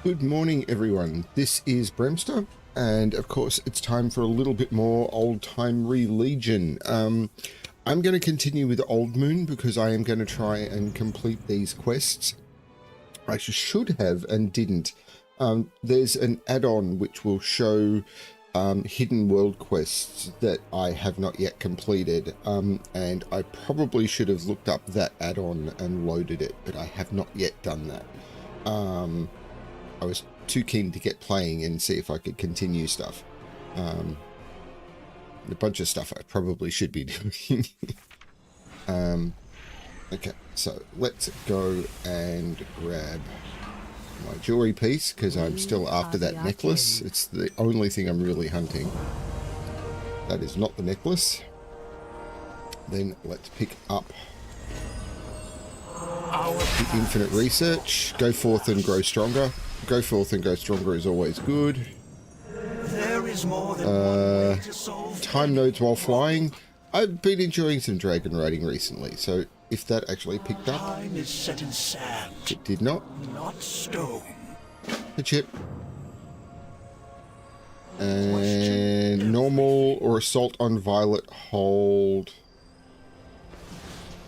Good morning, everyone. This is Bremster, and of course, it's time for a little bit more Old Time Legion. I'm going to continue with Old Moon because I am going to try and complete these quests. I should have and didn't. There's an add-on which will show hidden world quests that I have not yet completed, and I probably should have looked up that add-on and loaded it, but I have not yet done that. I was too keen to get playing and see if I could continue stuff. A bunch of stuff I probably should be doing. Okay, so let's go and grab my jewelry piece because I'm still after that necklace. It's the only thing I'm really hunting. That is not the necklace. Then let's pick up the infinite research. Go forth and grow stronger. Go forth and go stronger is always good. There is more than one way to solve time nodes while flying. I've been enjoying some dragon riding recently, so if that actually picked up. Time is set in sand. It did not. Not stone. A chip. And normal or assault on violet hold.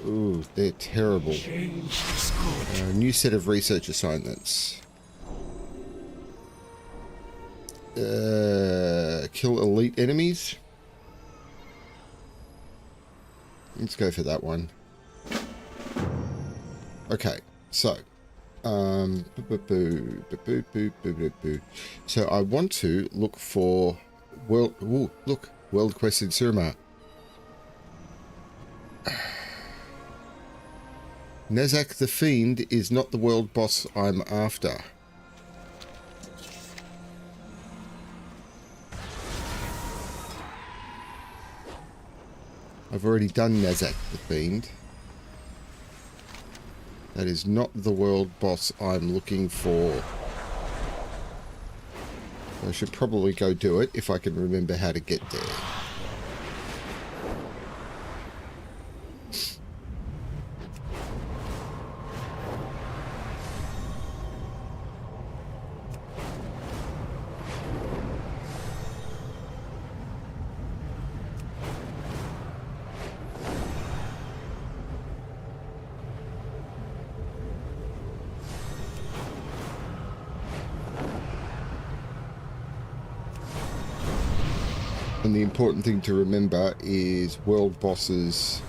Ooh, they're terrible. Change is good. New set of research assignments. Kill elite enemies. Let's go for that one. Okay, so so I want to look for world. Ooh, look, world quest in Suramar. Nezak the Fiend is not the world boss I'm after. I've already done Nezak the Fiend. That is not the world boss I'm looking for. I should probably go do it if I can remember how to get there. And the important thing to remember is world bosses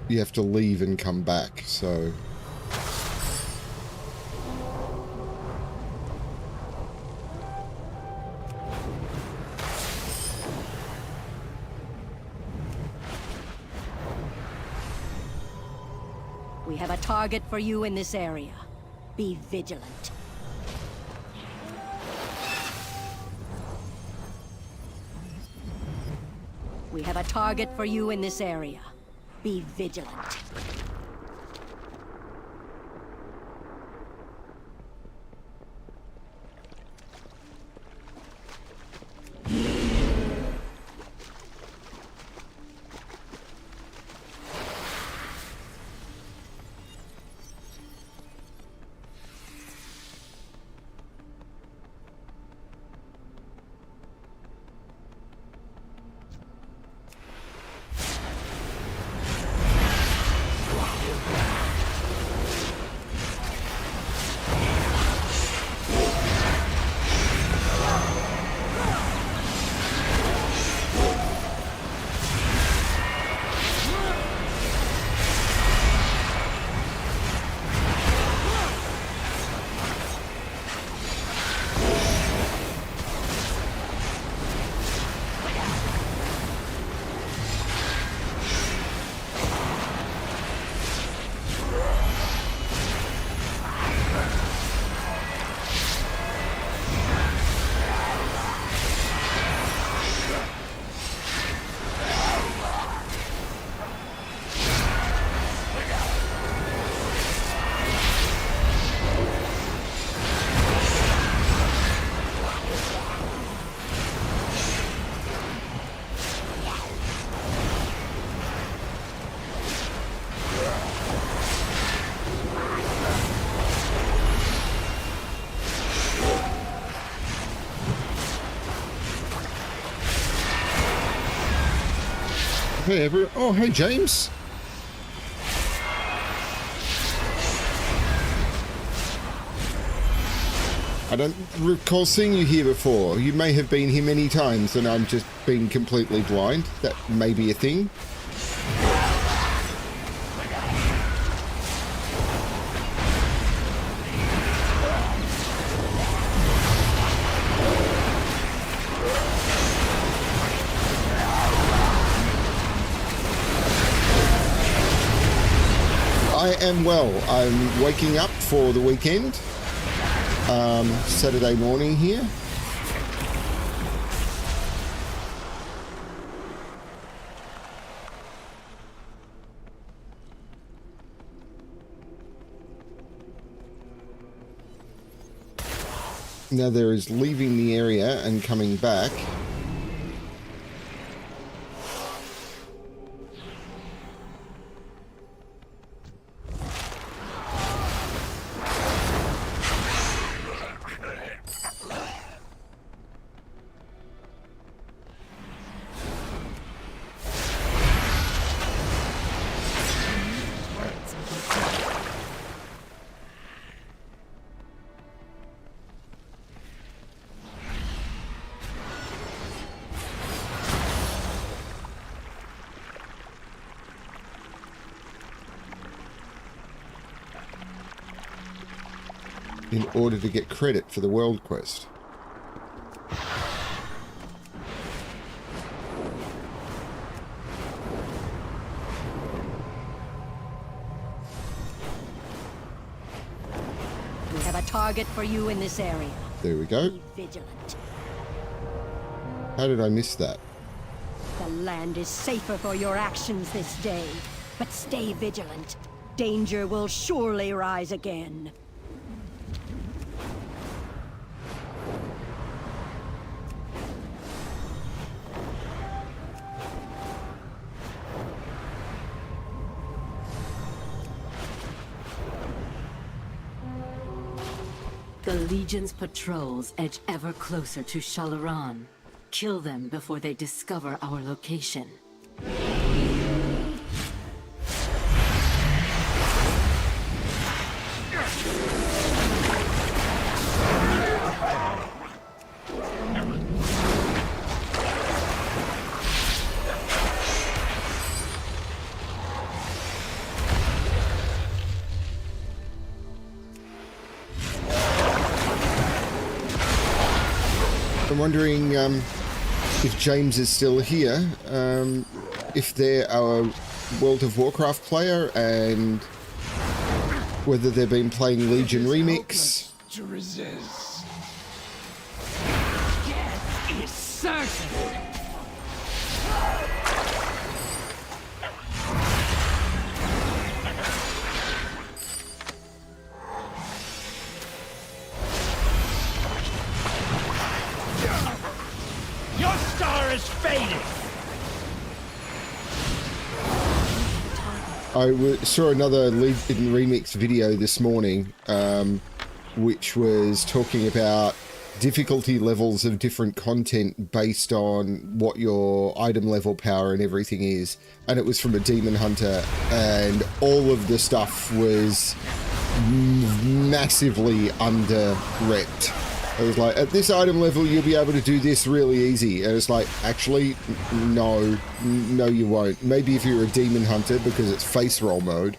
you have to leave and come back, so we have a target for you in this area. Be vigilant. We have a target for you in this area. Be vigilant. Hey, everyone. Oh, hey, James. I don't recall seeing you here before. You may have been here many times and I'm just being completely blind. That may be a thing. I am well. I'm waking up for the weekend. Saturday morning here. Now there is leaving the area and coming back. In order to get credit for the world quest. We have a target for you in this area. There we go. Be vigilant. How did I miss that? The land is safer for your actions this day, but stay vigilant. Danger will surely rise again. The Legion's patrols edge ever closer to Shalaran. Kill them before they discover our location. I'm wondering if James is still here, if they're a World of Warcraft player, and whether they've been playing Legion Remix. To resist. Death is certain. Your star is fading. I saw another Legion Remix video this morning, which was talking about difficulty levels of different content based on what your item level power and everything is. And it was from a demon hunter, and all of the stuff was massively under-repped. It was like, at this item level, you'll be able to do this really easy. And it's like, actually, no, you won't. Maybe if you're a demon hunter, because it's face roll mode.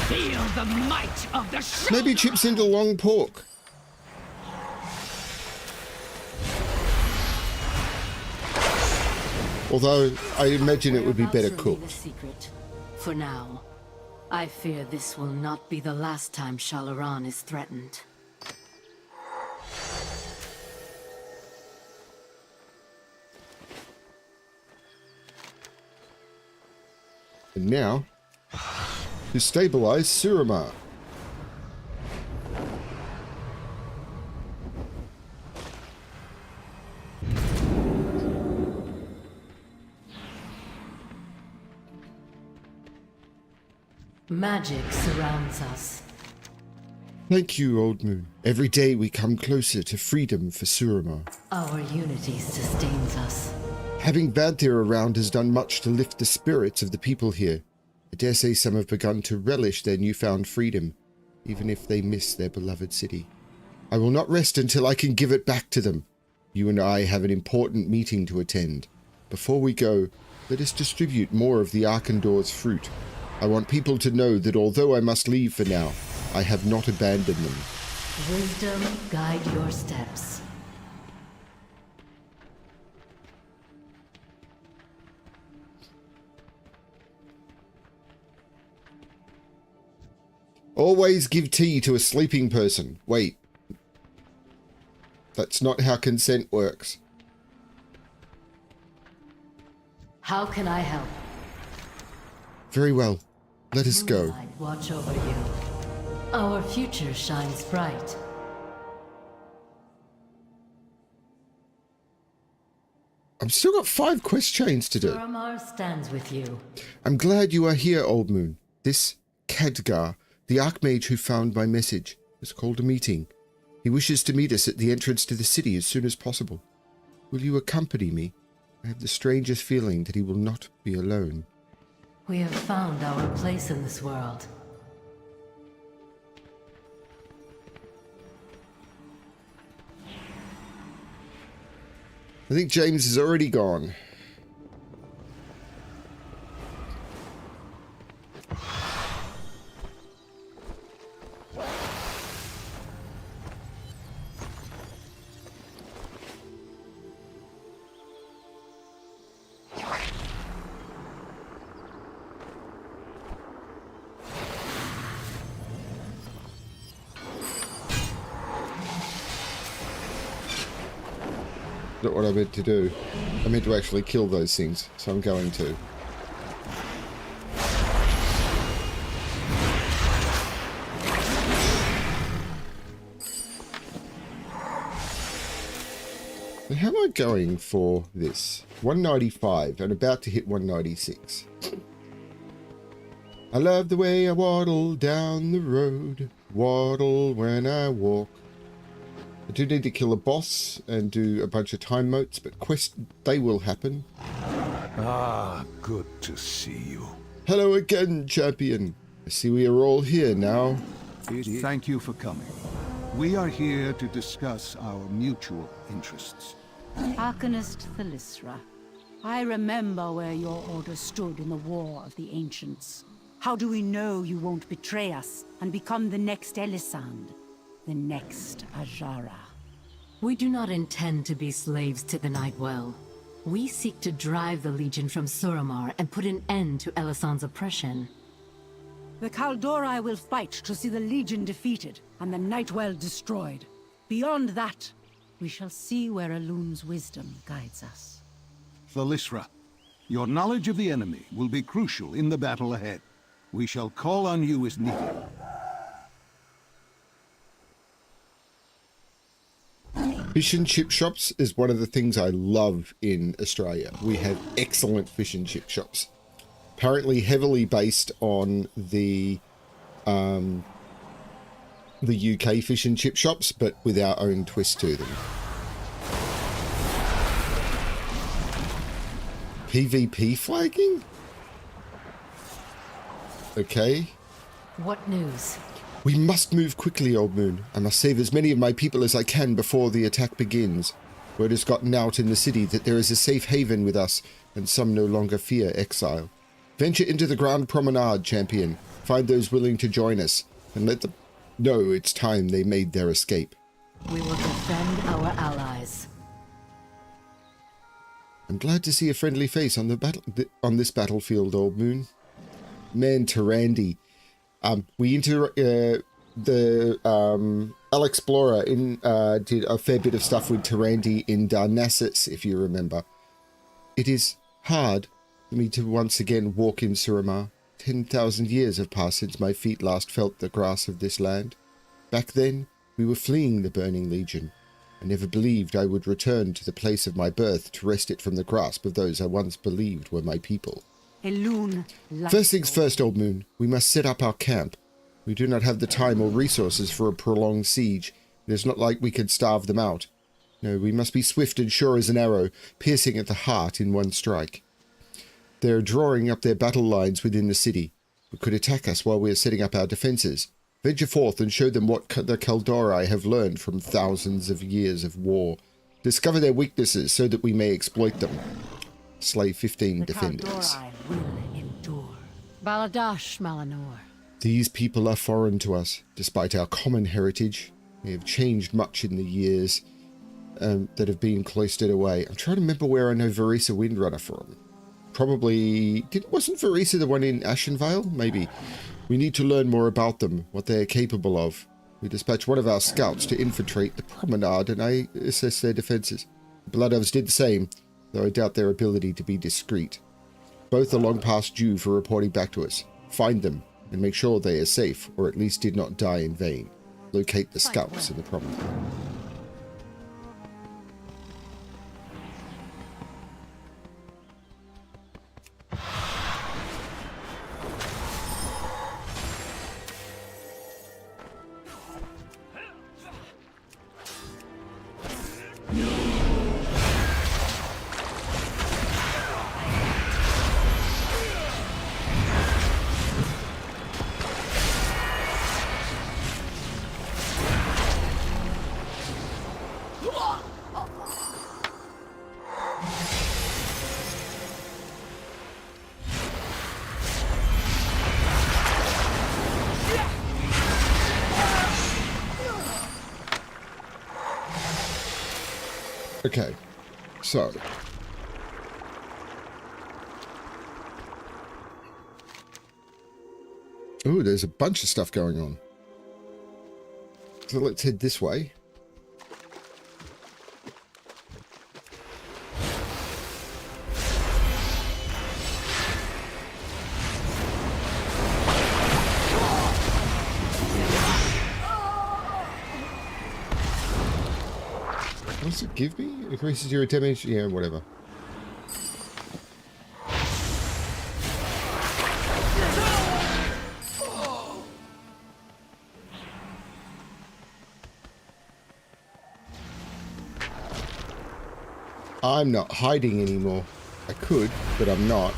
Feel the might of the Maybe chips into long pork. Although, I imagine it would be better cooked. A secret. For now, I fear this will not be the last time Shalaran is threatened. And now, to stabilize Suramar. Magic surrounds us. Thank you, Old Moon. Every day we come closer to freedom for Suramar. Our unity sustains us. Having Vanthir around has done much to lift the spirits of the people here. I dare say some have begun to relish their newfound freedom, even if they miss their beloved city. I will not rest until I can give it back to them. You and I have an important meeting to attend. Before we go, let us distribute more of the Arkandor's fruit. I want people to know that although I must leave for now, I have not abandoned them. Wisdom guide your steps. Always give tea to a sleeping person. Wait. That's not how consent works. How can I help? Very well. Let us go. Moonlight watch over you. Our future shines bright. I've still got 5 quest chains to do. Suramar stands with you. I'm glad you are here, Old Moon. This Khadgar, the Archmage who found my message, has called a meeting. He wishes to meet us at the entrance to the city as soon as possible. Will you accompany me? I have the strangest feeling that he will not be alone. We have found our place in this world. I think James is already gone. Not what I meant to do. I meant to actually kill those things, so I'm going to. And how am I going for this? 195 and about to hit 196. I love the way I waddle down the road, waddle when I walk. I do need to kill a boss and do a bunch of time motes, but quests, they will happen. Ah, good to see you. Hello again, champion. I see we are all here now. Thank you for coming. We are here to discuss our mutual interests. Arcanist Thalysra, I remember where your order stood in the War of the Ancients. How do we know you won't betray us and become the next Elisand? The next Ajara. We do not intend to be slaves to the Nightwell. We seek to drive the Legion from Suramar and put an end to Elisand's oppression. The Kaldori will fight to see the Legion defeated and the Nightwell destroyed. Beyond that, we shall see where Elun's wisdom guides us. Thalysra, your knowledge of the enemy will be crucial in the battle ahead. We shall call on you as needed. Fish and chip shops is one of the things I love in Australia. We have excellent fish and chip shops. Apparently heavily based on the UK fish and chip shops, but with our own twist to them. PvP flagging? Okay. What news? We must move quickly, Old Moon. I must save as many of my people as I can before the attack begins. Word has gotten out in the city that there is a safe haven with us, and some no longer fear exile. Venture into the Grand Promenade, champion. Find those willing to join us, and let them know it's time they made their escape. We will defend our allies. I'm glad to see a friendly face on this battlefield, Old Moon. Man, Tyrande. Alexplorer did a fair bit of stuff with Tyrande in Darnassus, if you remember. It is hard for me to once again walk in Suramar. 10,000 years have passed since my feet last felt the grass of this land. Back then, we were fleeing the Burning Legion. I never believed I would return to the place of my birth to wrest it from the grasp of those I once believed were my people. Elune. First things first, Old Moon. We must set up our camp. We do not have the time or resources for a prolonged siege. It is not like we could starve them out. No, we must be swift and sure as an arrow, piercing at the heart in one strike. They are drawing up their battle lines within the city, but could attack us while we are setting up our defences. Venture forth and show them what the Kaldori have learned from thousands of years of war. Discover their weaknesses so that we may exploit them. Slay 15 defenders. Kaldori will endure. Baladash, Malinor. These people are foreign to us, despite our common heritage. They have changed much in the years that have been cloistered away. I'm trying to remember where I know Varisa Windrunner from. Probably... wasn't Varisa the one in Ashenvale? Maybe. We need to learn more about them, what they are capable of. We dispatched one of our scouts to infiltrate the promenade and I assess their defences. The Blood Elves did the same, though I doubt their ability to be discreet. Both are long past due for reporting back to us. Find them and make sure they are safe, or at least did not die in vain. Locate the scouts in the promenade. Okay, so ooh, there's a bunch of stuff going on. So let's head this way. What does it give me? It increases your damage. Yeah, whatever. I'm not hiding anymore. I could, but I'm not.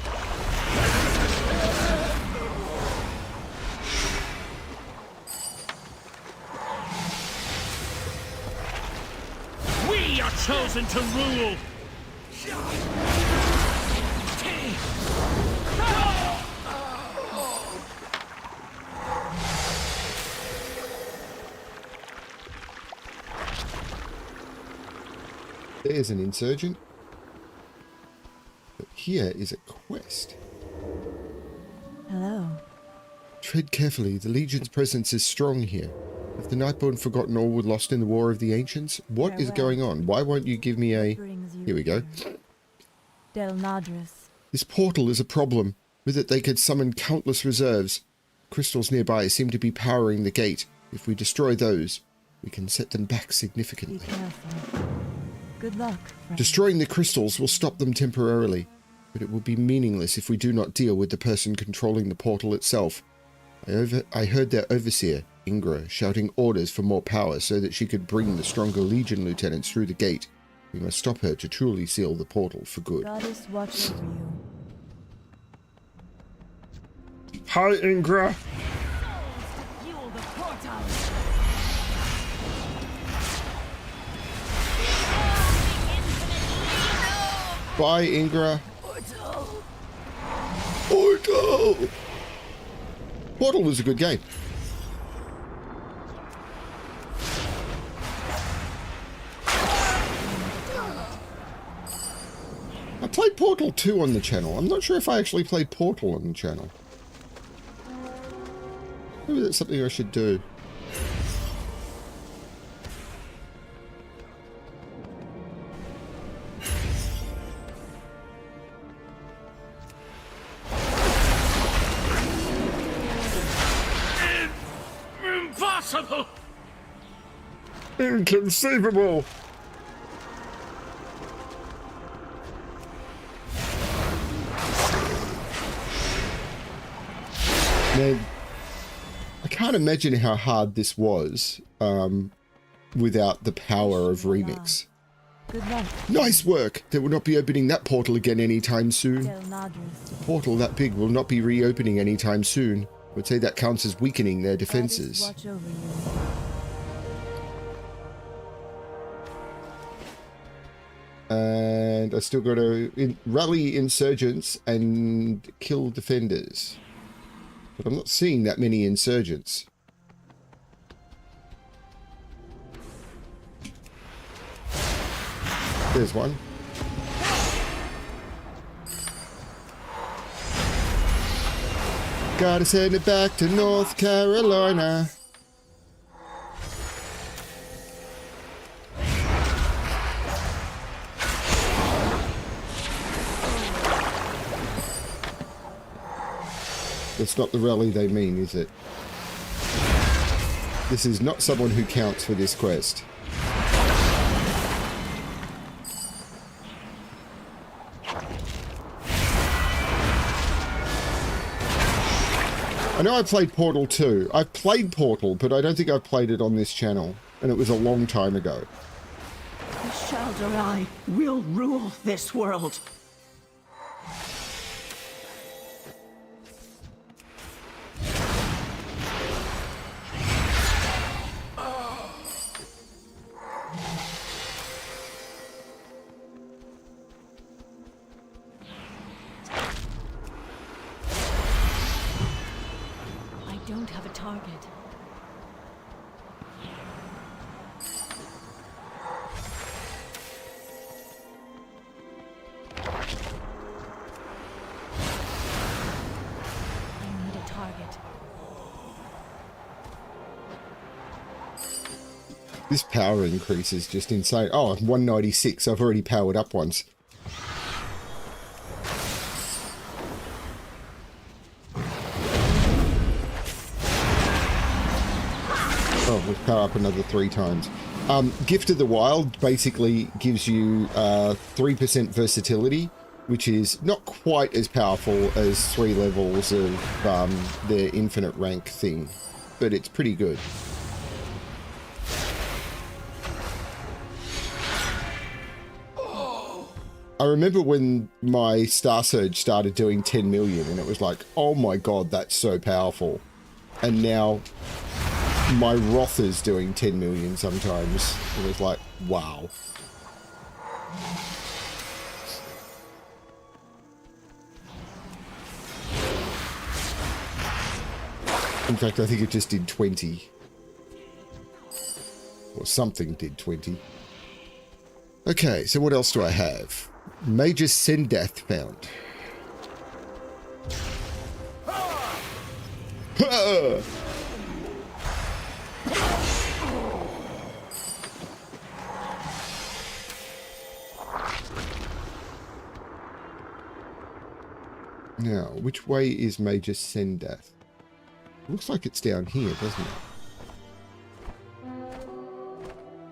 We are chosen to rule. There's an insurgent. But here is a quest. Hello. Tread carefully. The Legion's presence is strong here. Have the Nightborn forgotten all were lost in the War of the Ancients? What is going on? Why won't you give me a... Here we go. Del Nadris. This portal is a problem. With it they could summon countless reserves. Crystals nearby seem to be powering the gate. If we destroy those, we can set them back Be significantly. careful. Good luck, friend. Destroying the crystals will stop them temporarily, but it will be meaningless if we do not deal with the person controlling the portal itself. I heard their overseer, Ingra, shouting orders for more power so that she could bring the stronger Legion lieutenants through the gate. We must stop her to truly seal the portal for good. Goddess watch over you. Hi, Ingra! Bye, Ingra. Portal! Portal was a good game. I played Portal 2 on the channel. I'm not sure if I actually played Portal on the channel. Maybe that's something I should do. Impossible! Inconceivable! Now, I can't imagine how hard this was without the power of Remix. Good luck. Nice work! They will not be opening that portal again anytime soon. Del Nadris. A portal that big will not be reopening anytime soon. I would say that counts as weakening their Goddess defenses. watch over you. And I still got to rally insurgents and kill defenders. But I'm not seeing that many insurgents. There's one. Gotta send it back to North Carolina. That's not the rally they mean, is it? This is not someone who counts for this quest. I know I played Portal 2. I've played Portal, but I don't think I've played it on this channel. And it was a long time ago. The Shal'Darai will rule this world. I don't have a target. I need a target. This power increase is just insane. Oh, 196. I've already powered up once. Oh, we'll power up another 3 times. Gift of the Wild basically gives you 3% versatility, which is not quite as powerful as 3 levels of their infinite rank thing, but it's pretty good. I remember when my Star Surge started doing 10 million and it was like, oh my god, that's so powerful. And now my Roth is doing 10 million sometimes. It was like, wow. In fact, I think it just did 20. Or something did 20. Okay, so what else do I have? Major Sendath found. Now, which way is Major Sendath? Looks like it's down here, doesn't it?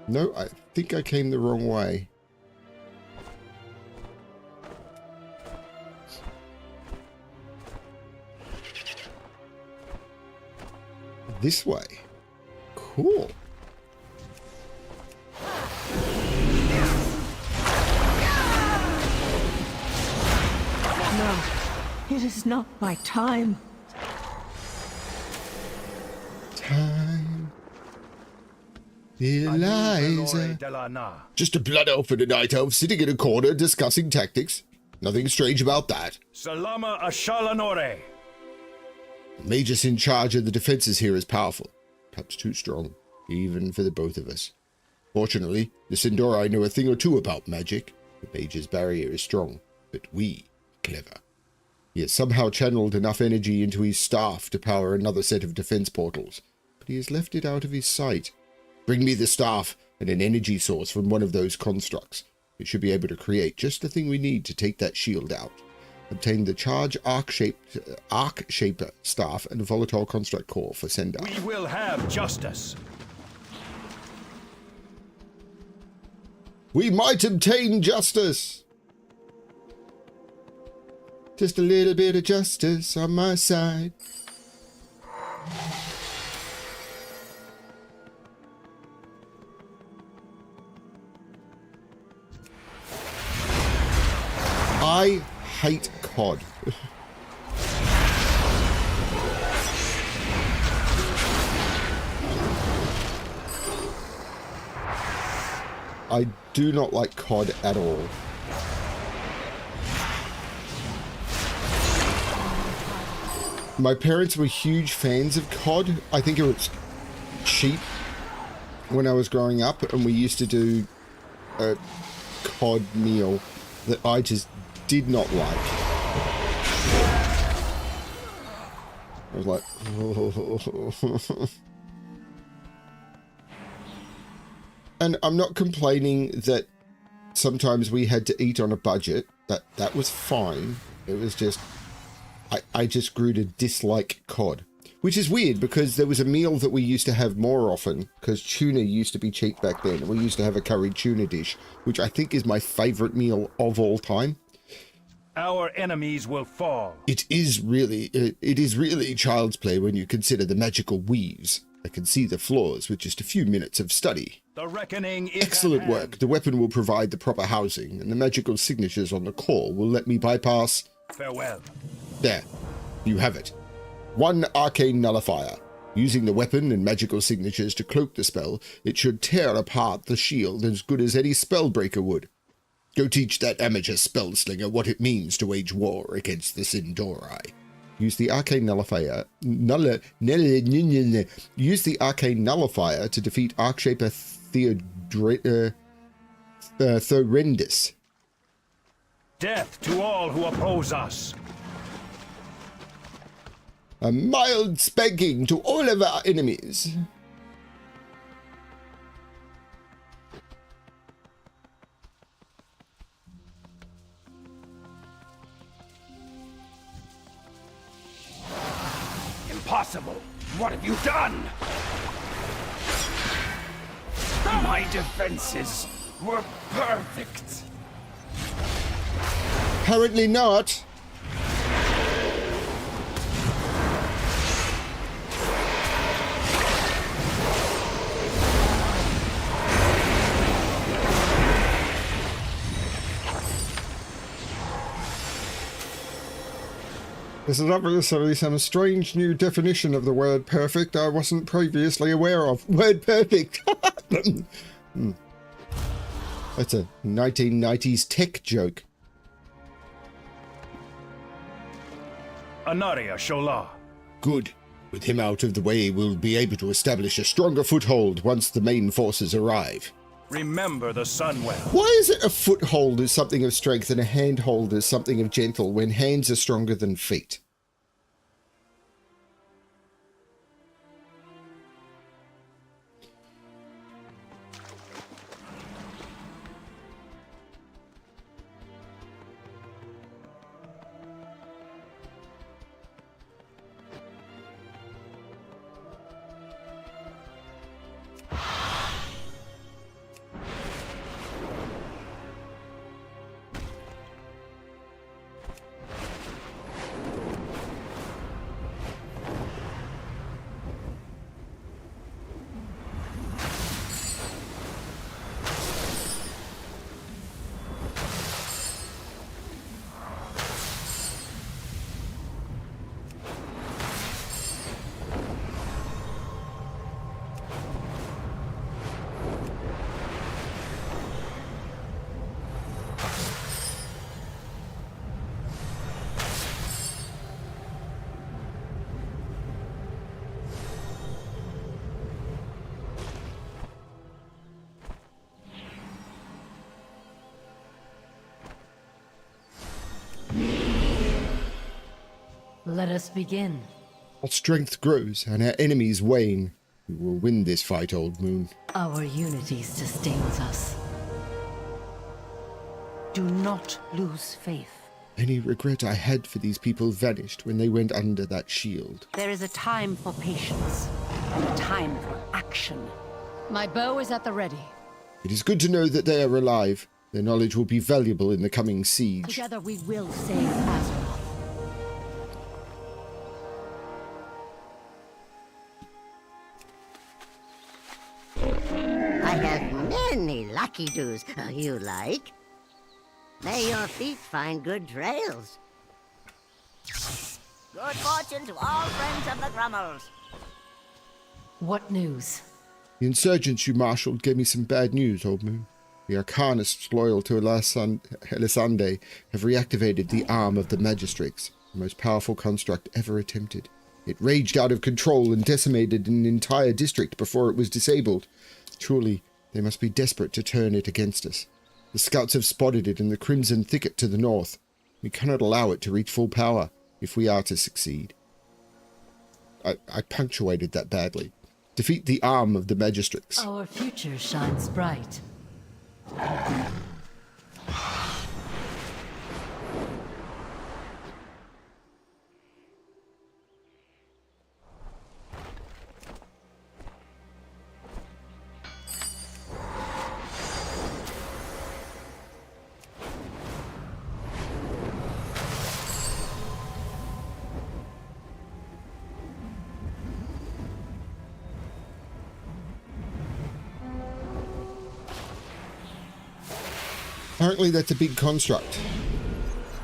No, I think I came the wrong way. This way. Cool. No, it is not my time. Time. Eliza. Just a blood elf and a night elf sitting in a corner discussing tactics. Nothing strange about that. Salama Ashalanore. Magus in charge of the defenses here is powerful. Perhaps too strong, even for the both of us. Fortunately, the Sindorai know a thing or two about magic. The Mage's barrier is strong, but we are clever. He has somehow channeled enough energy into his staff to power another set of defense portals, but he has left it out of his sight. Bring me the staff and an energy source from one of those constructs. It should be able to create just the thing we need to take that shield out. Obtain the charge arc shaper staff and volatile construct core for Sendar. We will have justice. We might obtain justice. Just a little bit of justice on my side. I hate COD. I do not like COD at all. My parents were huge fans of COD. I think it was cheap when I was growing up, and we used to do a COD meal that I just did not like. I was like, oh. And I'm not complaining that sometimes we had to eat on a budget. That was fine. It was just, I just grew to dislike COD. Which is weird, because there was a meal that we used to have more often, because tuna used to be cheap back then. We used to have a curried tuna dish, which I think is my favourite meal of all time. Our enemies will fall. It is really child's play when you consider the magical weaves. I can see the flaws with just a few minutes of study. The reckoning is Excellent at work. hand. The weapon will provide the proper housing, and the magical signatures on the core will let me bypass... Farewell. There. You have it. One arcane nullifier. Using the weapon and magical signatures to cloak the spell, it should tear apart the shield as good as any spellbreaker would. Go teach that amateur spellslinger what it means to wage war against the Sindori. Use the arcane nullifier. Use the arcane nullifier to defeat Archshaper Thorendis. Death to all who oppose us. A mild spanking to all of our enemies. Impossible! What have you done? My defenses were perfect. Apparently not. This is obviously some strange new definition of the word perfect I wasn't previously aware of. Word perfect! That's a 1990s tech joke. Anaria Shola. Good. With him out of the way, we'll be able to establish a stronger foothold once the main forces arrive. Remember the Sunwell. Why is it a foothold is something of strength and a handhold is something of gentle when hands are stronger than feet? Let us begin. Our strength grows and our enemies wane. We will win this fight, Old Moon. Our unity sustains us. Do not lose faith. Any regret I had for these people vanished when they went under that shield. There is a time for patience and a time for action. My bow is at the ready. It is good to know that they are alive. Their knowledge will be valuable in the coming siege. Together we will save Azeroth. I have many lucky doos you like. May your feet find good trails. Good fortune to all friends of the Grummels. What news? The insurgents you marshaled gave me some bad news, Old Moon. The Arcanists loyal to Elisande have reactivated the arm of the Magistrates, the most powerful construct ever attempted. It raged out of control and decimated an entire district before it was disabled. Surely they must be desperate to turn it against us. The scouts have spotted it in the Crimson Thicket to the north. We cannot allow it to reach full power if we are to succeed. I punctuated that badly. Defeat the arm of the Magistrates. Our future shines bright. Apparently that's a big construct.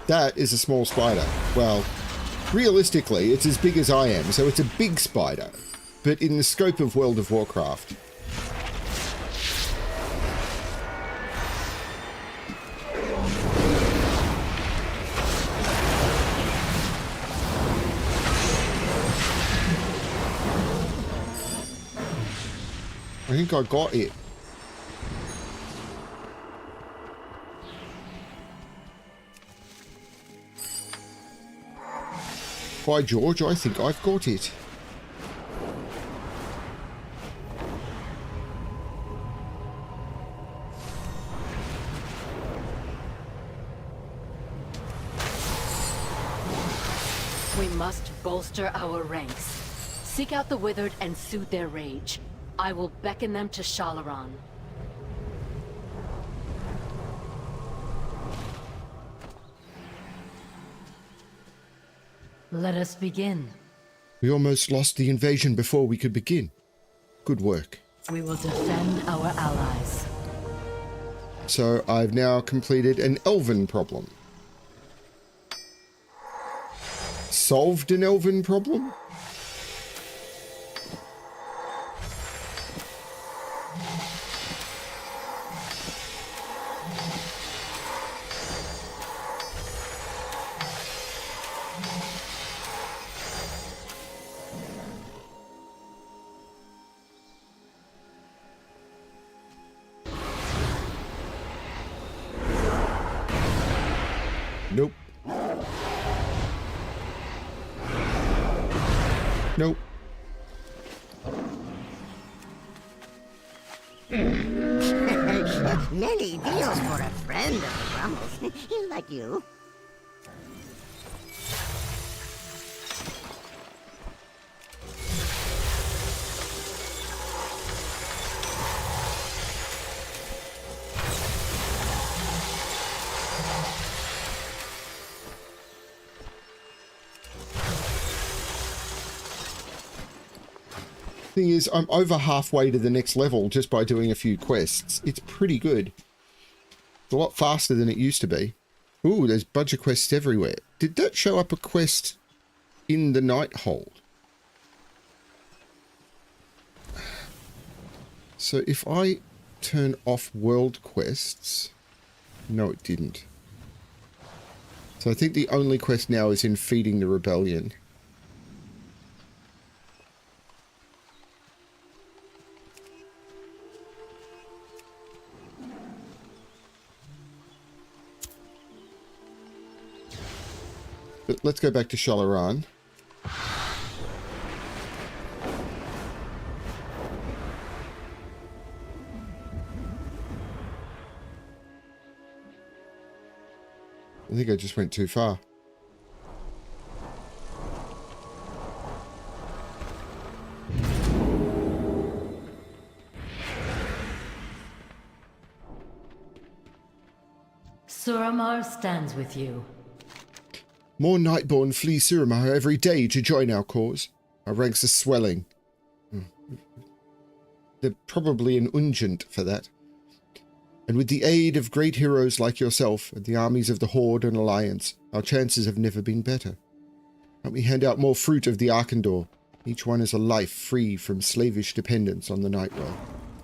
That is a small spider. Well, realistically, it's as big as I am, so it's a big spider. But in the scope of World of Warcraft, I think I got it. By George, I think I've got it. We must bolster our ranks. Seek out the Withered and soothe their rage. I will beckon them to Shalaran. Let us begin. We almost lost the invasion before we could begin. Good work. We will defend our allies. So I've now completed an elven problem. Solved an elven problem? Nope. Nope. Many deals for a friend of the Grummels. Like you. Thing is, I'm over halfway to the next level just by doing a few quests. It's pretty good. It's a lot faster than it used to be. Ooh, there's a bunch of quests everywhere. Did that show up a quest in the Nighthold? So if I turn off world quests... No, it didn't. So I think the only quest now is in feeding the rebellion. But let's go back to Shalaran. I think I just went too far. Suramar stands with you. More Nightborn flee Suramar every day to join our cause. Our ranks are swelling. They're probably an ungent for that. And with the aid of great heroes like yourself and the armies of the Horde and Alliance, our chances have never been better. Help me hand out more fruit of the Arkandor. Each one is a life free from slavish dependence on the Nightwell.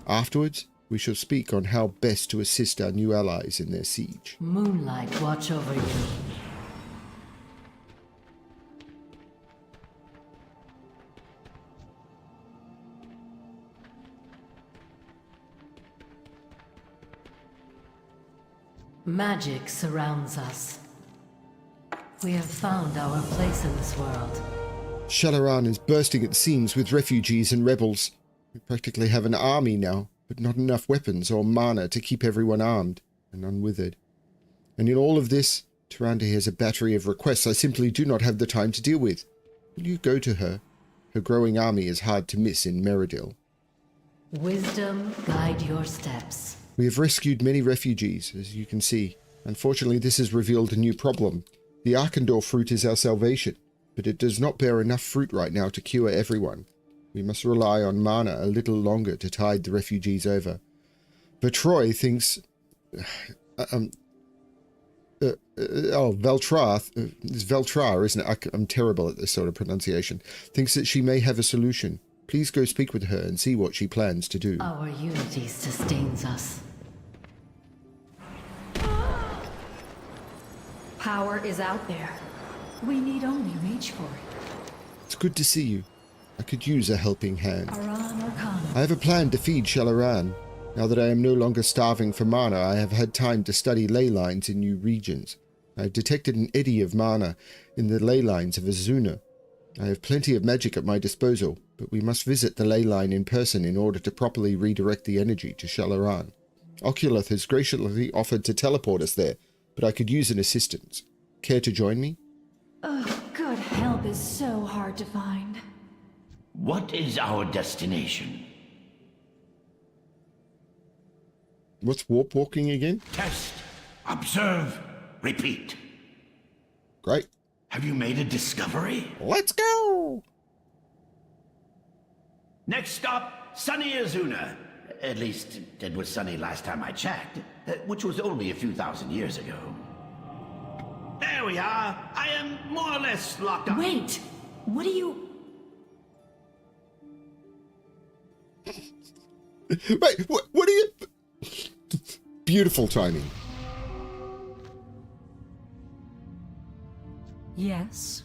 Afterwards, we shall speak on how best to assist our new allies in their siege. Moonlight watch over you. Magic surrounds us. We have found our place in this world. Shalaran is bursting at the seams with refugees and rebels. We practically have an army now, but not enough weapons or mana to keep everyone armed and unwithered. And in all of this, Tyrande has a battery of requests I simply do not have the time to deal with. Will you go to her? Her growing army is hard to miss in Meridil. Wisdom guide your steps. We have rescued many refugees, as you can see. Unfortunately, this has revealed a new problem. The Arkandor fruit is our salvation, but it does not bear enough fruit right now to cure everyone. We must rely on mana a little longer to tide the refugees over. Vertroy thinks... Veltra, it's Veltra, isn't it? I'm terrible at this sort of pronunciation. Thinks that she may have a solution. Please go speak with her and see what she plans to do. Our unity sustains us. Power is out there. We need only reach for it. It's good to see you. I could use a helping hand. Aran or Khan. I have a plan to feed Shalaran. Now that I am no longer starving for mana, I have had time to study ley lines in new regions. I have detected an eddy of mana in the ley lines of Azuna. I have plenty of magic at my disposal, but we must visit the ley line in person in order to properly redirect the energy to Shalaran. Oculus has graciously offered to teleport us there, but I could use an assistance. Care to join me? Good help is so hard to find. What is our destination? What's warp walking again? Test, observe, repeat. Great. Have you made a discovery? Let's go! Next stop, sunny Azuna. At least, it was sunny last time I checked, which was only a few thousand years ago. There we are. I am more or less locked up. Wait! What are you... Wait, what are you... Beautiful timing. Yes?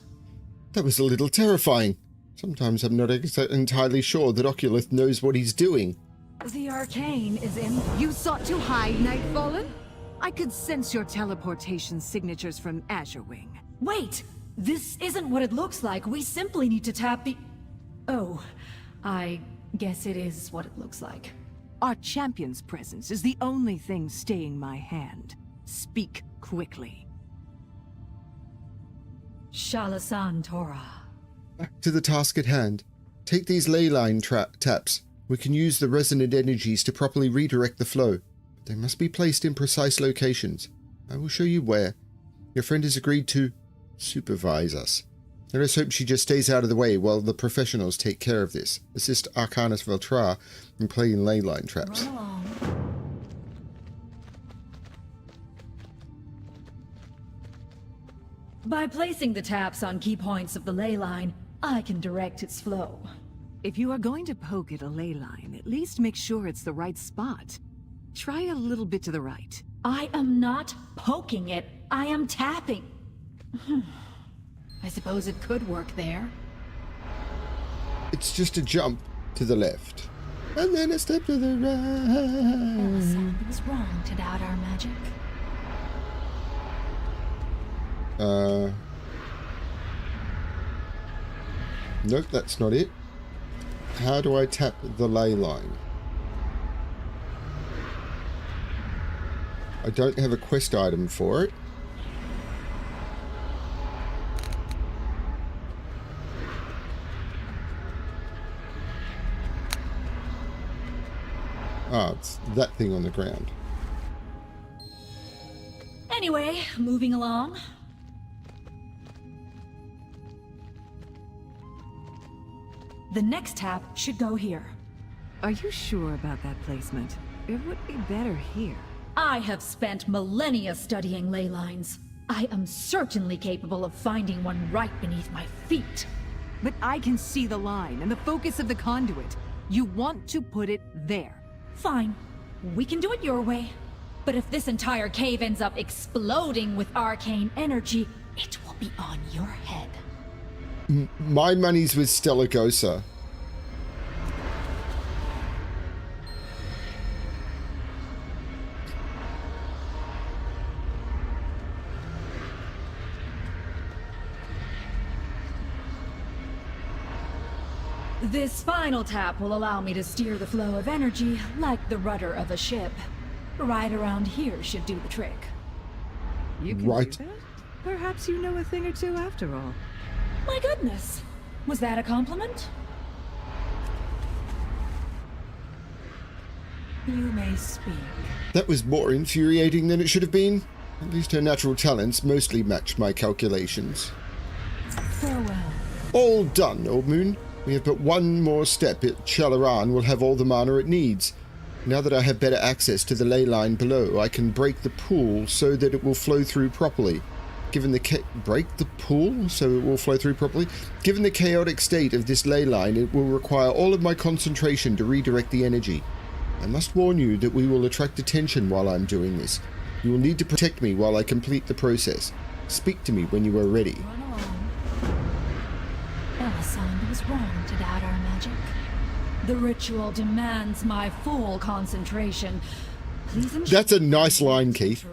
That was a little terrifying. Sometimes I'm not entirely sure that Oculus knows what he's doing. The arcane is in... You sought to hide, Nightfallen? I could sense your teleportation signatures from Azure Wing. Wait! This isn't what it looks like. We simply need to tap the... Oh, I guess it is what it looks like. Our champion's presence is the only thing staying my hand. Speak quickly. Shalasan Torah. Back to the task at hand. Take these ley line taps. We can use the resonant energies to properly redirect the flow. But they must be placed in precise locations. I will show you where. Your friend has agreed to supervise us. Let us hope she just stays out of the way while the professionals take care of this. Assist Arcanus Veltra in playing ley line traps. Run along. By placing the taps on key points of the ley line, I can direct its flow. If you are going to poke at a ley line, at least make sure it's the right spot. Try a little bit to the right. I am not poking it. I am tapping. I suppose it could work there. It's just a jump to the left. And then a step to the right. Something's wrong to doubt our magic. Nope, that's not it. How do I tap the ley line? I don't have a quest item for it. Ah, it's that thing on the ground. Anyway, moving along. The next tap should go here. Are you sure about that placement? It would be better here. I have spent millennia studying ley lines. I am certainly capable of finding one right beneath my feet. But I can see the line and the focus of the conduit. You want to put it there. Fine. We can do it your way. But if this entire cave ends up exploding with arcane energy, it will be on your head. My money's with Stellagosa. This final tap will allow me to steer the flow of energy like the rudder of a ship. Right around here should do the trick. You can do that? Perhaps you know a thing or two after all. My goodness. Was that a compliment? You may speak. That was more infuriating than it should have been. At least her natural talents mostly matched my calculations. Farewell. All done, Old Moon. We have but one more step. Shalaran will have all the mana it needs. Now that I have better access to the ley line below, I can break the pool so that it will flow through properly. Given the Given the chaotic state of this ley line, it will require all of my concentration to redirect the energy. I must warn you that we will attract attention while I'm doing this. You will need to protect me while I complete the process. Speak to me when you are ready. Run along. Elisande was wrong to doubt our magic. The ritual demands my full concentration. Please ensure That's a nice line, Keith.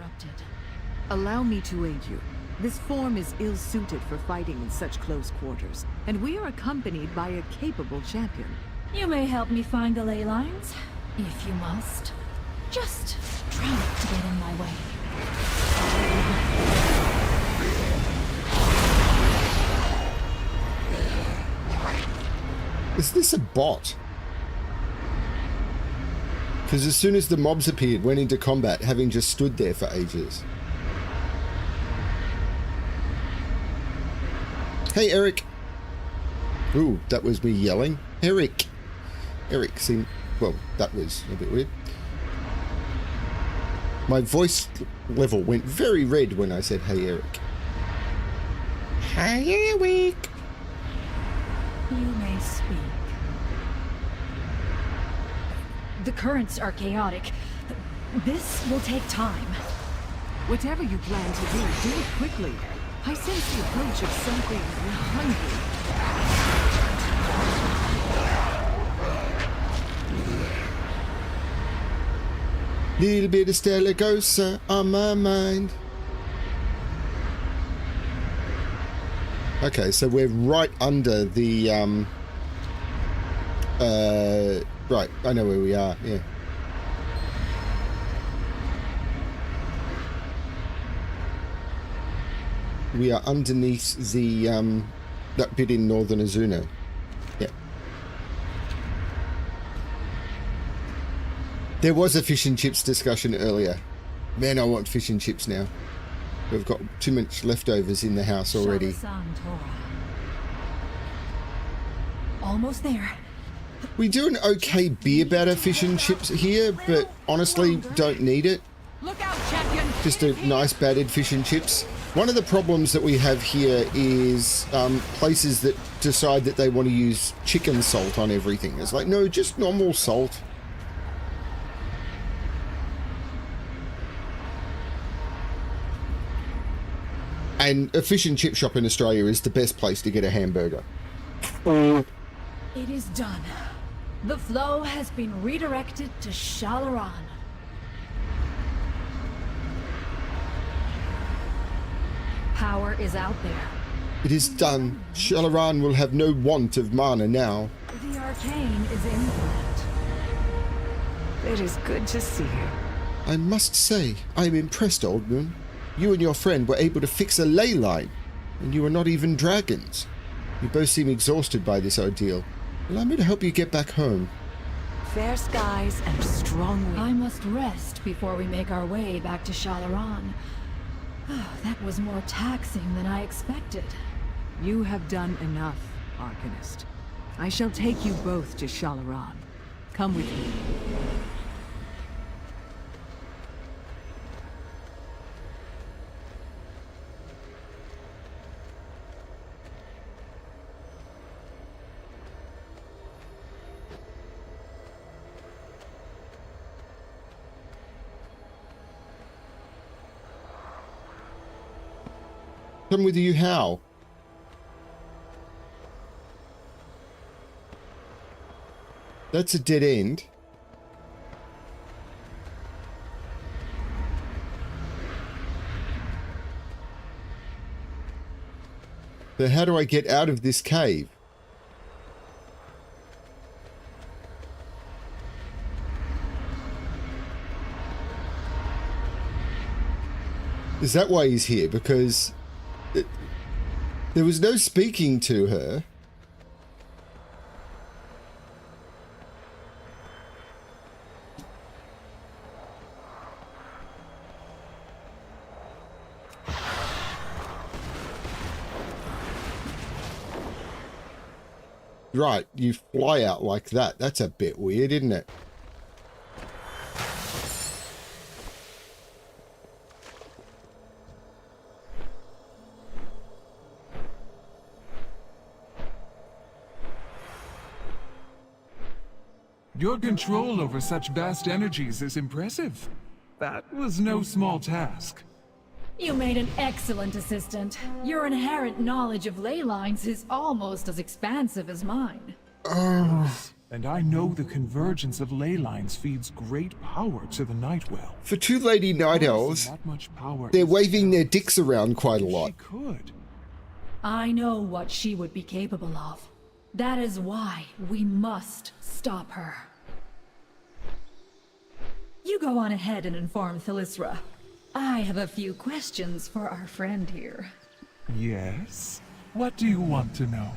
Allow me to aid you. This form is ill-suited for fighting in such close quarters, and we are accompanied by a capable champion. You may help me find the ley lines, if you must. Just try not to get in my way. Is this a bot? Because as soon as the mobs appeared, went into combat, having just stood there for ages. Hey, Eric. Ooh, that was me yelling. Eric. Eric seemed... Well, that was a bit weird. My voice level went very red when I said, hey, Eric. Hey, Eric. You may speak. The currents are chaotic. This will take time. Whatever you plan to do it quickly. I sense the approach of something hungry. Little bit of Stellagosa on my mind. Okay, so we're right under the right, I know where we are, yeah. We are underneath the that bit in northern Azuna. Yeah. There was a fish and chips discussion earlier. Man, I want fish and chips now. We've got too much leftovers in the house already. Almost there. We do an okay beer batter fish and chips here, but honestly don't need it. Look out, champion. Just a nice battered fish and chips. One of the problems that we have here is places that decide that they want to use chicken salt on everything. It's like, no, just normal salt. And a fish and chip shop in Australia is the best place to get a hamburger. It is done. The flow has been redirected to Shalaran. Power is out there. It is done. Shalaran will have no want of mana now. The arcane is infinite. It is good to see you. I must say, I am impressed, Old Moon. You and your friend were able to fix a ley line, and you are not even dragons. You both seem exhausted by this ordeal. Allow me to help you get back home. Fair skies and strong wind. I must rest before we make our way back to Shalaran. Oh, that was more taxing than I expected. You have done enough, Arcanist. I shall take you both to Shalaran. Come with me. Come with you how? That's a dead end. So how do I get out of this cave? Is that why he's here? Because there was no speaking to her. Right, you fly out like that. That's a bit weird, isn't it? Your control over such vast energies is impressive. That was no small task. You made an excellent assistant. Your inherent knowledge of ley lines is almost as expansive as mine. And I know the convergence of ley lines feeds great power to the Nightwell. For two lady night elves, That much power they're is waving their dicks around quite a lot. She could. I know what she would be capable of. That is why we must stop her. You go on ahead and inform Thylisra. I have a few questions for our friend here. Yes? What do you want to know?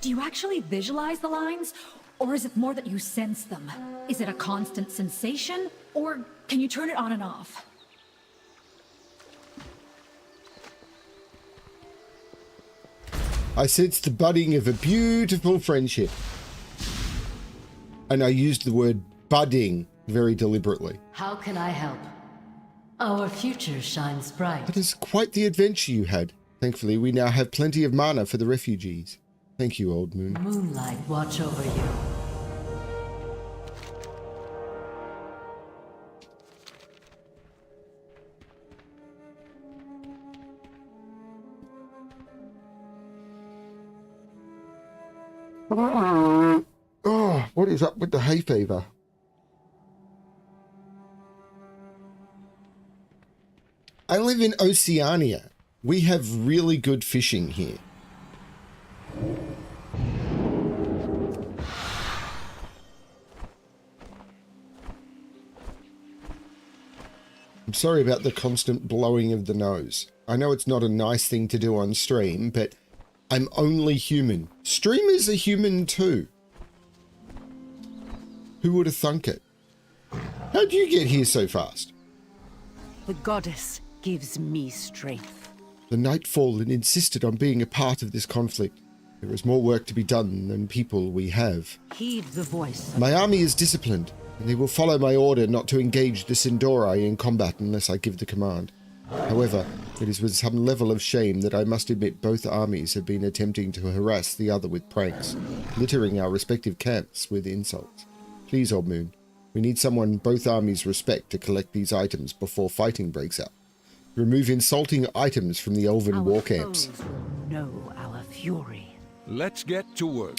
Do you actually visualize the lines? Or is it more that you sense them? Is it a constant sensation? Or can you turn it on and off? I sensed the budding of a beautiful friendship. And I used the word budding very deliberately. How can I help? Our future shines bright. That is quite the adventure you had. Thankfully, we now have plenty of mana for the refugees. Thank you, Old Moon. Moonlight watch over you. Oh, what is up with the hay fever? I live in Oceania. We have really good fishing here. I'm sorry about the constant blowing of the nose. I know it's not a nice thing to do on stream, but I'm only human. Streamers are human too. Who would have thunk it? How'd you get here so fast? The goddess gives me strength. The Nightfall insisted on being a part of this conflict. There is more work to be done than people we have. Heed the voice. My army is disciplined, and they will follow my order not to engage the Sindori in combat unless I give the command. However, it is with some level of shame that I must admit both armies have been attempting to harass the other with pranks, littering our respective camps with insults. Please, Old Moon, we need someone both armies respect to collect these items before fighting breaks out. Remove insulting items from the elven war camps. Foes will know our fury. Let's get to work.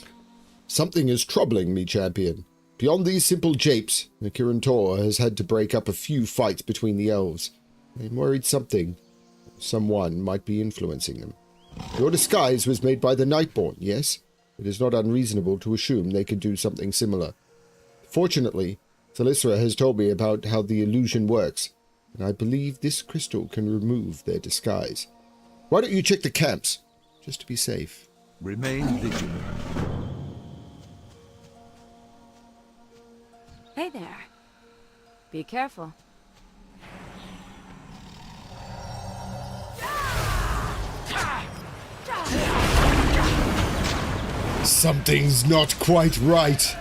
Something is troubling me, champion. Beyond these simple japes, the Kirin Tor has had to break up a few fights between the elves. I'm worried someone might be influencing them. Your disguise was made by the Nightborn, yes? It is not unreasonable to assume they could do something similar. Fortunately, Thylisra has told me about how the illusion works, and I believe this crystal can remove their disguise. Why don't you check the camps, just to be safe? Remain vigilant. Hey there. Be careful. Something's not quite right.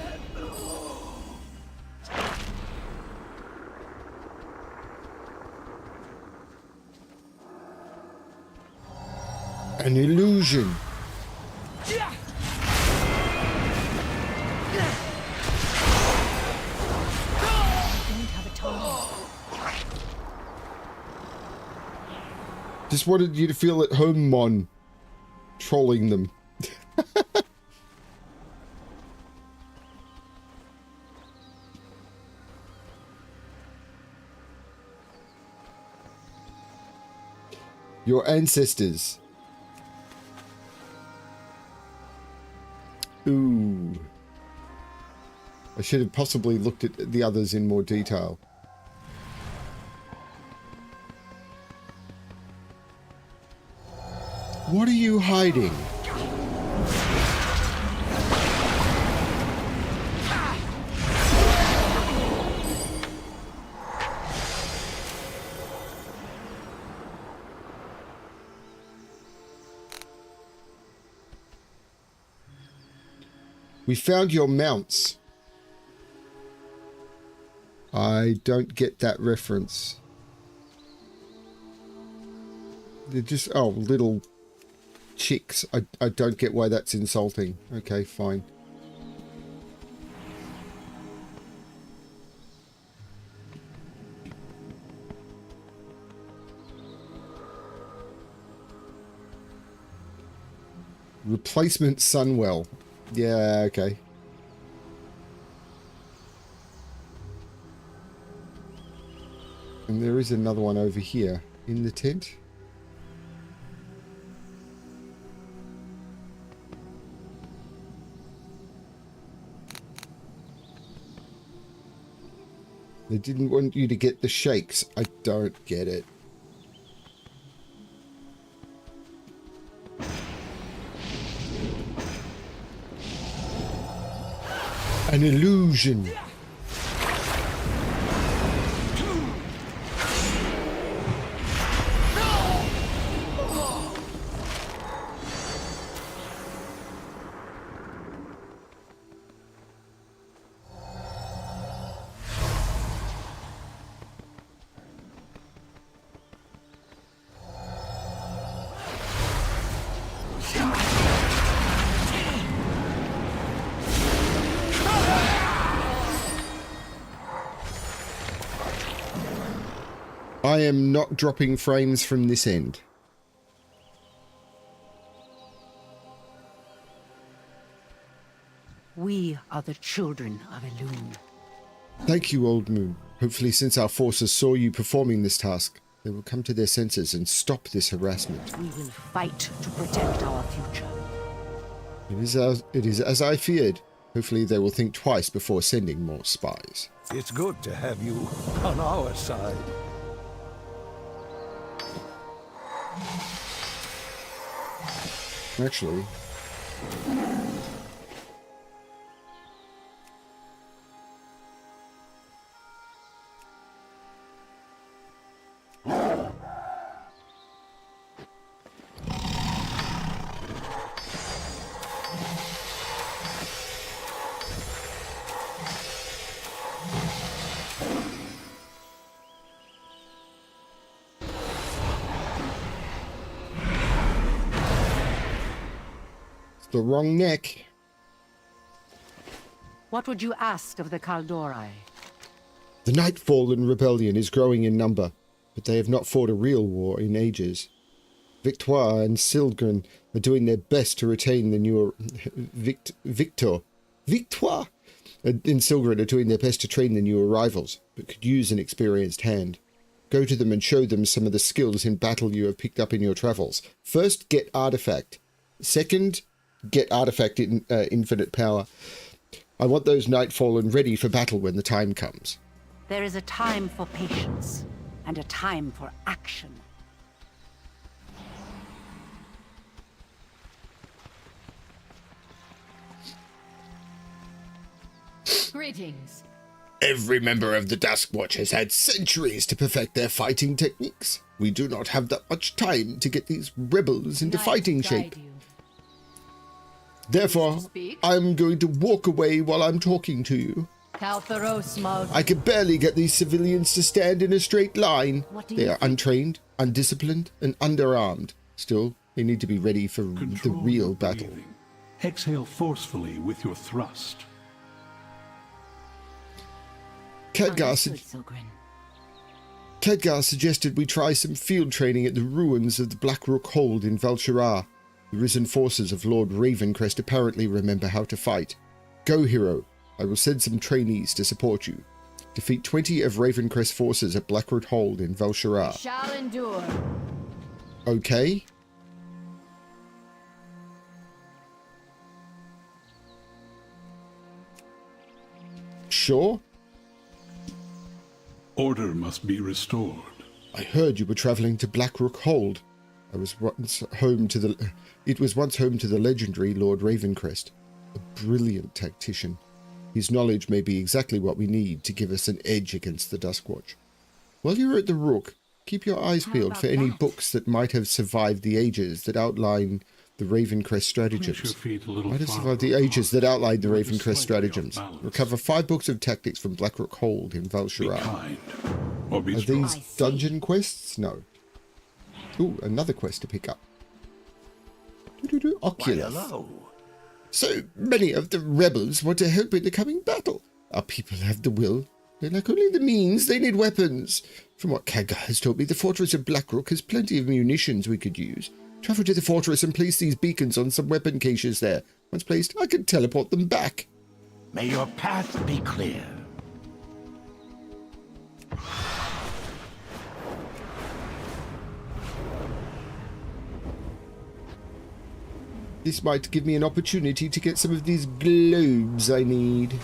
An illusion. Just wanted you to feel at home, Mon. Trolling them. Your ancestors. Ooh. I should have possibly looked at the others in more detail. What are you hiding? We found your mounts. I don't get that reference. They're just, oh, little chicks. I don't get why that's insulting. Okay, fine. Replacement Sunwell. Yeah, okay. And there is another one over here in the tent. They didn't want you to get the shakes. I don't get it. An illusion. I am not dropping frames from this end. We are the children of Elune. Thank you, Old Moon. Hopefully, since our forces saw you performing this task, they will come to their senses and stop this harassment. We will fight to protect our future. It is as I feared. Hopefully, they will think twice before sending more spies. It's good to have you on our side. Actually, the wrong neck. What would you ask of the Kaldorei? The Nightfallen rebellion is growing in number, but they have not fought a real war in ages. Victoire and Sildgren are doing their best to retain the newer Victoire and Sildgren are doing their best to train the new arrivals, but could use an experienced hand. Go to them and show them some of the skills in battle you have picked up in your travels. First, get artifact. Second, get artifact in infinite power. I want those Nightfallen ready for battle when the time comes. There is a time for patience and a time for action. Greetings. Every member of the Duskwatch has had centuries to perfect their fighting techniques. We do not have that much time to get these rebels into fighting shape. Therefore, I'm going to walk away while I'm talking to you. I can barely get these civilians to stand in a straight line. They are untrained, undisciplined, and underarmed. Still, they need to be ready for the real battle. Exhale forcefully with your thrust. Khadgar suggested we try some field training at the ruins of the Blackrook Hold in Val'sharah. The risen forces of Lord Ravencrest apparently remember how to fight. Go, hero. I will send some trainees to support you. Defeat 20 of Ravencrest's forces at Blackrook Hold in Val'sharah. Shall endure. Okay. Sure. Order must be restored. I heard you were traveling to Blackrook Hold. It was once home to the legendary Lord Ravencrest, a brilliant tactician. His knowledge may be exactly what we need to give us an edge against the Duskwatch. While you're at the Rook, keep your eyes peeled for any books that might have survived the ages that outline the Ravencrest stratagems. Might have survived the ages that outline the Ravencrest stratagems. Recover 5 books of tactics from Blackrook Hold in Val'sharah. Are these dungeon quests? No. Ooh, another quest to pick up. Oculus. Why, hello. So many of the rebels want to help in the coming battle. Our people have the will. They lack only the means. They need weapons. From what Khadgar has told me, the fortress of Blackrook has plenty of munitions we could use. Travel to the fortress and place these beacons on some weapon caches there. Once placed, I can teleport them back. May your path be clear. This might give me an opportunity to get some of these globes I need.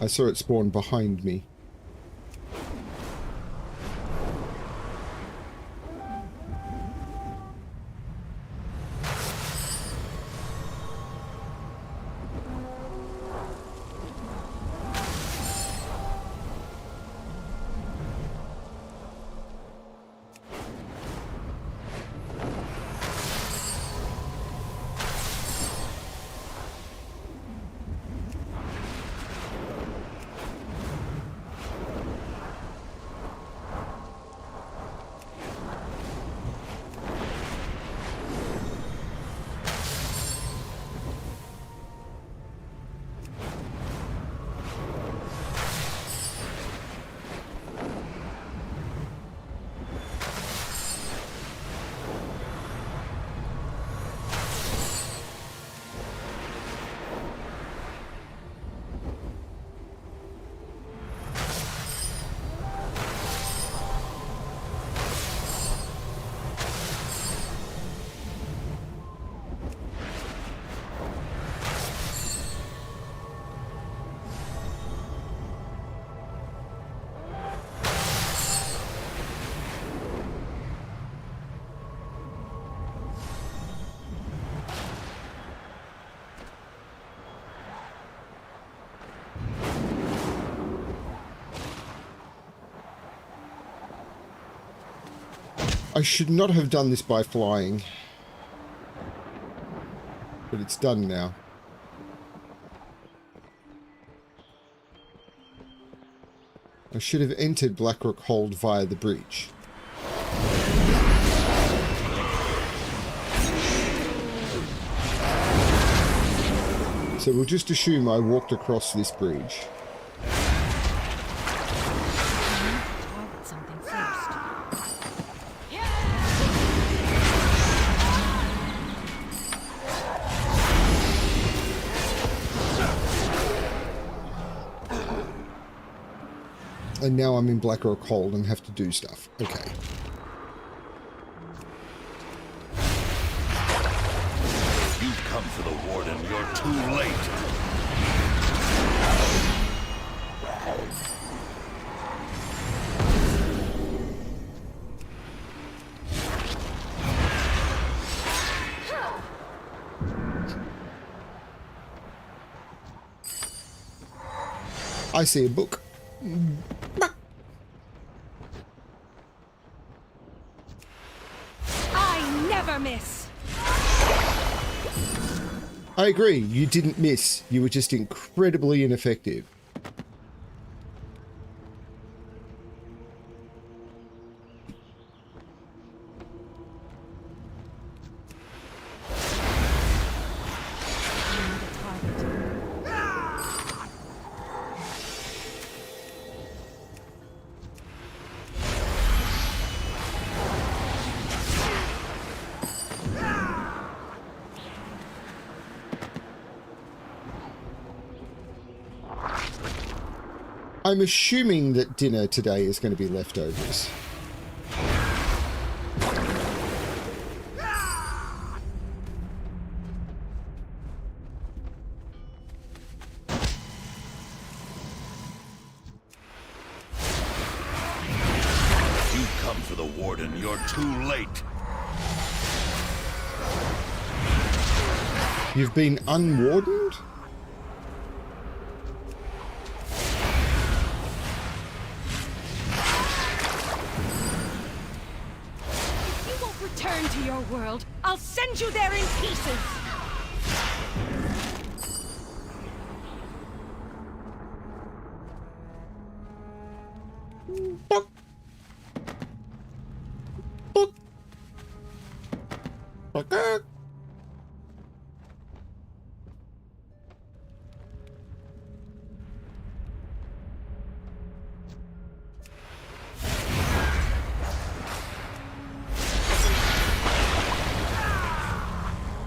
I saw it spawn behind me. I should not have done this by flying. But it's done now. I should have entered Blackrook Hold via the breach. So we'll just assume I walked across this bridge. And now I'm in Blackrook Hold and have to do stuff. Okay. You've come for the Warden. You're too late. I see a book. I never miss. I agree. You didn't miss. You were just incredibly ineffective. I'm assuming that dinner today is going to be leftovers. You come for the Warden, you're too late. You've been unwardened? Return to your world. I'll send you there in pieces.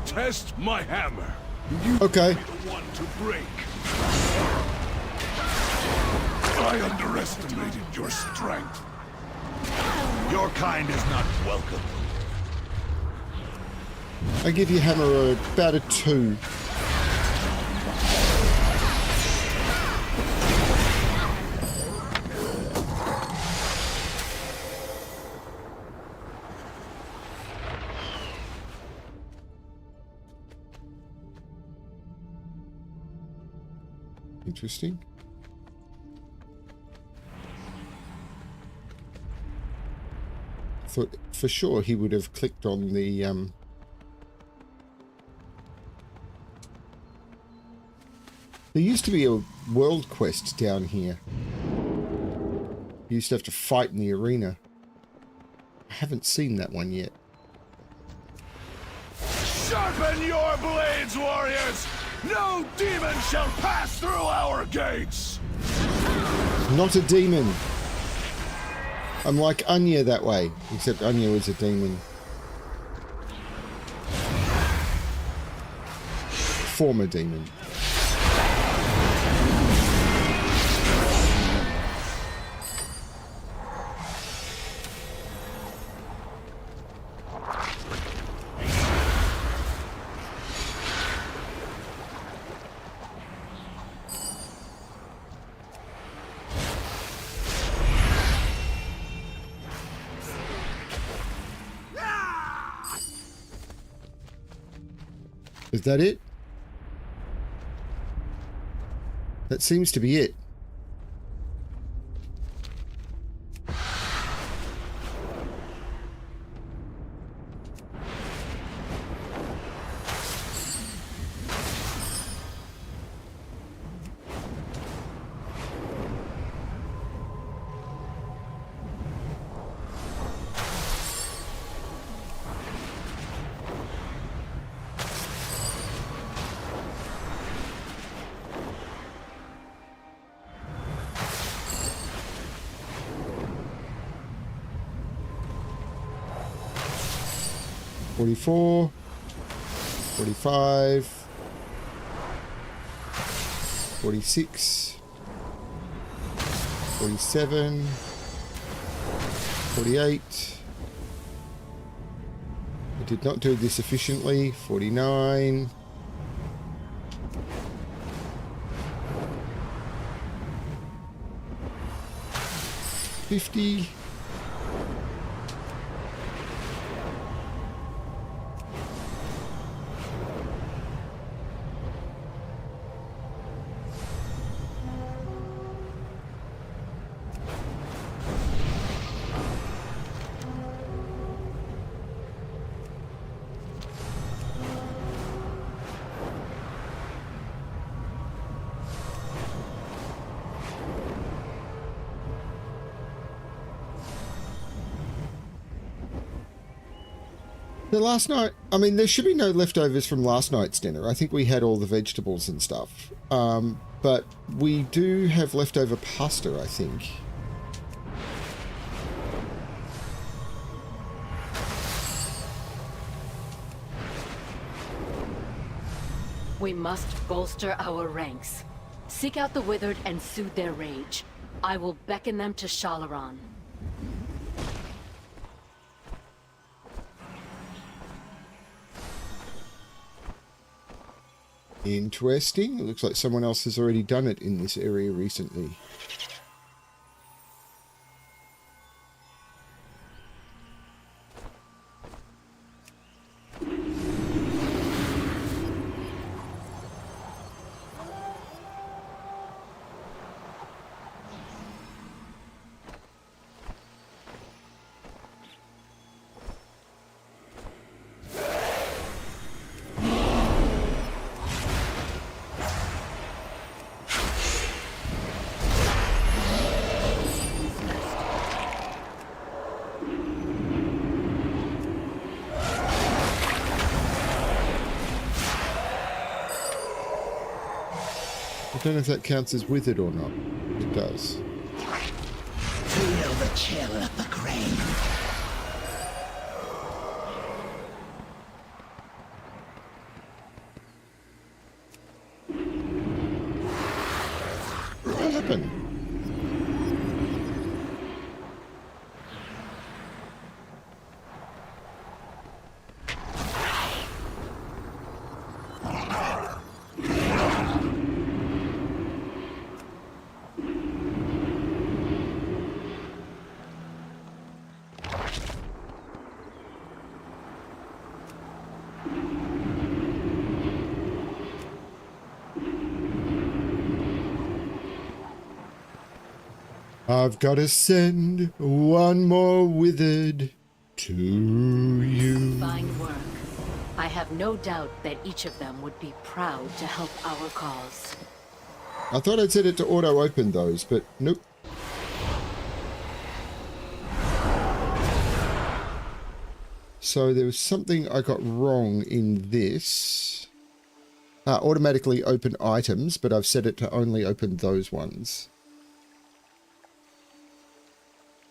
Test my hammer. Okay. Be the one to break. I underestimated your strength. Your kind is not welcome. I give you hammer about a 2. Interesting. Thought for sure he would have clicked on the There used to be a world quest down here. You used to have to fight in the arena. I haven't seen that one yet. Sharpen your blades, warriors! No demon shall pass through our gates! Not a demon. I'm like Anya that way, except Anya was a demon. Former demon. Is that it? That seems to be it. $44, $45, $46, $47, $48. I did not do this efficiently. $49. $50. The last night, I mean, there should be no leftovers from last night's dinner. I think we had all the vegetables and stuff. But we do have leftover pasta, I think. We must bolster our ranks. Seek out the withered and soothe their rage. I will beckon them to Shalaran. Interesting. It looks like someone else has already done it in this area recently. I don't know if that counts as withered or not. It does. Feel the chill of the grain. What happened? I've got to send one more withered to you. Fine work. I have no doubt that each of them would be proud to help our cause. I thought I'd set it to auto-open those, but nope. So there was something I got wrong in this. Automatically open items, but I've set it to only open those ones.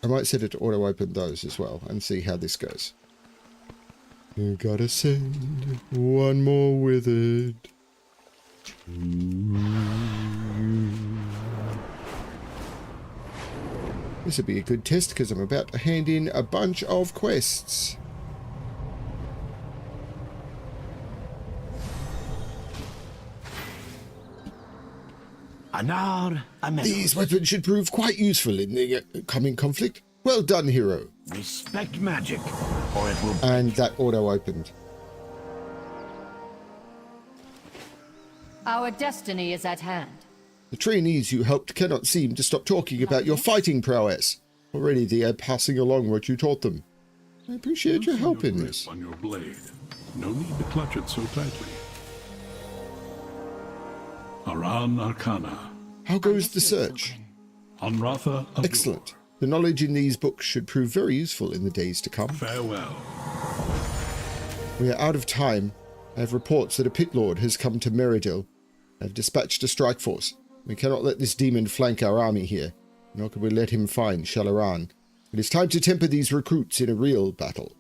I might set it to auto-open those as well and see how this goes. You gotta send one more withered to you. This would be a good test because I'm about to hand in a bunch of quests. These weapons should prove quite useful in the coming conflict. Well done, hero. Respect magic, or it will... And that auto-opened. Our destiny is at hand. The trainees you helped cannot seem to stop talking about your fighting prowess. Already they are passing along what you taught them. I appreciate your help in this. On your blade. No need to clutch it so tightly. Aran Arcana. How goes the search? Anratha Abdul. Excellent. The knowledge in these books should prove very useful in the days to come. Farewell. We are out of time. I have reports that a pit lord has come to Meridil. I have dispatched a strike force. We cannot let this demon flank our army here, nor can we let him find Shalaran. It is time to temper these recruits in a real battle.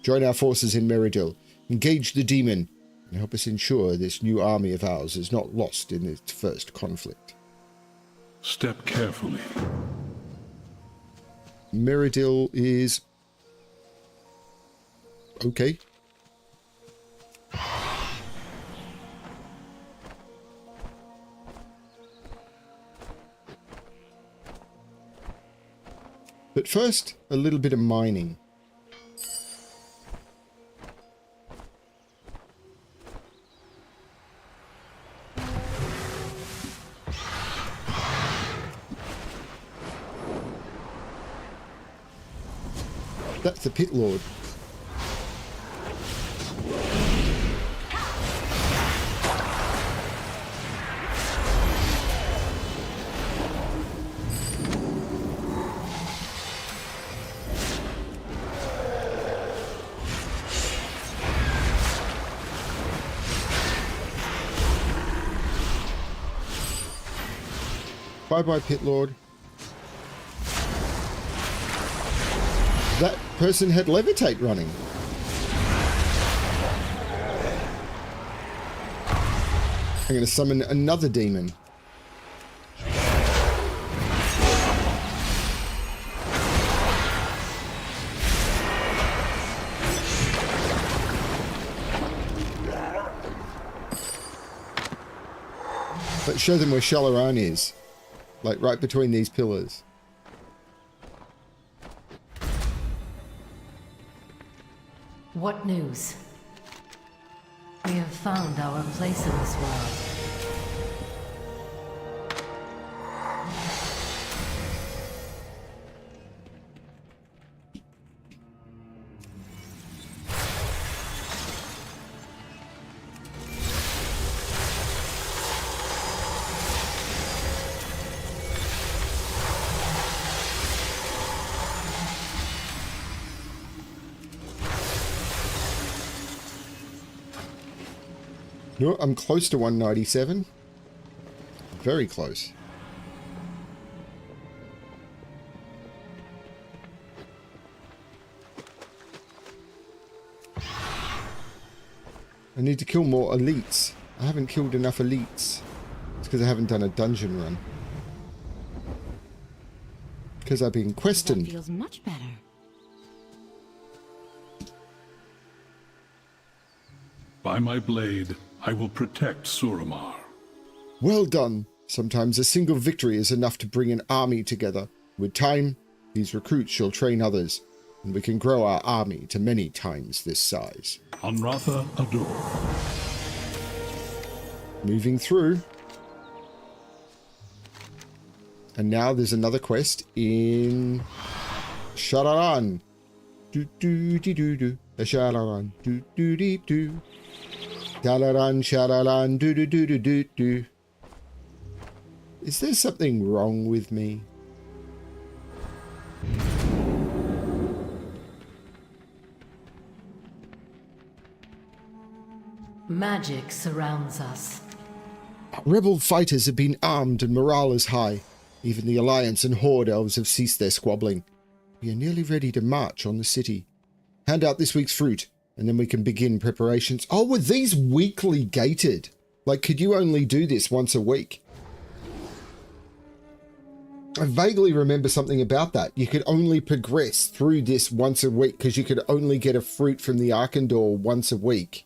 Join our forces in Meridil, engage the demon, and help us ensure this new army of ours is not lost in its first conflict. Step carefully. Meridil is... okay. But first, a little bit of mining. That's the pit lord. Bye-bye, Pit Lord. That person had levitate running. I'm going to summon another demon. Let's show them where Shalaran is. Like right between these pillars. What news? We have found our place in this world. No, I'm close to 197. Very close. I need to kill more elites. I haven't killed enough elites. It's because I haven't done a dungeon run. Because I've been questioned. That feels much better. By my blade, I will protect Suramar. Well done. Sometimes a single victory is enough to bring an army together. With time, these recruits shall train others, and we can grow our army to many times this size. Anratha Ador. Moving through. And now there's another quest in Shalaran. Do do dee do do. Shalaran. Do do dee do. Shalaran, Shalaran, do do do do do do. Is there something wrong with me? Magic surrounds us. Rebel fighters have been armed and morale is high. Even the Alliance and Horde elves have ceased their squabbling. We are nearly ready to march on the city. Hand out this week's fruit, and then we can begin preparations. Oh, were these weekly gated? Like, could you only do this once a week? I vaguely remember something about that. You could only progress through this once a week because you could only get a fruit from the Arkandor once a week.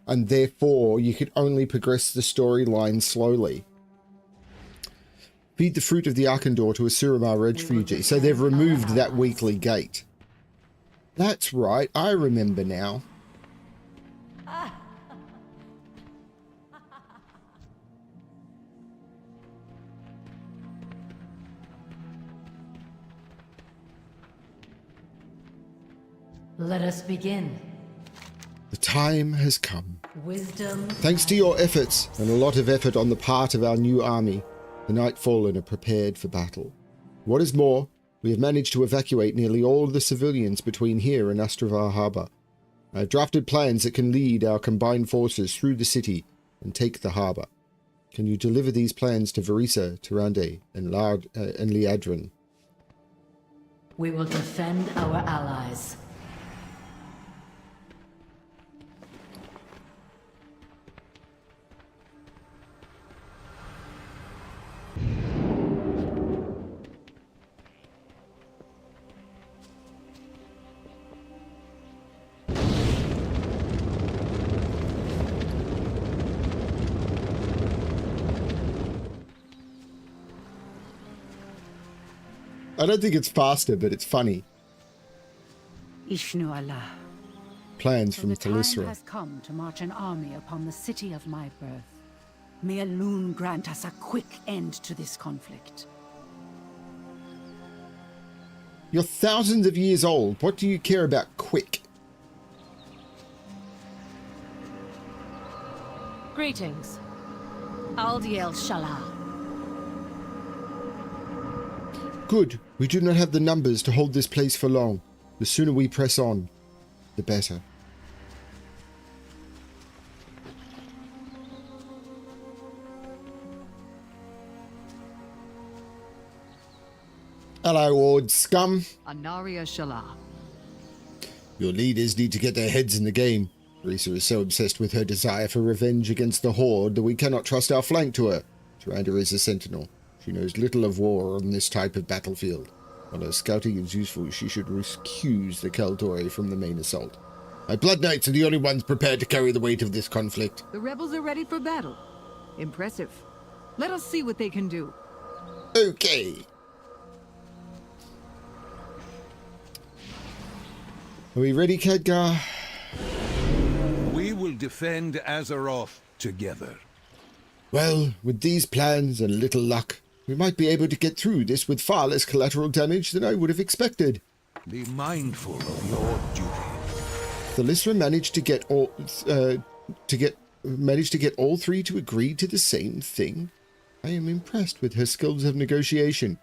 And therefore, you could only progress the storyline slowly. Feed the fruit of the Arkandor to a Suramar refugee. So they've removed that weekly gate. That's right, I remember now. Let us begin. The time has come. Wisdom. Thanks to your efforts, and a lot of effort on the part of our new army, the Nightfallen are prepared for battle. What is more, we have managed to evacuate nearly all the civilians between here and Astravar Harbor. I have drafted plans that can lead our combined forces through the city and take the harbor. Can you deliver these plans to Varisa, Tyrande, and Liadrin? We will defend our allies. I don't think it's faster, but it's funny. Ishnu Allah. Plans So from the time Talisra. has come to march an army upon the city of my birth. May Elune grant us a quick end to this conflict. You're thousands of years old. What do you care about quick? Greetings. Aldiel Shala. Good. We do not have the numbers to hold this place for long. The sooner we press on, the better. Hello, Ord scum. Anaria Shala. Your leaders need to get their heads in the game. Risa is so obsessed with her desire for revenge against the Horde that we cannot trust our flank to her. Tyrande is a sentinel. She knows little of war on this type of battlefield. While her scouting is useful, she should recuse the Kaldori from the main assault. My Blood Knights are the only ones prepared to carry the weight of this conflict. The rebels are ready for battle. Impressive. Let us see what they can do. Okay. Are we ready, Khadgar? We will defend Azeroth together. Well, with these plans and a little luck, we might be able to get through this with far less collateral damage than I would have expected. Be mindful of your duty. Thalyssra managed to get all three to agree to the same thing. I am impressed with her skills of negotiation.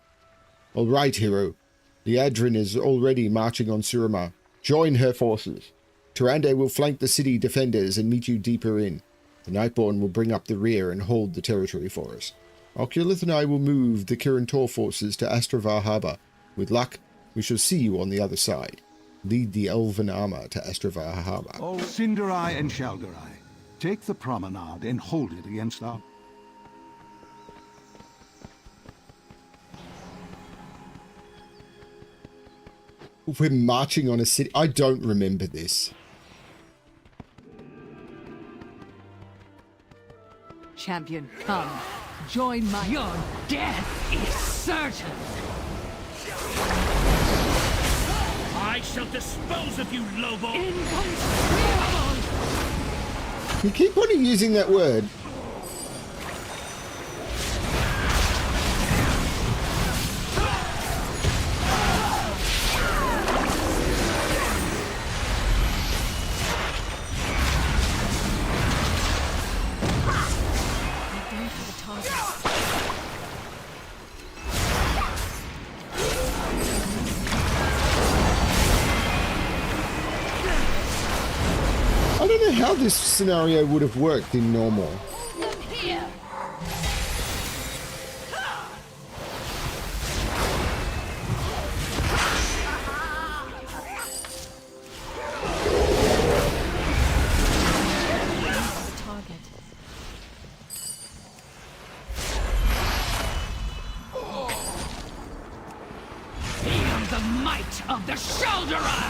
All right, hero. Liadrin is already marching on Suramar. Join her forces. Tyrande will flank the city defenders and meet you deeper in. The Nightborn will bring up the rear and hold the territory for us. Oculith and I will move the Kirin Tor forces to Astravar Harbor. With luck, we shall see you on the other side. Lead the Elven armor to Astravar Harbor. Oh, Sindarai and Shaldarai, take the promenade and hold it against our... We're marching on a city. I don't remember this. Champion, come. Join my... Your death is certain. I shall dispose of you, Lobo. Inconceivable. You keep on using that word. I don't know how this scenario would have worked in normal. Here. Feel the might of the shoulder eye!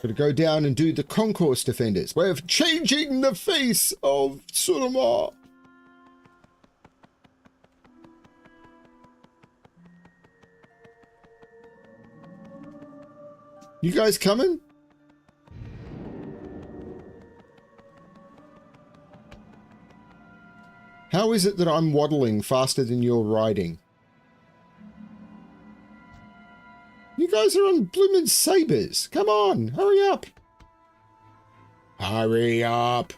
Gotta go down and do the Concourse Defenders. Way of changing the face of Suramar. You guys coming? How is it that I'm waddling faster than you're riding? You guys are on bloomin' sabers. Come on, hurry up. Hurry up.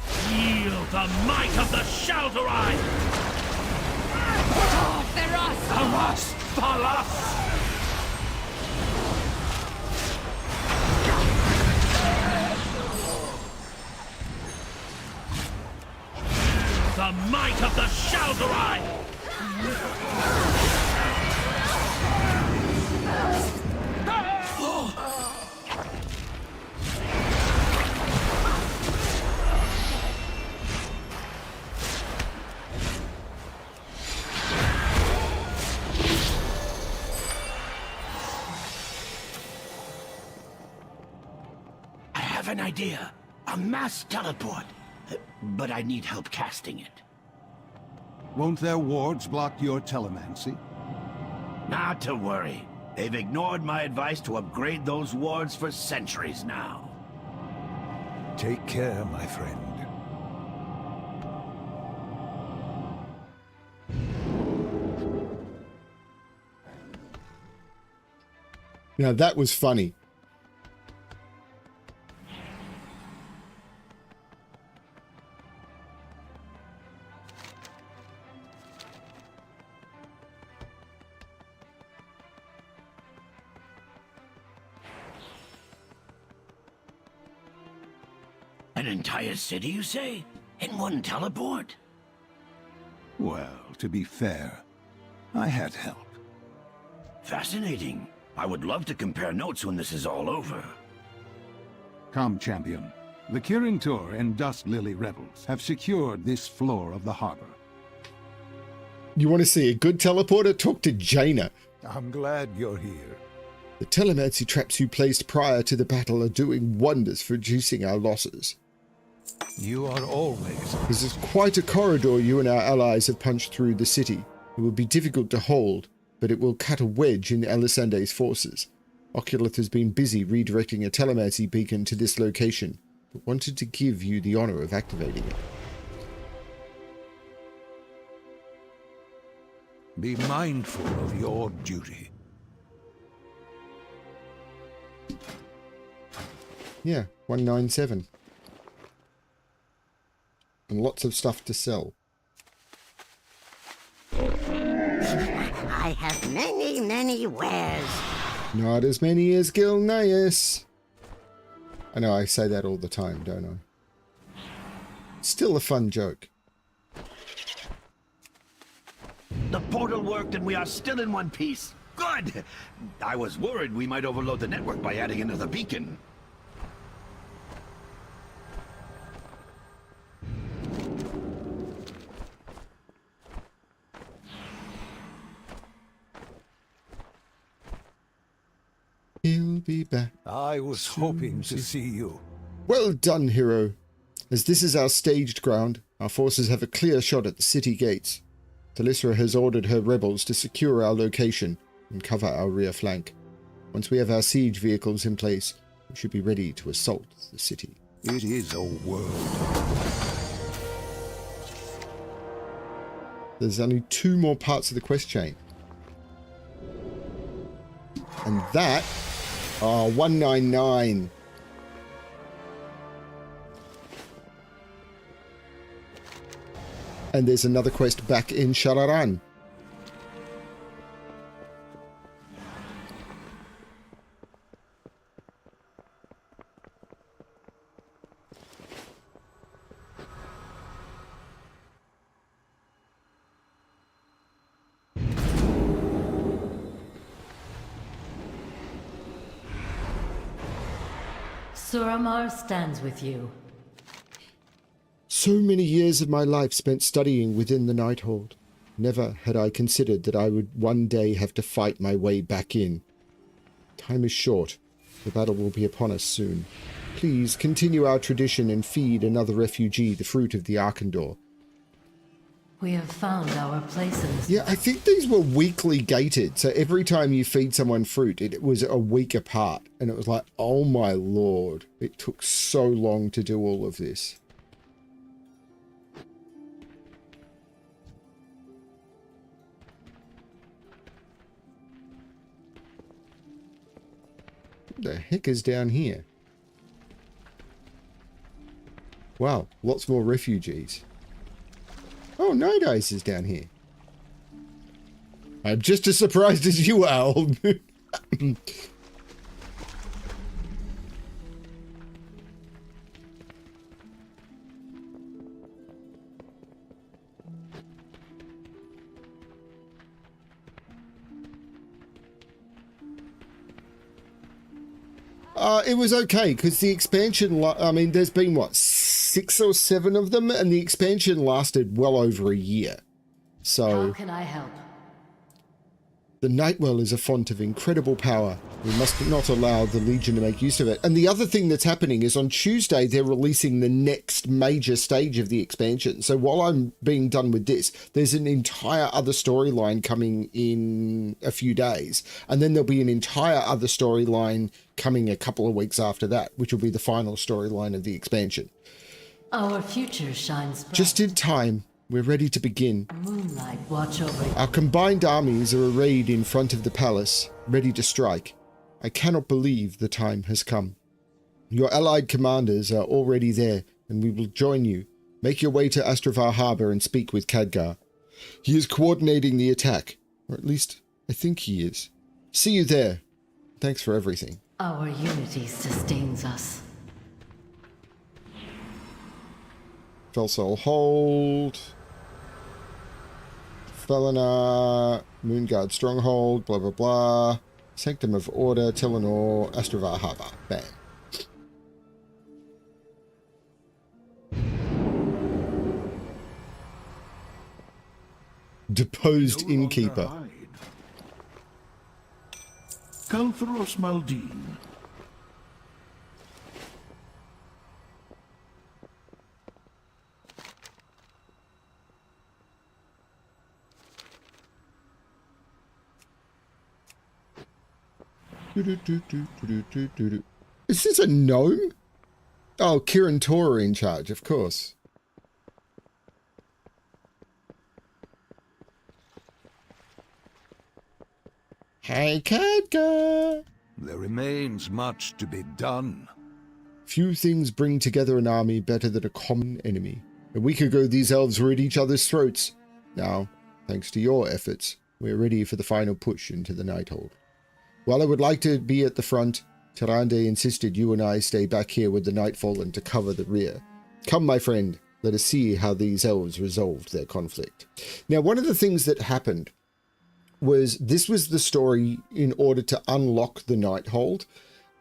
Feel the might of the Shaldarai! Oh, Theros! Aras Falas! The might of the Shaldarai! I have an idea. A mass teleport. But I need help casting it. Won't their wards block your telemancy? Not to worry. They've ignored my advice to upgrade those wards for centuries now. Take care, my friend. Now that was funny. An entire city, you say? In one teleport? Well, to be fair, I had help. Fascinating. I would love to compare notes when this is all over. Come, champion. The Kirin Tor and Dust Lily rebels have secured this floor of the harbor. You want to see a good teleporter? Talk to Jaina. I'm glad you're here. The telemancy traps you placed prior to the battle are doing wonders for reducing our losses. You are always... This is quite a corridor you and our allies have punched through the city. It will be difficult to hold, but it will cut a wedge in Elisande's forces. Oculus has been busy redirecting a telemancy beacon to this location, but wanted to give you the honor of activating it. Be mindful of your duty. Yeah, 197. And lots of stuff to sell. I have many, many wares. Not as many as Gilneas. I know I say that all the time, don't I? Still a fun joke. The portal worked and we are still in one piece. Good! I was worried we might overload the network by adding another beacon. He'll be back. I was hoping to see you. Well done, hero. As this is our staged ground, our forces have a clear shot at the city gates. Talisra has ordered her rebels to secure our location and cover our rear flank. Once we have our siege vehicles in place, we should be ready to assault the city. It is a world. There's only 2 more parts of the quest chain. And that... 199. And there's another quest back in Shararan. Suramar stands with you. So many years of my life spent studying within the Nighthold. Never had I considered that I would one day have to fight my way back in. Time is short. The battle will be upon us soon. Please continue our tradition and feed another refugee the fruit of the Arkandor. We have found our place in this. Yeah, I think these were weekly gated. So every time you feed someone fruit, it was a week apart. And it was like, oh my lord. It took so long to do all of this. What the heck is down here? Wow, lots more refugees. Oh, Night Ice is down here. I'm just as surprised as you are, old moon. It was okay, because the expansion, I mean, there's been, what, 6 or 7 of them, and the expansion lasted well over a year. So... How can I help? The Nightwell is a font of incredible power. We must not allow the Legion to make use of it. And the other thing that's happening is on Tuesday, they're releasing the next major stage of the expansion. So while I'm being done with this, there's an entire other storyline coming in a few days. And then there'll be an entire other storyline coming a couple of weeks after that, which will be the final storyline of the expansion. Our future shines bright. Just in time. We're ready to begin. Moonlight, watch over you. Our combined armies are arrayed in front of the palace, ready to strike. I cannot believe the time has come. Your allied commanders are already there, and we will join you. Make your way to Astravar Harbor and speak with Khadgar. He is coordinating the attack, or at least I think he is. See you there. Thanks for everything. Our unity sustains us. Felsol Hold. Felina, Moonguard Stronghold, blah blah blah. Sanctum of Order, Telenor, Astravar Harbor. Bam. Deposed innkeeper. Kalthros Maldine. Is this a gnome? Oh, Kiran Tora in charge, of course. Hey, Khadgar! There remains much to be done. Few things bring together an army better than a common enemy. A week ago, these elves were at each other's throats. Now, thanks to your efforts, we're ready for the final push into the Nighthold. While I would like to be at the front, Tyrande insisted you and I stay back here with the Nightfallen to cover the rear. Come, my friend, let us see how these elves resolved their conflict. Now, one of the things that happened was this was the story in order to unlock the Nighthold,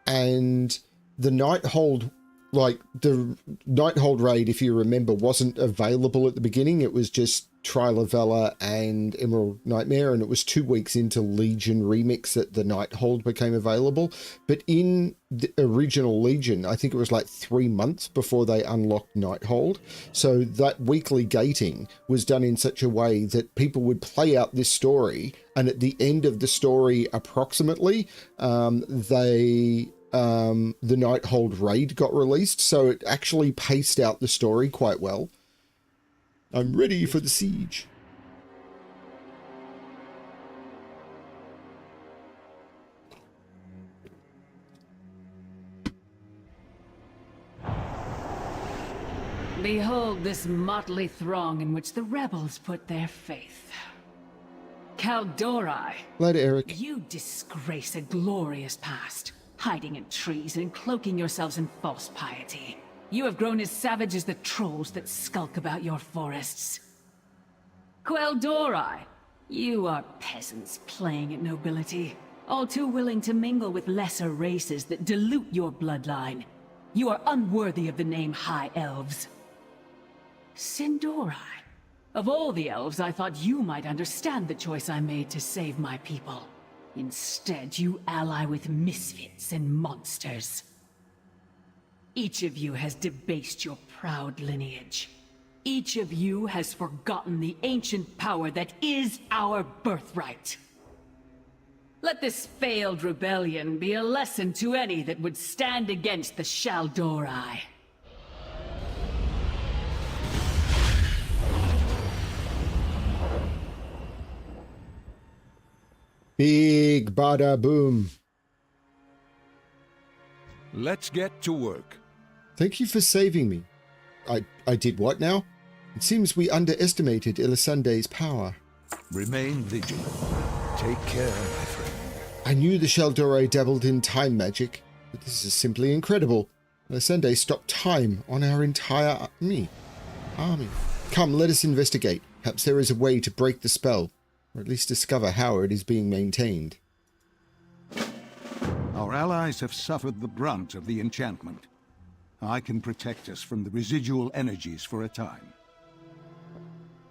and the Nighthold, like the Nighthold raid, if you remember, wasn't available at the beginning. It was just Trilavella and Emerald Nightmare, and it was 2 weeks into Legion Remix that the Nighthold became available. But in the original Legion, I think it was like 3 months before they unlocked Nighthold. So that weekly gating was done in such a way that people would play out this story, and at the end of the story, approximately, the Nighthold raid got released, so it actually paced out the story quite well. I'm ready for the siege. Behold this motley throng in which the rebels put their faith. Kaldori, Lad Eric. You disgrace a glorious past, hiding in trees and cloaking yourselves in false piety. You have grown as savage as the trolls that skulk about your forests. Quel'Dorei, you are peasants playing at nobility, all too willing to mingle with lesser races that dilute your bloodline. You are unworthy of the name High Elves. Sin'dorei, of all the elves, I thought you might understand the choice I made to save my people. Instead, you ally with misfits and monsters. Each of you has debased your proud lineage. Each of you has forgotten the ancient power that is our birthright. Let this failed rebellion be a lesson to any that would stand against the Shaldorei. Big bada boom. Let's get to work. Thank you for saving me. I did what now? It seems we underestimated Elisande's power. Remain vigilant. Take care, my friend. I knew the Shaldorei dabbled in time magic, but this is simply incredible. Elisande stopped time on our entire army. Come, let us investigate. Perhaps there is a way to break the spell, or at least discover how it is being maintained. Our allies have suffered the brunt of the enchantment. I can protect us from the residual energies for a time.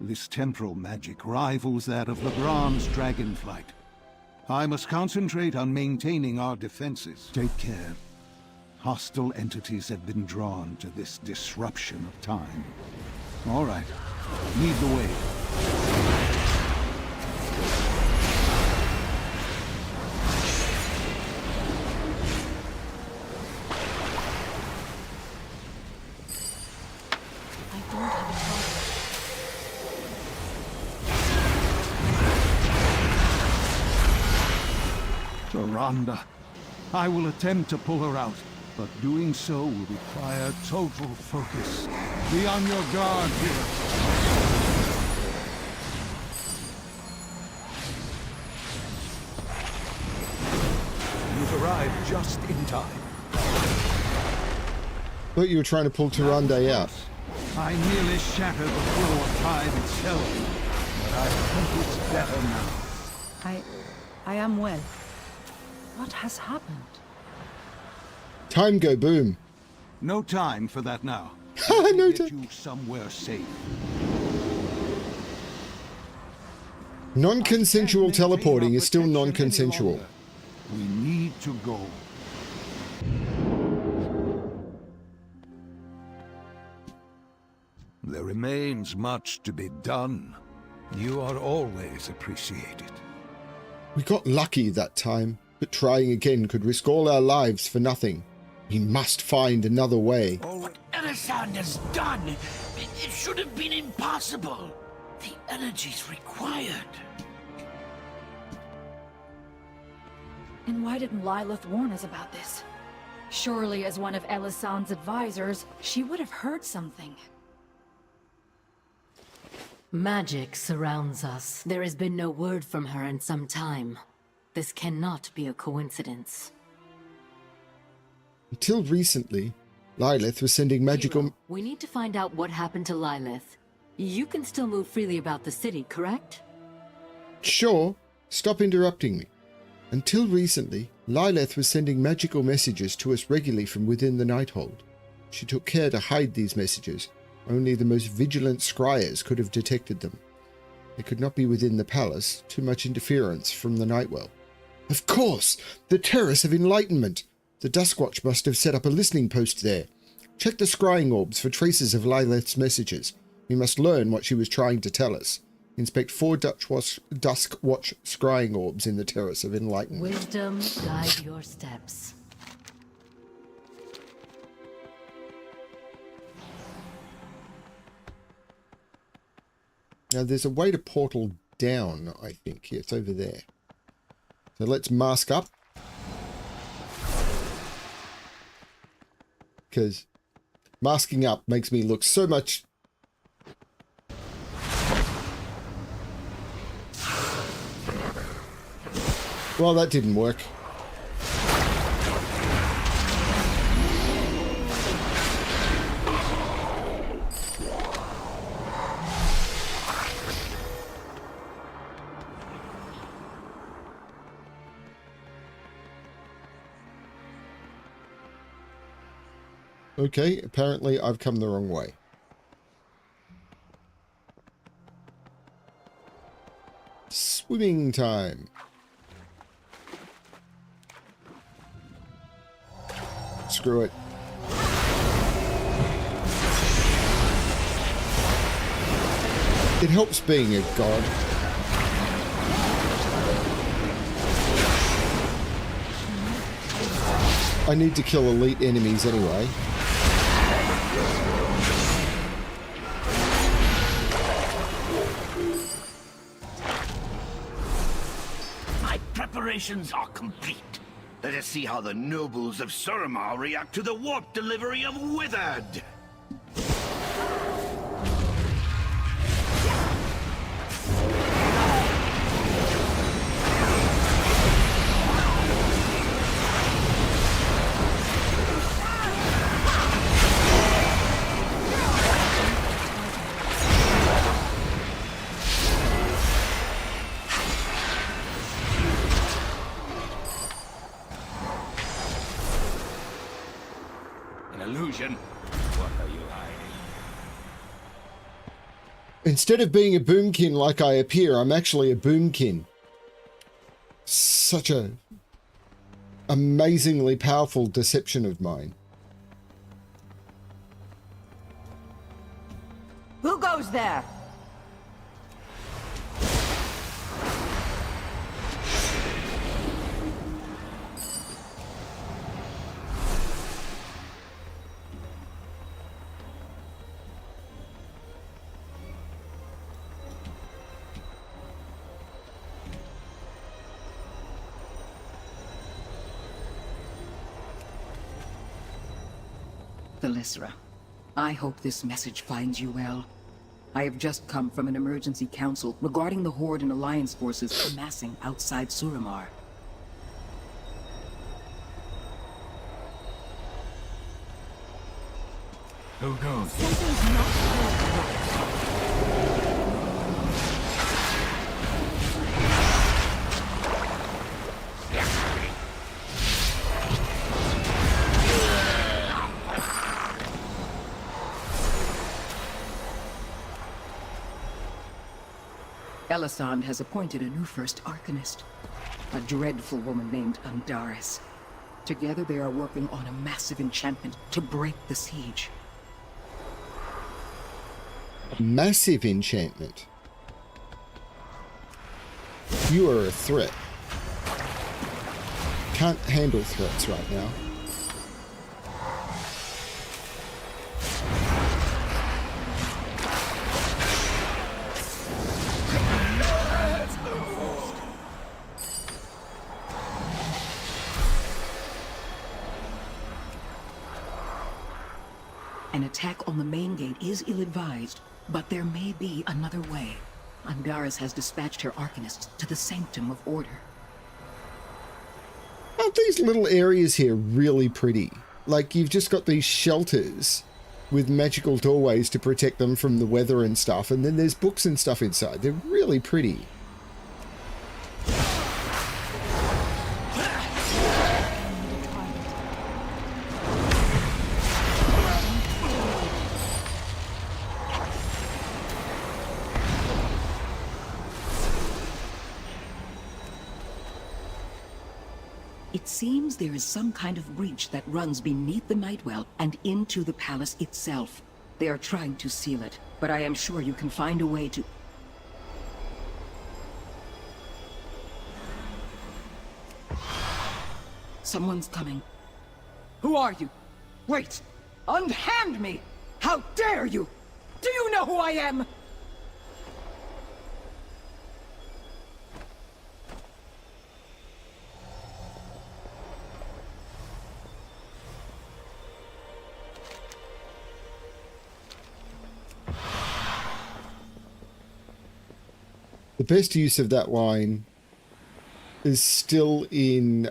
This temporal magic rivals that of Legrand's dragonflight. I must concentrate on maintaining our defenses. Take care. Hostile entities have been drawn to this disruption of time. All right. Lead the way. Rhonda. I will attempt to pull her out, but doing so will require total focus. Be on your guard here. You've arrived just in time. Thought you were trying to pull Tyrande out. I nearly shattered the flow of time itself, but I think it's better now. I am well. What has happened? Time go boom. No time for that now. No Get you somewhere safe. Non-consensual teleporting is still non-consensual. We need to go. There remains much to be done. You are always appreciated. We got lucky that time, but trying again could risk all our lives for nothing. We must find another way. What Elisand has done, it should have been impossible. The energies required. And why didn't Lilith warn us about this? Surely as one of Elisand's advisors, she would have heard something. Magic surrounds us. There has been no word from her in some time. This cannot be a coincidence. Until recently, Lilith was sending magical... Hero, we need to find out what happened to Lilith. You can still move freely about the city, correct? Sure. Stop interrupting me. Until recently, Lilith was sending magical messages to us regularly from within the Nighthold. She took care to hide these messages. Only the most vigilant scryers could have detected them. They could not be within the palace, too much interference from the Nightwell. Of course! The Terrace of Enlightenment! The Duskwatch must have set up a listening post there. Check the scrying orbs for traces of Lilith's messages. We must learn what she was trying to tell us. Inspect 4 Duskwatch scrying orbs in the Terrace of Enlightenment. Wisdom, guide your steps. Now there's a way to portal down, I think. Yeah, it's over there. So let's mask up. Because masking up makes me look so much... Well, that didn't work. Okay, apparently I've come the wrong way. Swimming time. Screw it. It helps being a god. I need to kill elite enemies anyway. My preparations are complete. Let us see how the nobles of Suramar react to the warp delivery of Withered. What are you hiding? Instead of being a boomkin like I appear, I'm actually a boomkin. Such a amazingly powerful deception of mine. Who goes there? Thalysra, I hope this message finds you well. I have just come from an emergency council regarding the Horde and Alliance forces amassing outside Suramar. Who goes? Elisand has appointed a new first Arcanist, a dreadful woman named Andaris. Together they are working on a massive enchantment to break the siege. Massive enchantment. You are a threat. Can't handle threats right now. An attack on the main gate is ill-advised, but there may be another way. Andaris has dispatched her Arcanists to the Sanctum of Order. Aren't these little areas here really pretty? Like, you've just got these shelters with magical doorways to protect them from the weather and stuff, and then there's books and stuff inside. They're really pretty. It seems there is some kind of breach that runs beneath the Nightwell and into the palace itself. They are trying to seal it, but I am sure you can find a way to... Someone's coming. Who are you? Wait! Unhand me! How dare you! Do you know who I am? The best use of that line is still in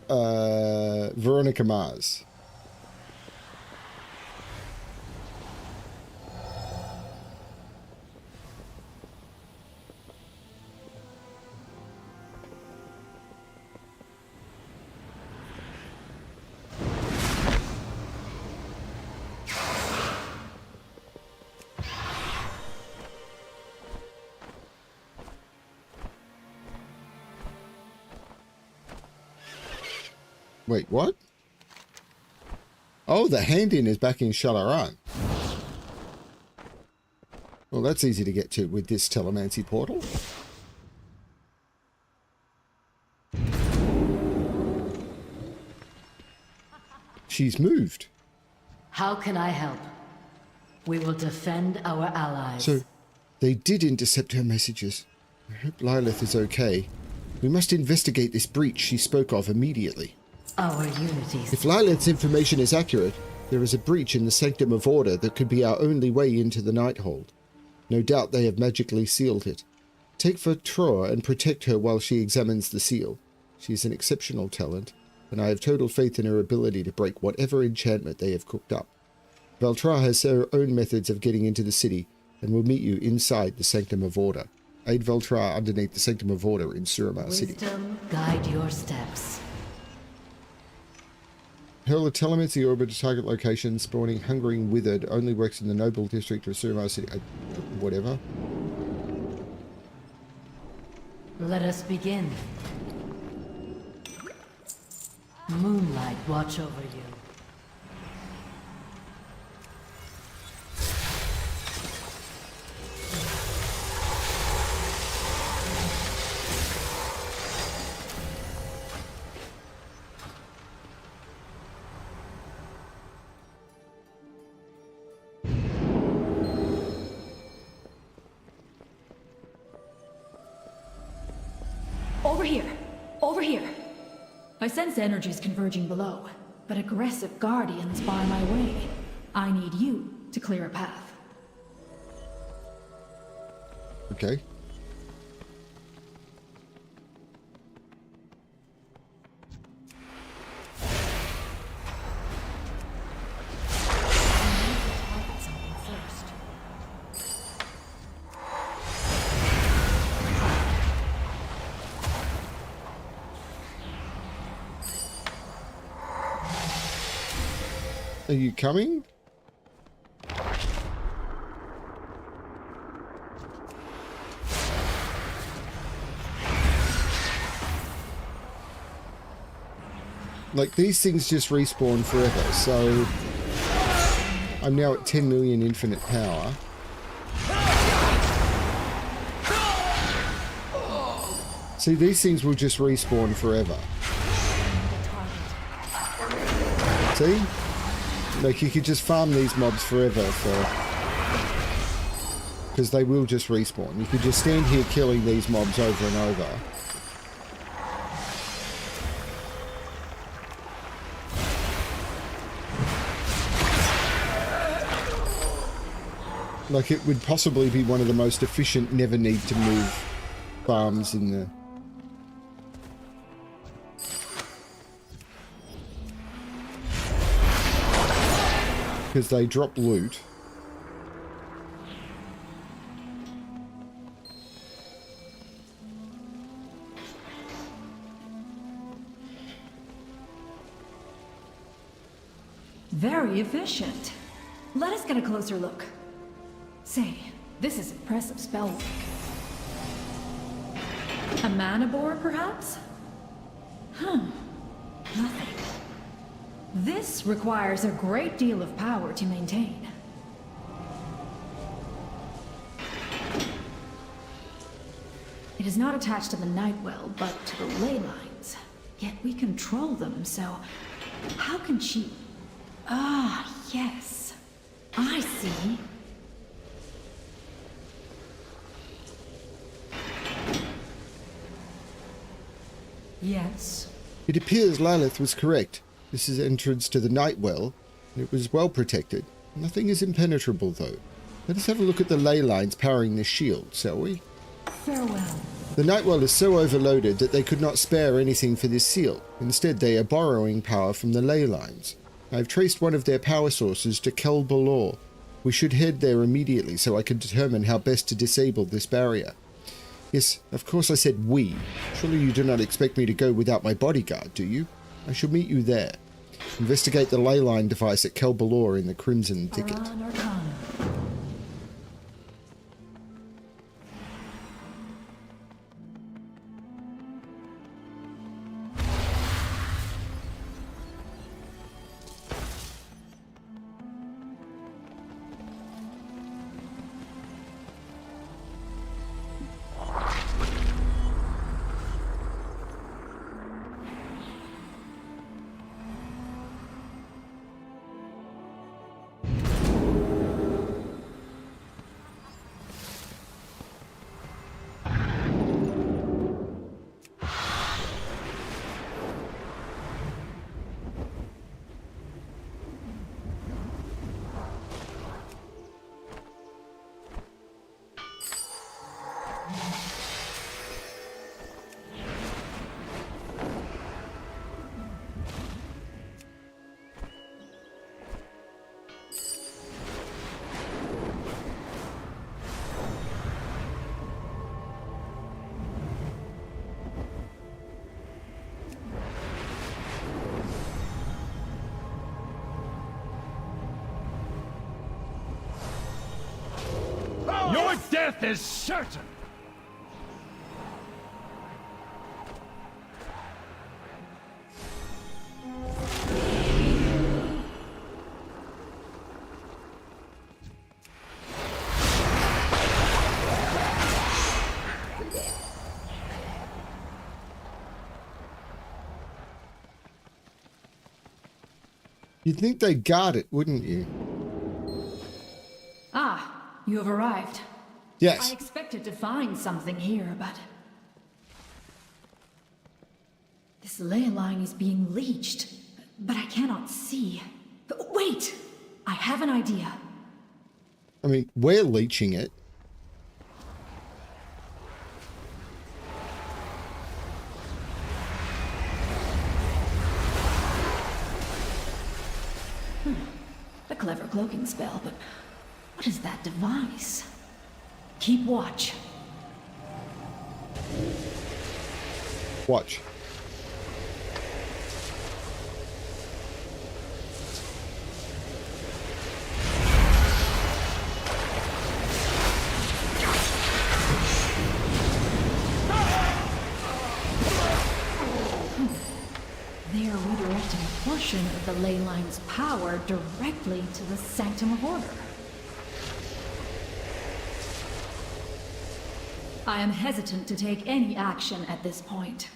Veronica Mars. Wait, what? Oh, the hand-in is back in Shalaran. Well, that's easy to get to with this telemancy portal. She's moved. How can I help? We will defend our allies. So, they did intercept her messages. I hope Lilith is okay. We must investigate this breach she spoke of immediately. Our unity. If Lilith's information is accurate, there is a breach in the Sanctum of Order that could be our only way into the Nighthold. No doubt they have magically sealed it. Take Valtra and protect her while she examines the seal. She is an exceptional talent, and I have total faith in her ability to break whatever enchantment they have cooked up. Valtra has her own methods of getting into the city, and will meet you inside the Sanctum of Order. Aid Valtra underneath the Sanctum of Order in Suramar City. Wisdom guide your steps. Hurl a telemancy orbit to target location, spawning Hungering Withered, only works in the Noble District of Suramar City. Whatever. Let us begin. Moonlight watch over you. Over here! Over here! I sense energies converging below, but aggressive guardians bar my way. I need you to clear a path. Okay. Are you coming? Like, these things just respawn forever, so I'm now at 10 million infinite power. See, these things will just respawn forever. See? Like, you could just farm these mobs forever because they will just respawn. You could just stand here killing these mobs over and over. Like, it would possibly be one of the most efficient, never need to move farms in the... Because they drop loot. Very efficient. Let us get a closer look. Say, this is impressive spellwork. A mana boar, perhaps? Nothing. This requires a great deal of power to maintain. It is not attached to the Nightwell, but to the ley lines. Yet we control them, so how can she... Ah, yes. I see. Yes. It appears Lilith was correct. This is entrance to the Nightwell, and it was well protected. Nothing is impenetrable, though. Let us have a look at the ley lines powering this shield, shall we? Farewell. The Nightwell is so overloaded that they could not spare anything for this seal. Instead, they are borrowing power from the ley lines. I have traced one of their power sources to Kel Balor. We should head there immediately so I can determine how best to disable this barrier. Yes, of course I said we. Surely you do not expect me to go without my bodyguard, do you? I shall meet you there. Investigate the ley line device at Kel Balor in the Crimson Thicket. Your death is certain! You'd think they'd guard it, wouldn't you? Ah, you have arrived. Yes. I expected to find something here, but... this ley line is being leached, but I cannot see. Wait! I have an idea. I mean, we're leeching it. A clever cloaking spell, but what is that device? Keep watch. Watch. They are redirecting a portion of the ley line's power directly to the Sanctum of Order. I am hesitant to take any action at this point.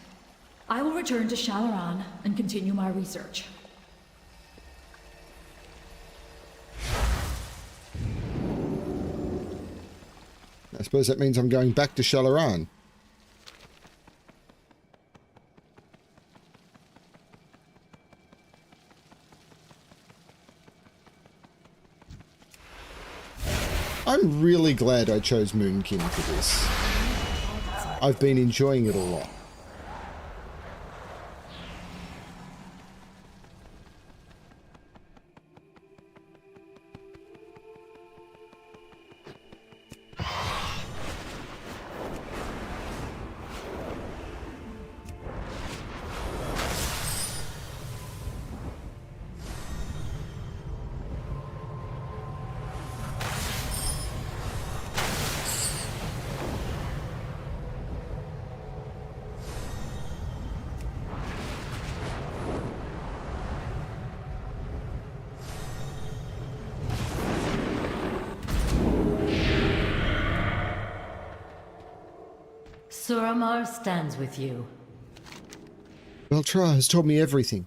I will return to Shalaran and continue my research. I suppose that means I'm going back to Shalaran. I'm really glad I chose Moonkin for this. I've been enjoying it a lot. Suramar stands with you. Beltra has told me everything.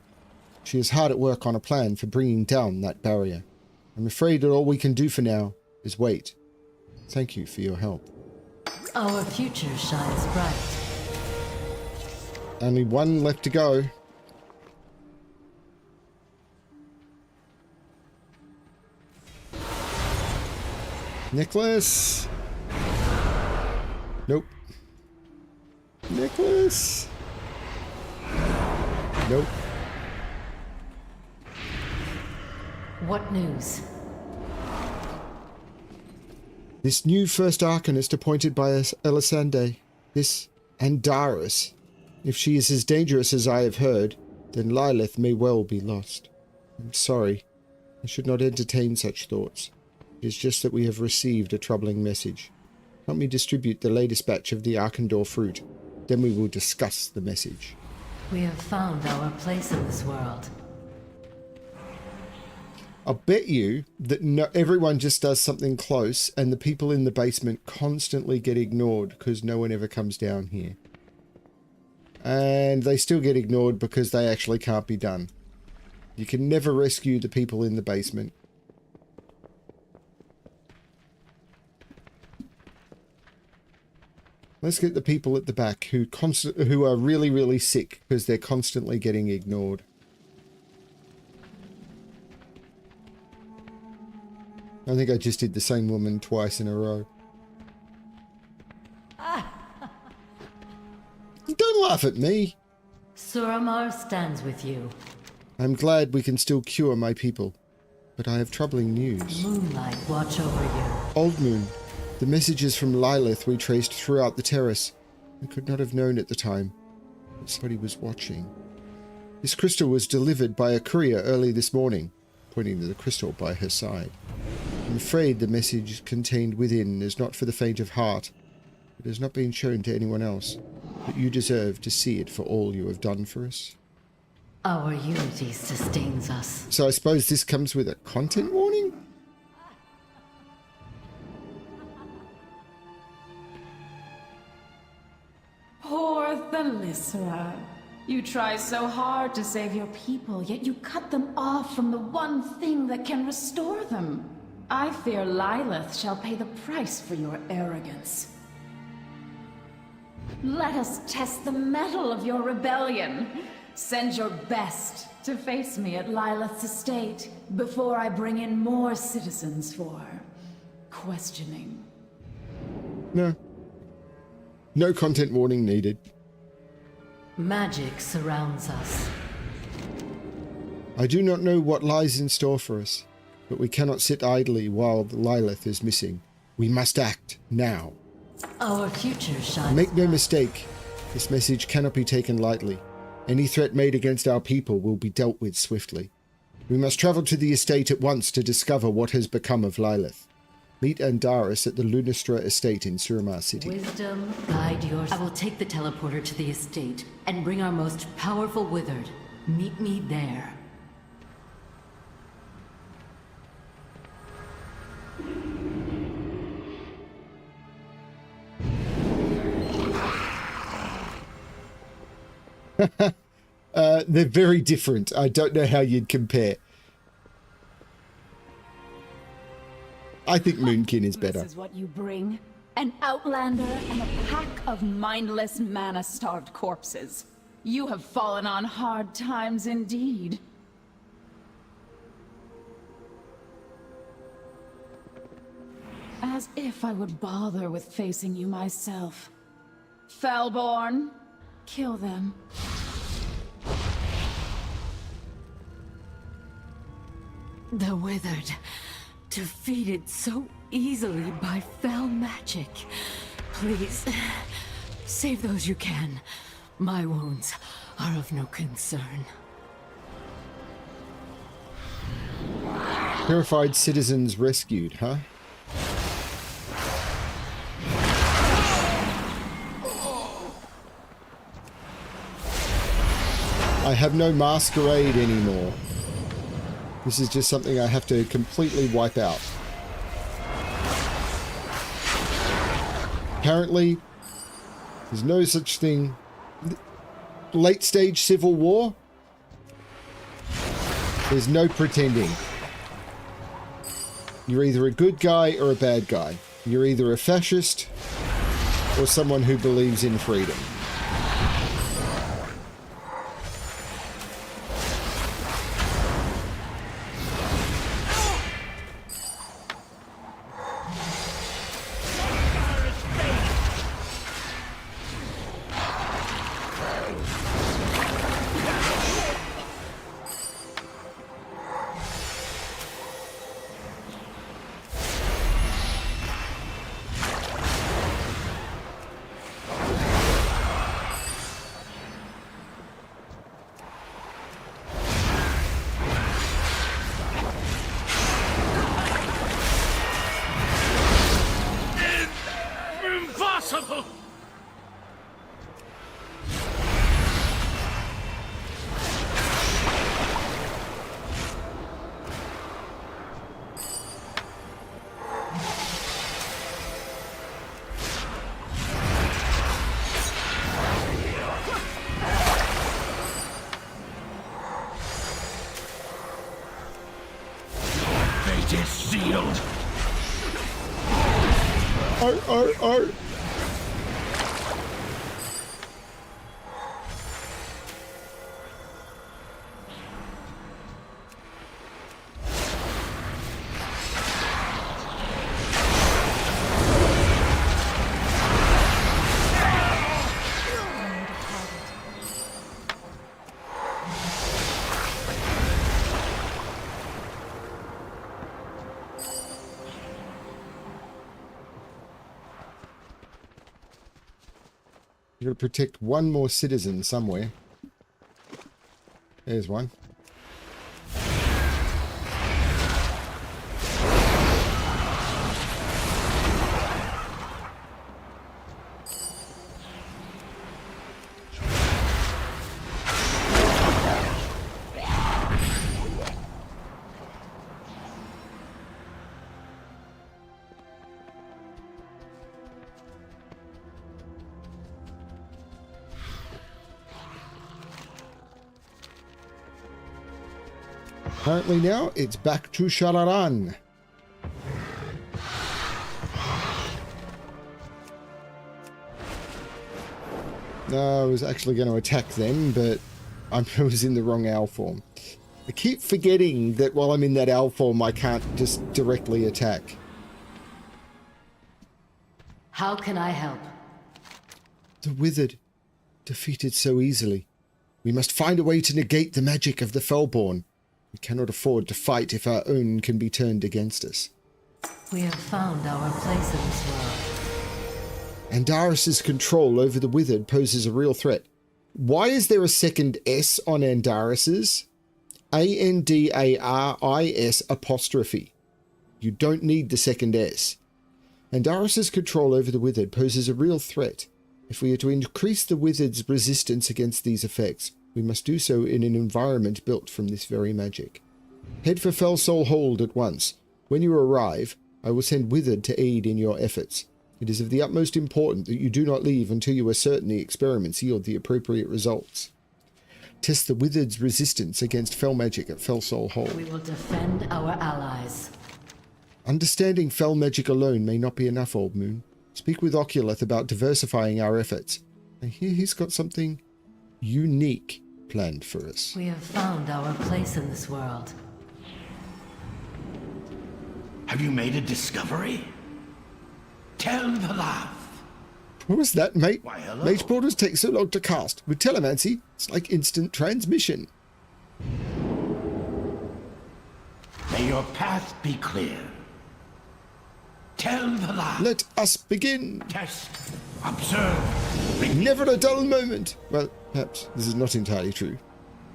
She is hard at work on a plan for bringing down that barrier. I'm afraid that all we can do for now is wait. Thank you for your help. Our future shines bright. Only one left to go. Nicholas! Nope. Nicholas! Nope. What news? This new first Arcanist appointed by Elisande, this Andaris. If she is as dangerous as I have heard, then Lilith may well be lost. I'm sorry. I should not entertain such thoughts. It is just that we have received a troubling message. Help me distribute the latest batch of the Arkandor fruit. Then we will discuss the message. We have found our place in this world. I'll bet you that everyone just does something close and the people in the basement constantly get ignored because no one ever comes down here. And they still get ignored because they actually can't be done. You can never rescue the people in the basement. Let's get the people at the back who are really, really sick because they're constantly getting ignored. I think I just did the same woman twice in a row. Don't laugh at me. Suramar stands with you. I'm glad we can still cure my people, but I have troubling news. Moonlight watch over you. Old Moon. The messages from Lilith we traced throughout the terrace. I could not have known at the time. But somebody was watching. This crystal was delivered by a courier early this morning, pointing to the crystal by her side. I'm afraid the message contained within is not for the faint of heart. It has not been shown to anyone else, but you deserve to see it for all you have done for us. Our unity sustains us. So I suppose this comes with a content warning? Poor Thalissa. You try so hard to save your people, yet you cut them off from the one thing that can restore them. I fear Lilith shall pay the price for your arrogance. Let us test the mettle of your rebellion. Send your best to face me at Lilith's estate before I bring in more citizens for questioning. No. No content warning needed. Magic surrounds us. I do not know what lies in store for us, but we cannot sit idly while Lilith is missing. We must act now. Our future shines. Make no mistake, this message cannot be taken lightly. Any threat made against our people will be dealt with swiftly. We must travel to the estate at once to discover what has become of Lilith. Meet Andaris at the Lunastra estate in Suramar City. Wisdom, guide yours. I will take the teleporter to the estate and bring our most powerful wizard. Meet me there. They're very different. I don't know how you'd compare. I think Moonkin is better. This is what you bring? An outlander and a pack of mindless, mana-starved corpses. You have fallen on hard times indeed. As if I would bother with facing you myself. Fellborn, kill them. The withered, defeated so easily by fell magic. Please, save those you can. My wounds are of no concern. Purified citizens rescued, huh? I have no masquerade anymore. This is just something I have to completely wipe out. Apparently, there's no such thing. Late stage civil war? There's no pretending. You're either a good guy or a bad guy. You're either a fascist or someone who believes in freedom. Impossible! Fate is sealed. Arr. You gotta protect one more citizen somewhere. There's one. Apparently now it's back to Shararan. No, I was actually going to attack them, but I was in the wrong owl form. I keep forgetting that while I'm in that owl form, I can't just directly attack. How can I help? The Withered, defeated so easily. We must find a way to negate the magic of the Fellborn. We cannot afford to fight if our own can be turned against us. We have found our place in this world. Andaris' control over the Withered poses a real threat. Why is there a second S on Andaris's? Andaris apostrophe. You don't need the second S. Andaris' control over the Withered poses a real threat. If we are to increase the Withered's resistance against these effects, we must do so in an environment built from this very magic. Head for Fellsoul Hold at once. When you arrive, I will send Withered to aid in your efforts. It is of the utmost importance that you do not leave until you are certain the experiments yield the appropriate results. Test the Withered's resistance against Fell magic at Fellsoul Hold. We will defend our allies. Understanding Fell magic alone may not be enough, Old Moon. Speak with Oculeth about diversifying our efforts. I hear he's got something unique planned for us. We have found our place in this world. Have you made a discovery? Tell the laugh. What was that, mate? Why, hello. Mage portals take so long to cast. With telemancy, it's like instant transmission. May your path be clear. Tell the laugh. Let us begin. Test. Observe. Never a dull moment. Well, perhaps this is not entirely true.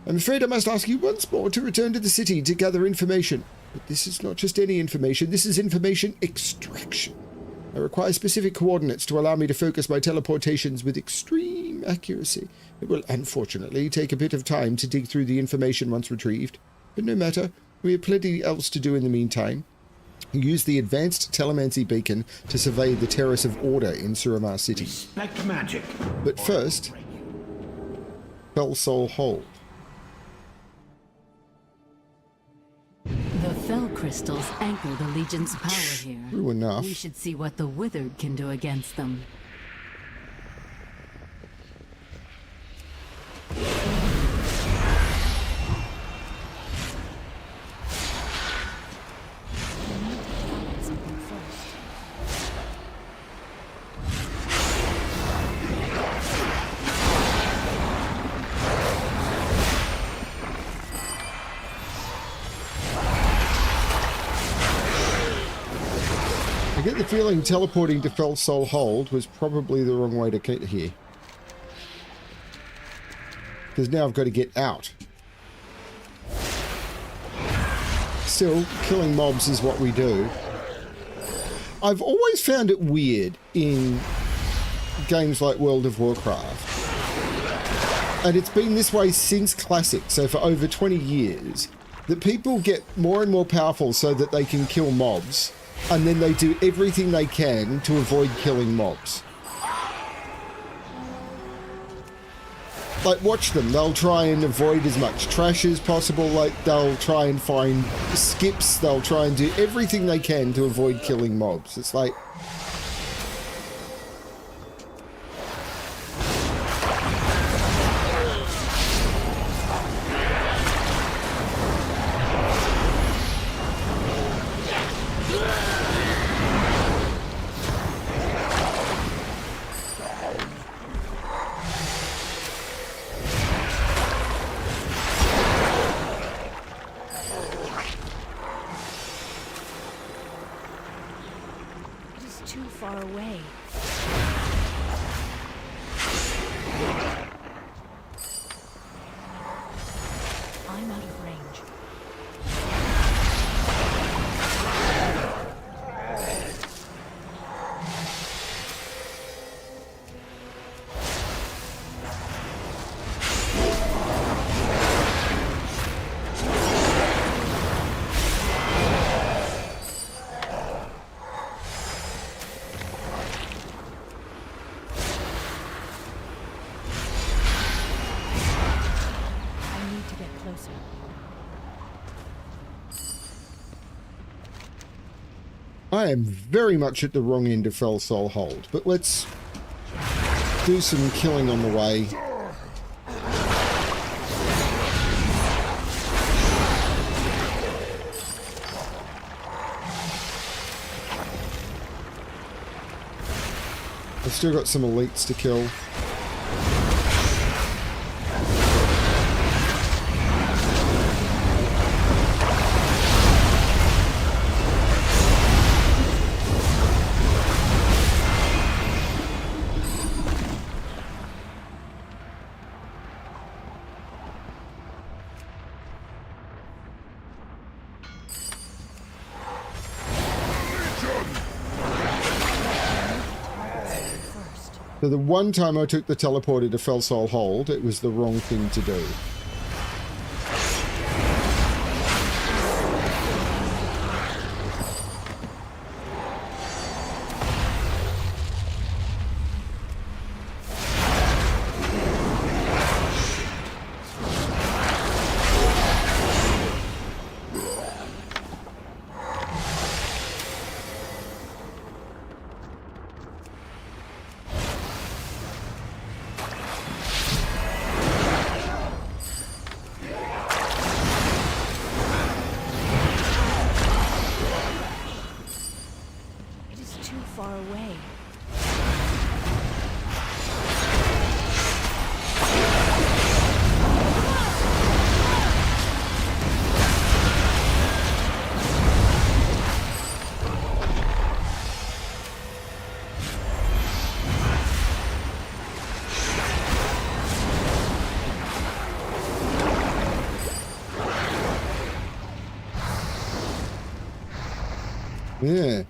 I'm afraid I must ask you once more to return to the city to gather information. But this is not just any information. This is information extraction. I require specific coordinates to allow me to focus my teleportations with extreme accuracy. It will unfortunately take a bit of time to dig through the information once retrieved. But no matter. We have plenty else to do in the meantime. Use the advanced telemancy beacon to survey the Terrace of Order in Suramar City. Respect magic. But first, Fellsoul Hold. The Fell crystals anchor the Legion's power here. True enough. We should see what the Withered can do against them. I get the feeling teleporting to Fellsoul Hold was probably the wrong way to get here. Because now I've got to get out. Still, killing mobs is what we do. I've always found it weird in games like World of Warcraft. And it's been this way since Classic, so for over 20 years, that people get more and more powerful so that they can kill mobs. And then they do everything they can to avoid killing mobs. Like, watch them. They'll try and avoid as much trash as possible. Like, they'll try and find skips. They'll try and do everything they can to avoid killing mobs. It's like... Too far away. I'm out of range. I am very much at the wrong end of Fell Soul Hold, but let's do some killing on the way. I've still got some elites to kill. So the one time I took the teleporter to Fell Soul Hold, it was the wrong thing to do. Yeah.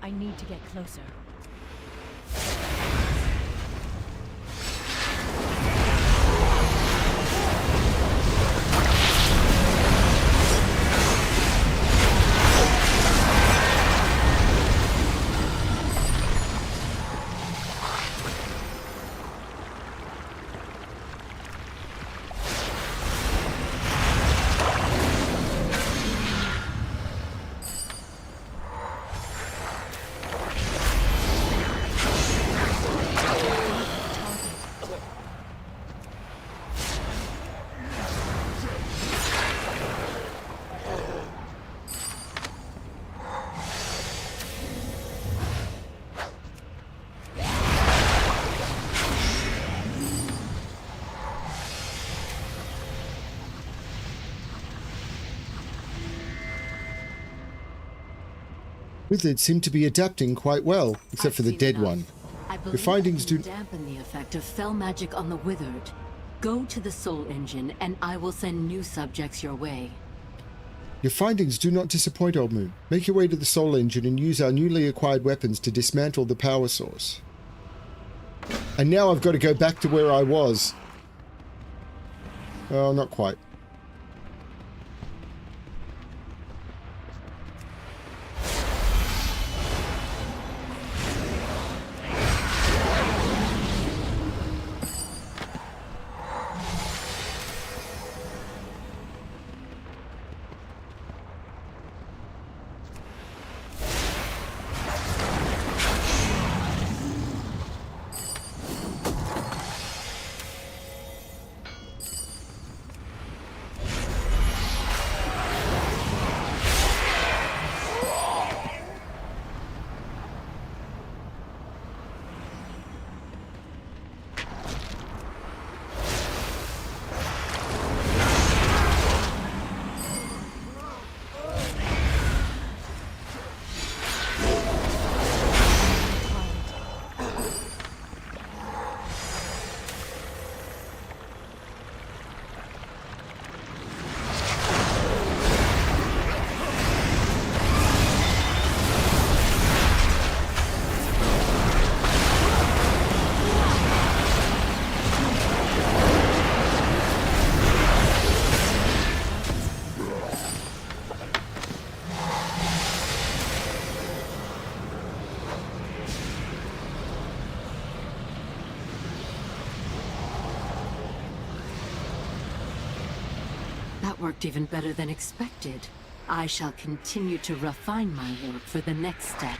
I need to get closer. Wizards seem to be adapting quite well, except for the dead one. Your findings do dampen the effect of fell magic on the withered. Go to the Soul Engine, and I will send new subjects your way. Your findings do not disappoint, Old Moon. Make your way to the Soul Engine and use our newly acquired weapons to dismantle the power source. And now I've got to go back to where I was. Oh, not quite. That worked even better than expected. I shall continue to refine my work for the next step.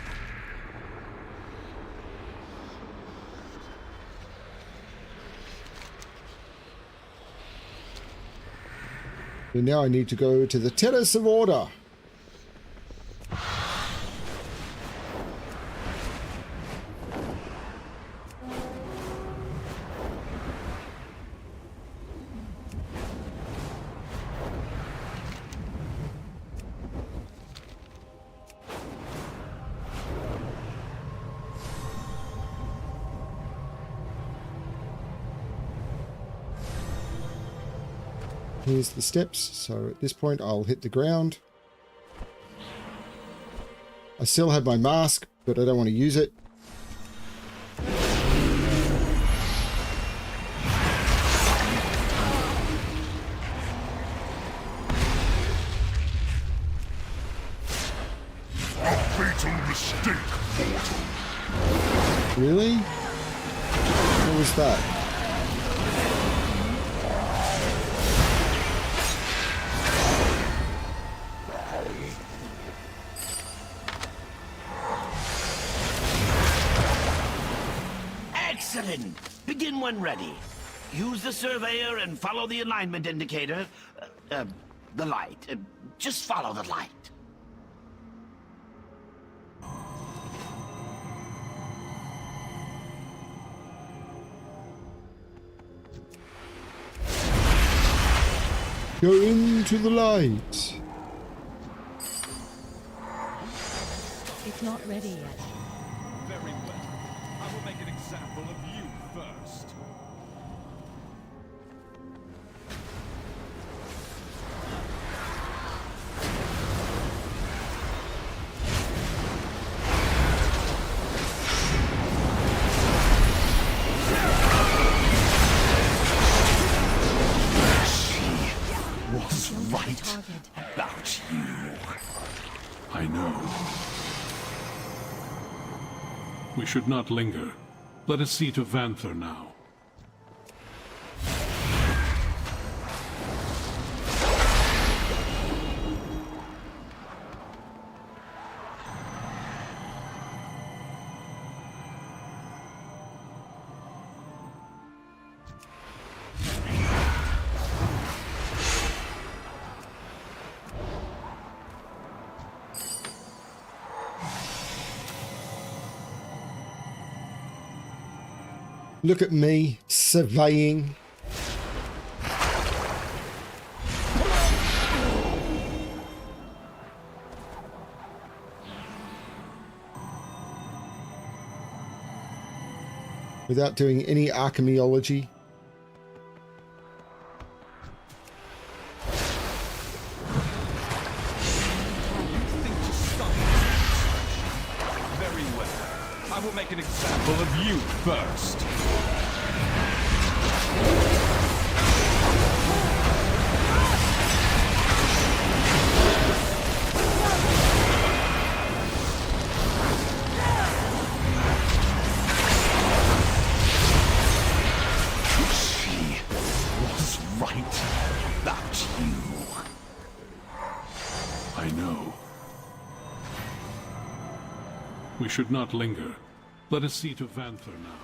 So now I need to go to the Terrace of Order. Here's the steps, so at this point I'll hit the ground. I still have my mask, but I don't want to use it. A fatal mistake, mortal. Really? What was that? Excellent! Begin when ready. Use the surveyor and follow the alignment indicator. The light. Just follow the light. Go into the light. It's not ready yet. Very well. I will make an example of you first. Was right about you. I know. We should not linger. Let us see to Vanther now. Look at me, surveying. Without doing any archaeology. Very well. I will make an example of you first. I know. We should not linger. Let us see to Vanther now.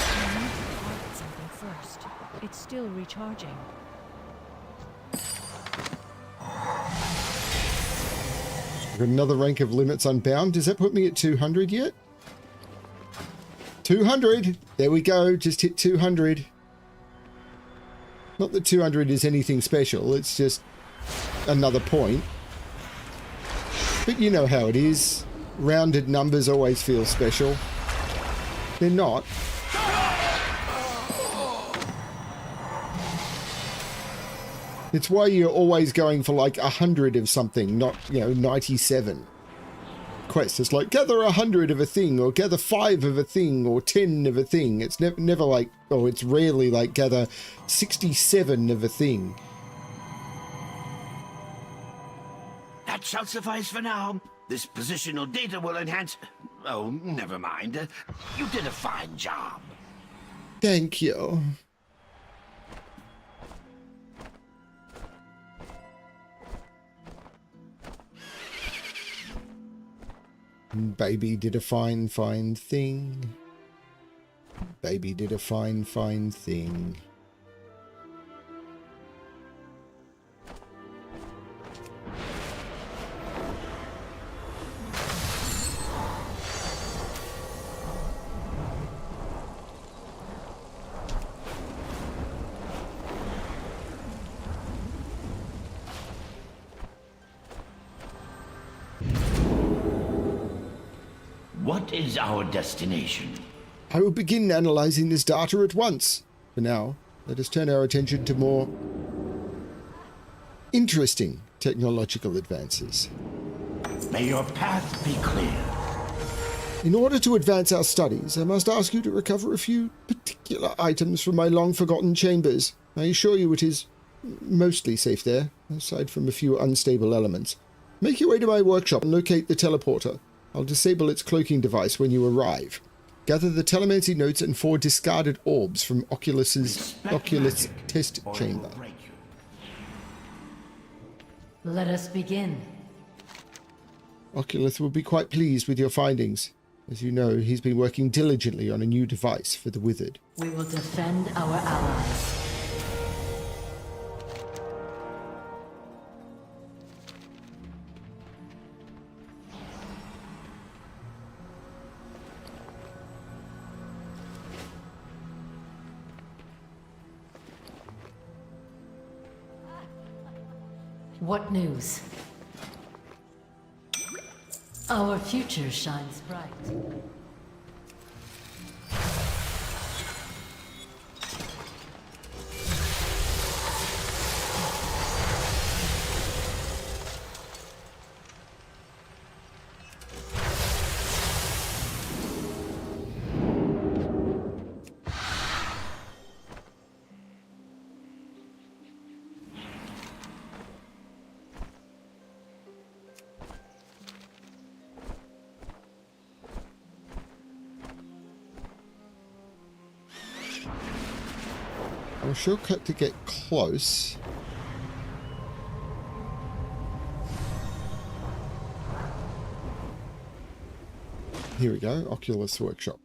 I need to target something first. It's still recharging. Another rank of limits unbound. Does that put me at 200 yet? 200! There we go. Just hit 200. Not that 200 is anything special. It's just another point. But you know how it is. Rounded numbers always feel special. They're not. It's why you're always going for like 100 of something, not, 97. Quest is like gather 100 of a thing, or gather 5 of a thing, or 10 of a thing. It's never like, it's rarely like gather 67 of a thing. That shall suffice for now. This positional data will enhance... Oh, never mind. You did a fine job. Thank you. Baby did a fine, fine thing. Baby did a fine, fine thing. What is our destination? I will begin analyzing this data at once. For now, let us turn our attention to more interesting technological advances. May your path be clear. In order to advance our studies, I must ask you to recover a few particular items from my long-forgotten chambers. I assure you it is mostly safe there, aside from a few unstable elements. Make your way to my workshop and locate the teleporter. I'll disable its cloaking device when you arrive. Gather the telemancy notes and 4 discarded orbs from Oculus test chamber. Let us begin. Oculus will be quite pleased with your findings. As you know, he's been working diligently on a new device for the Withered. We will defend our allies. What news? Our future shines bright. I'll shortcut to get close. Here we go, Oculus Workshop.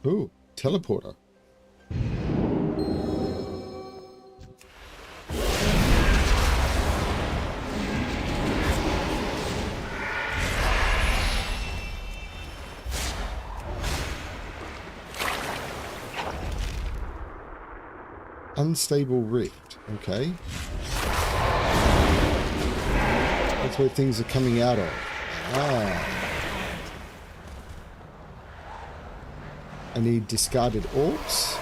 Ooh, teleporter. Unstable rift, okay. That's where things are coming out of. Ah. I need discarded orbs.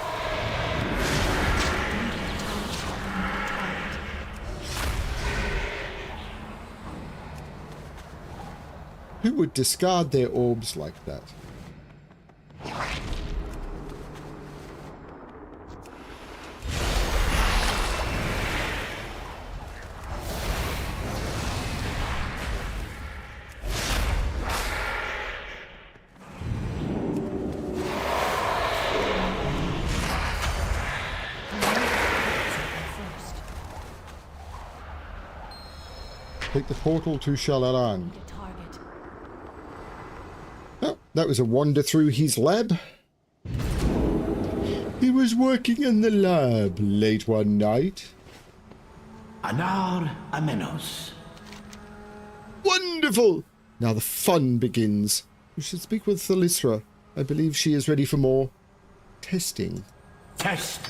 Who would discard their orbs like that? Take the portal to Shalaran. Oh, that was a wander through his lab. He was working in the lab late one night. Anar Amenos. Wonderful! Now the fun begins. We should speak with Thalysra. I believe she is ready for more testing. Test.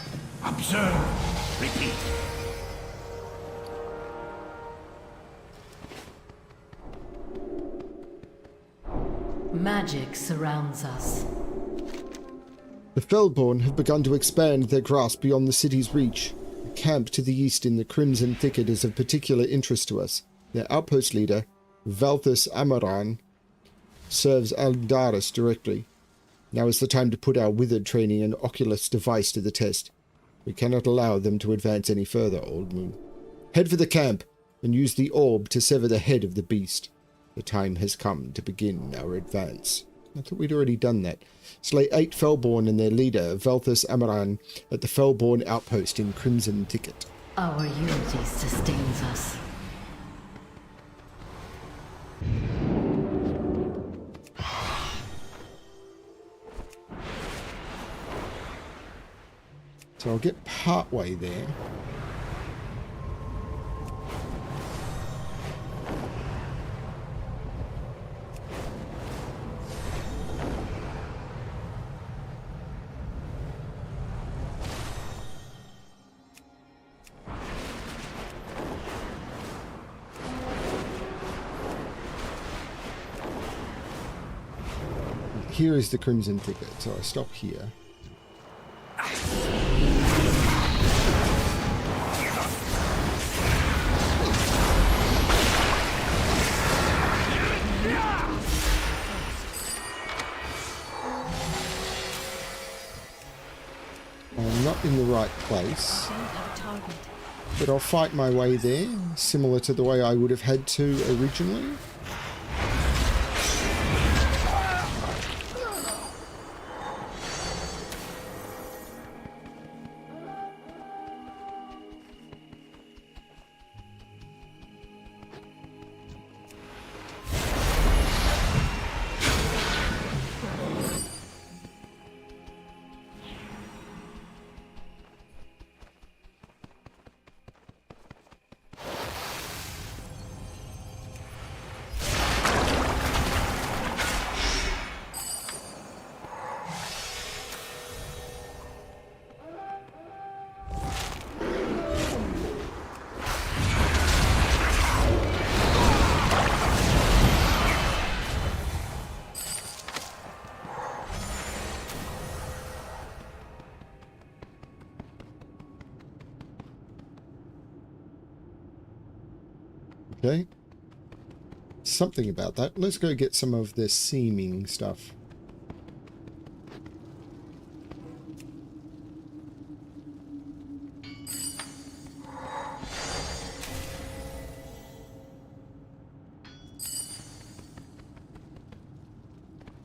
Observe. Repeat. Magic surrounds us. The Fellborn have begun to expand their grasp beyond the city's reach. A camp to the east in the Crimson Thicket is of particular interest to us. Their outpost leader, Valthus Amaran, serves Aldaris directly. Now is the time to put our Withered training and Oculus device to the test. We cannot allow them to advance any further, Old Moon. Head for the camp and use the orb to sever the head of the beast. The time has come to begin our advance. I thought we'd already done that. Slay 8 Fellborn and their leader, Valthus Amaran, at the Fellborn outpost in Crimson Thicket. Our unity sustains us. So I'll get part way there. Here is the Crimson Thicket, so I stop here. I'm not in the right place, but I'll fight my way there, similar to the way I would have had to originally. Okay. Something about that. Let's go get some of the seeming stuff.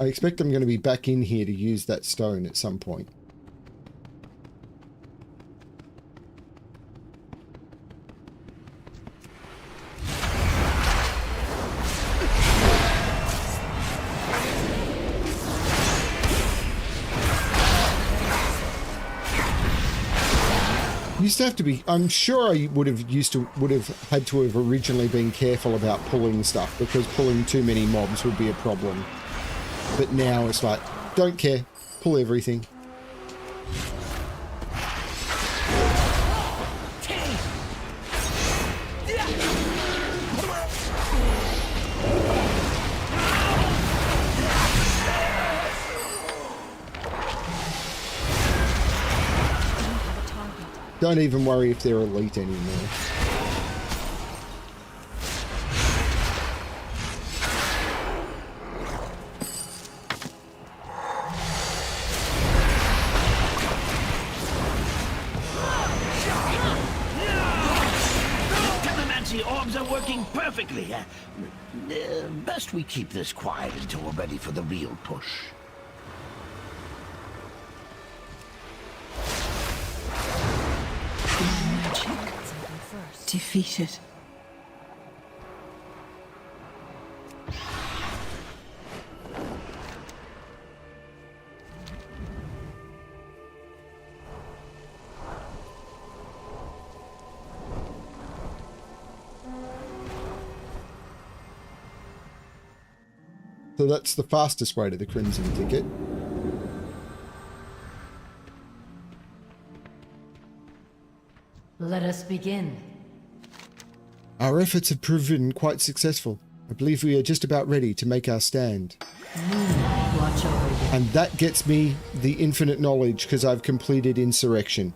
I expect I'm going to be back in here to use that stone at some point. Used to have to be, I'm sure I would have had to have originally been careful about pulling stuff, because pulling too many mobs would be a problem. But now it's like, don't care, pull everything. Don't even worry if they're elite anymore. Telemancy orbs are working perfectly. Best we keep this quiet until we're ready for the real push. Defeated. So that's the fastest way to the Crimson Thicket. Let us begin. Our efforts have proven quite successful. I believe we are just about ready to make our stand. Watch over you. And that gets me the infinite knowledge because I've completed Insurrection.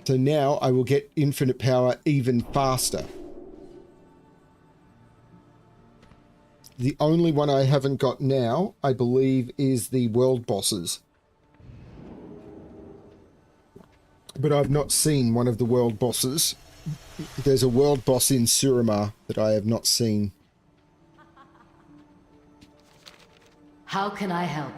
So now I will get infinite power even faster. The only one I haven't got now, I believe, is the world bosses. But I've not seen one of the world bosses. There's a world boss in Suramar that I have not seen. How can I help?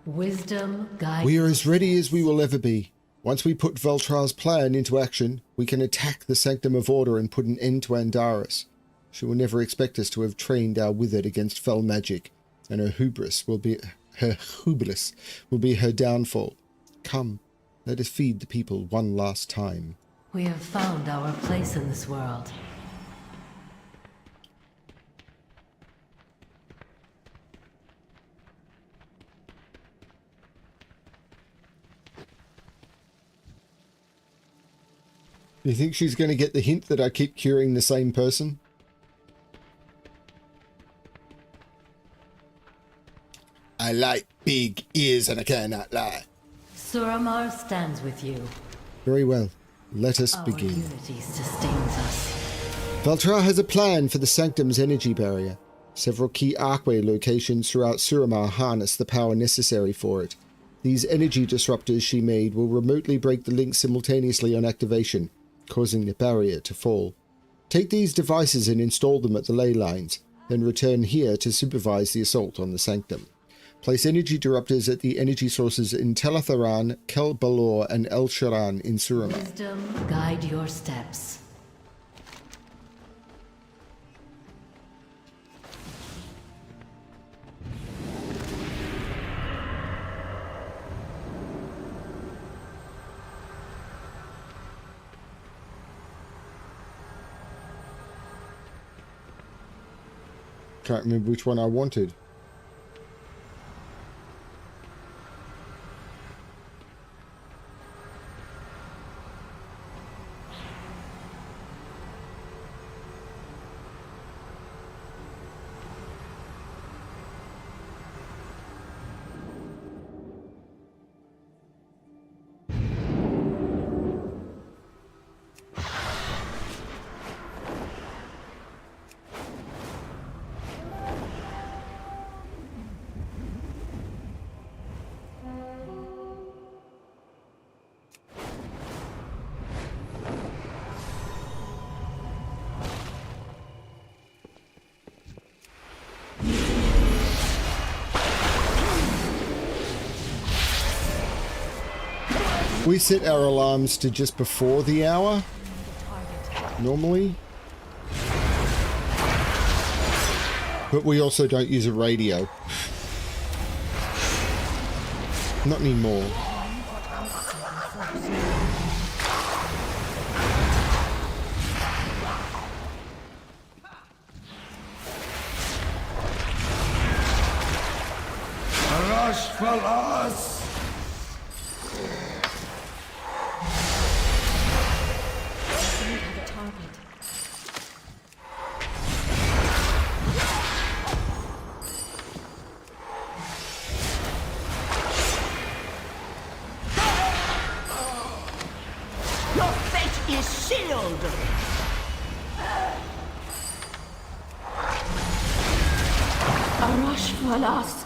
Wisdom guides. We are as ready as we will ever be. Once we put Veltra's plan into action, we can attack the Sanctum of Order and put an end to Andaris. She will never expect us to have trained our withered against fell magic, and her hubris will be her downfall. Come, let us feed the people one last time. We have found our place in this world. Do you think she's going to get the hint that I keep curing the same person? I like big ears and I cannot lie. Suramar stands with you. Very well. Let us Our begin. unity sustains us. Veltra has a plan for the Sanctum's energy barrier. Several key archway locations throughout Suramar harness the power necessary for it. These energy disruptors she made will remotely break the link simultaneously on activation, causing the barrier to fall. Take these devices and install them at the ley lines, then return here to supervise the assault on the Sanctum. Place energy disruptors at the energy sources in Telatharan, Kel Balor, and El Sharan in Suramar. Wisdom guide your steps. Can't remember which one I wanted. We set our alarms to just before the hour, normally. But we also don't use a radio. Not anymore. Rush for us! Your fate is sealed! Arash Falas.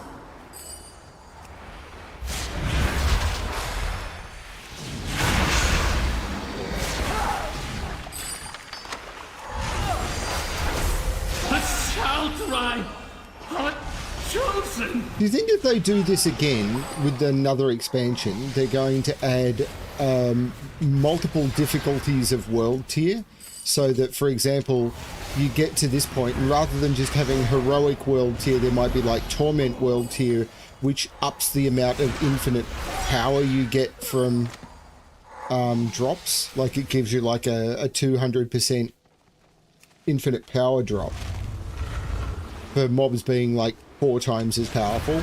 The Shaldrai are chosen! Do you think if they do this again with another expansion, they're going to add multiple difficulties of world tier? So that, for example, you get to this point, and rather than just having heroic world tier, there might be like torment world tier, which ups the amount of infinite power you get from drops. Like it gives you like a 200% infinite power drop for mobs being like 4 times as powerful.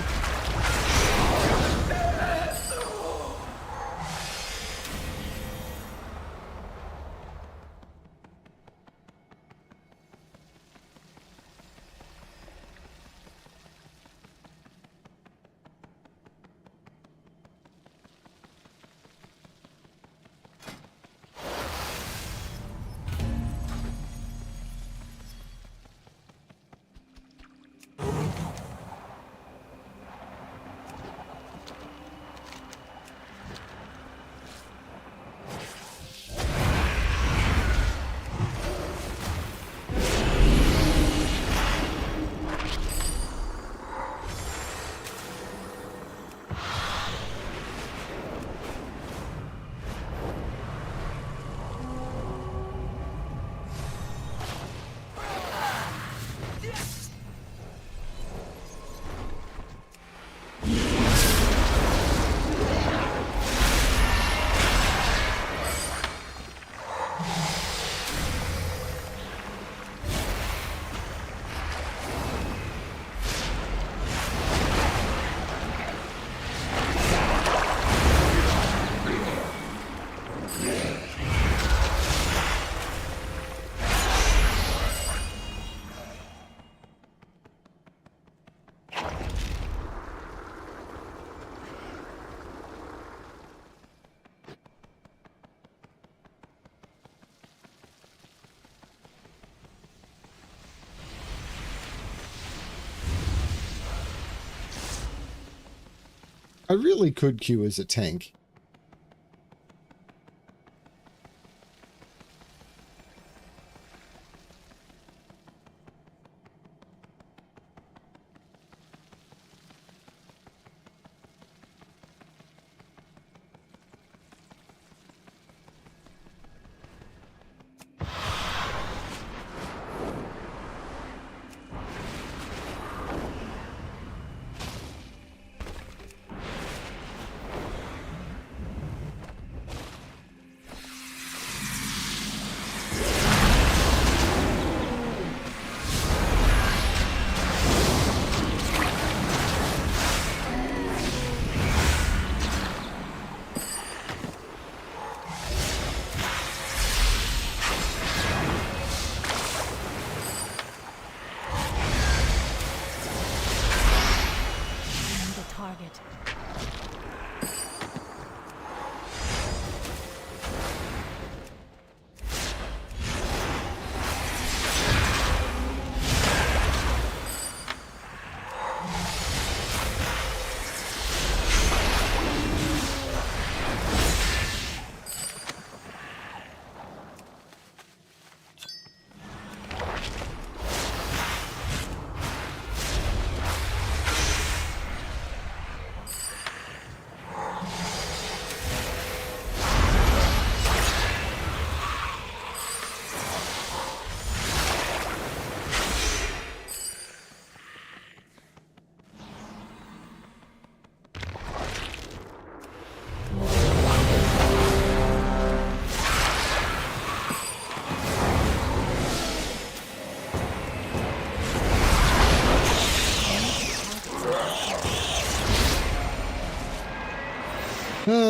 I really could queue as a tank.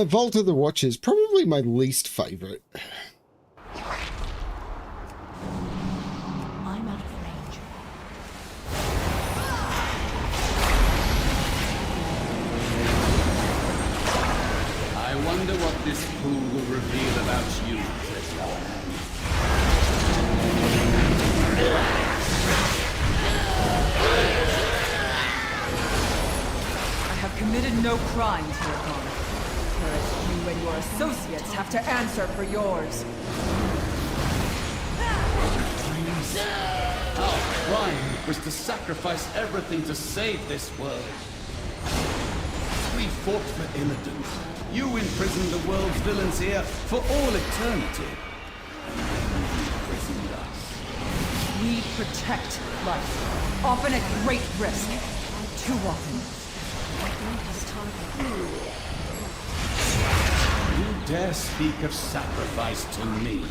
Vault of the Watchers, probably my least favorite. I'm out of range. I wonder what this pool will reveal about you, prisoner. I have committed no crimes hereupon. Whereas you and your associates have to answer for yours. Our crime was to sacrifice everything to save this world. We fought for Illidan. You imprisoned the world's villains here for all eternity. And then you imprisoned us. We protect life, often at great risk. Too often. You dare speak of sacrifice to me?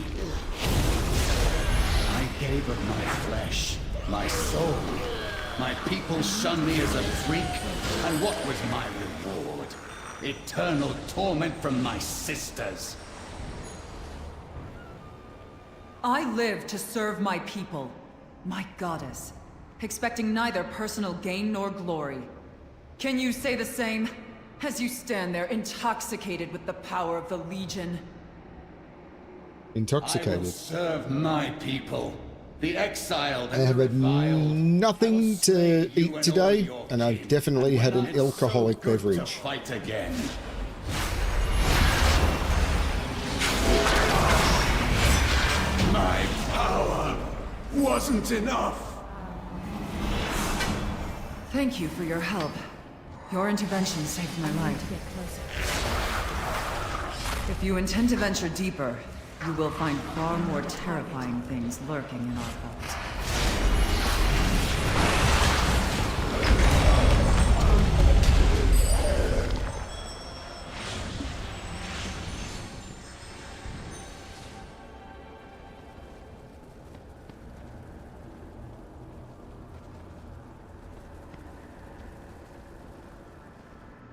I gave of my flesh, my soul. My people shunned me as a freak, and what was my reward? Eternal torment from my sisters. I live to serve my people, my goddess, expecting neither personal gain nor glory. Can you say the same? As you stand there, intoxicated with the power of the Legion. Intoxicated. I will serve my people, the exiled I have had nothing to eat today, and I've definitely had an alcoholic beverage. Fight again. My power wasn't enough. Thank you for your help. Your intervention saved my life. If you intend to venture deeper, you will find far more terrifying things lurking in our vault.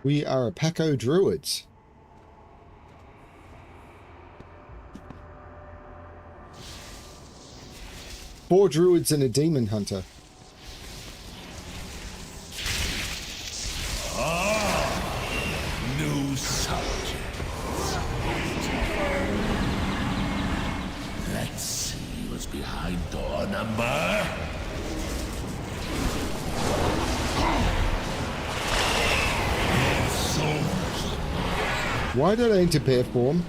We are a pack of druids. Four druids and a demon hunter. New subjects. Let's see what's behind door number. So Why did I enter bear form?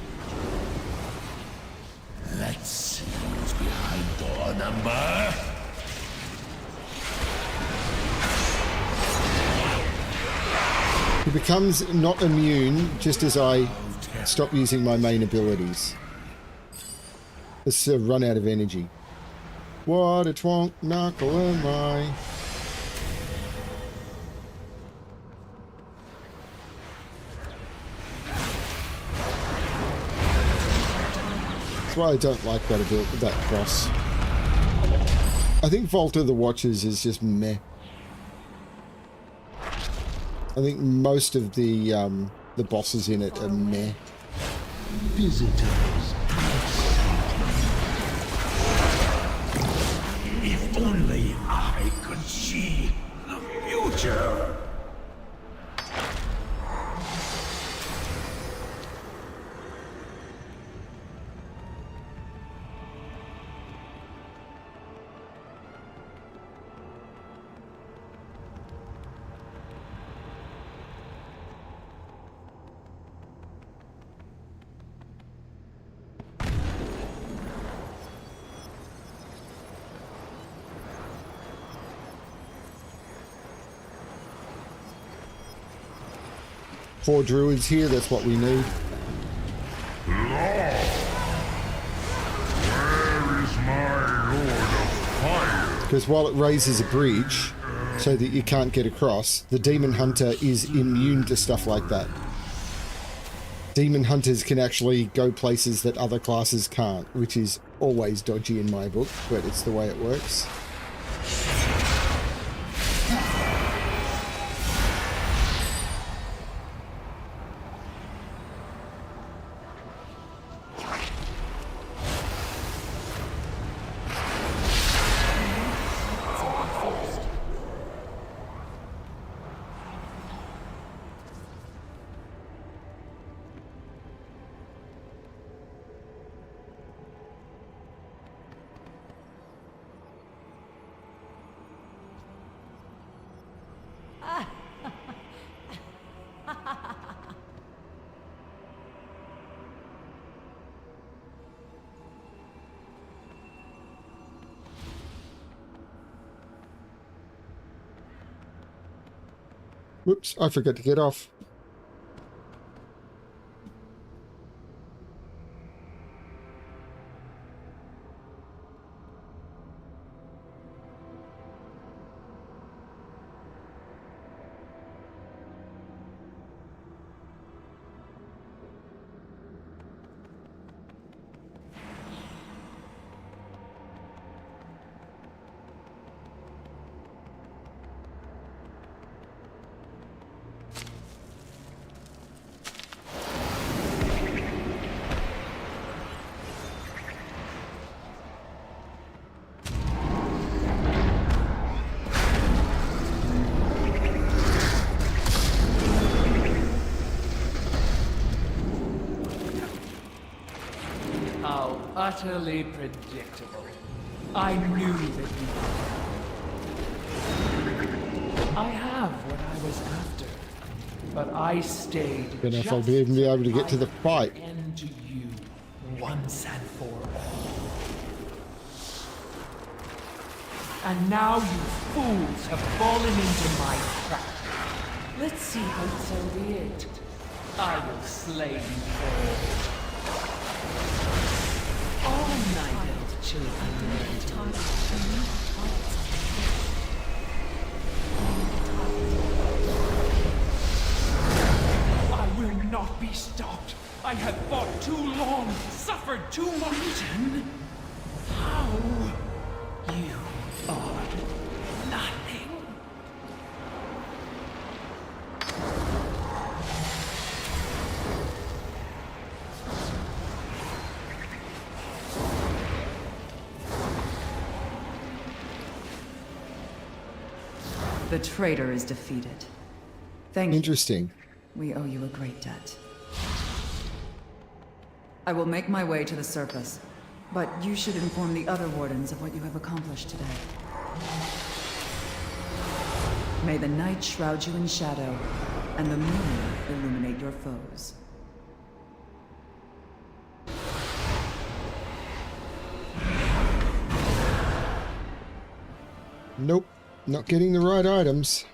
Let's see who's behind door number. He becomes not immune just as I stop using my main abilities. Let's run out of energy. What a twonk knuckle am I? That's why I don't like that boss. I think Vault of the Watchers is just meh. I think most of the bosses in it are meh. Visitors. If only I could see the future. Four druids here, that's what we need. Where is my Lord of Fire? Because while it raises a bridge so that you can't get across, the Demon Hunter is immune to stuff like that. Demon Hunters can actually go places that other classes can't, which is always dodgy in my book, but it's the way it works. Whoops, I forgot to get off. Utterly predictable. I knew that you would. I have what I was after, but I stayed. Don't know if I'll even be able to get to the fight. End to you once and for all. And now you fools have fallen into my trap. Let's see how so be it. I will slay you all. All night, children. I will not be stopped. I have fought too long, suffered too much. How? You are nothing. The traitor is defeated. Thank you. Interesting. We owe you a great debt. I will make my way to the surface, but you should inform the other wardens of what you have accomplished today. May the night shroud you in shadow, and the moon illuminate your foes. Nope, not getting the right items.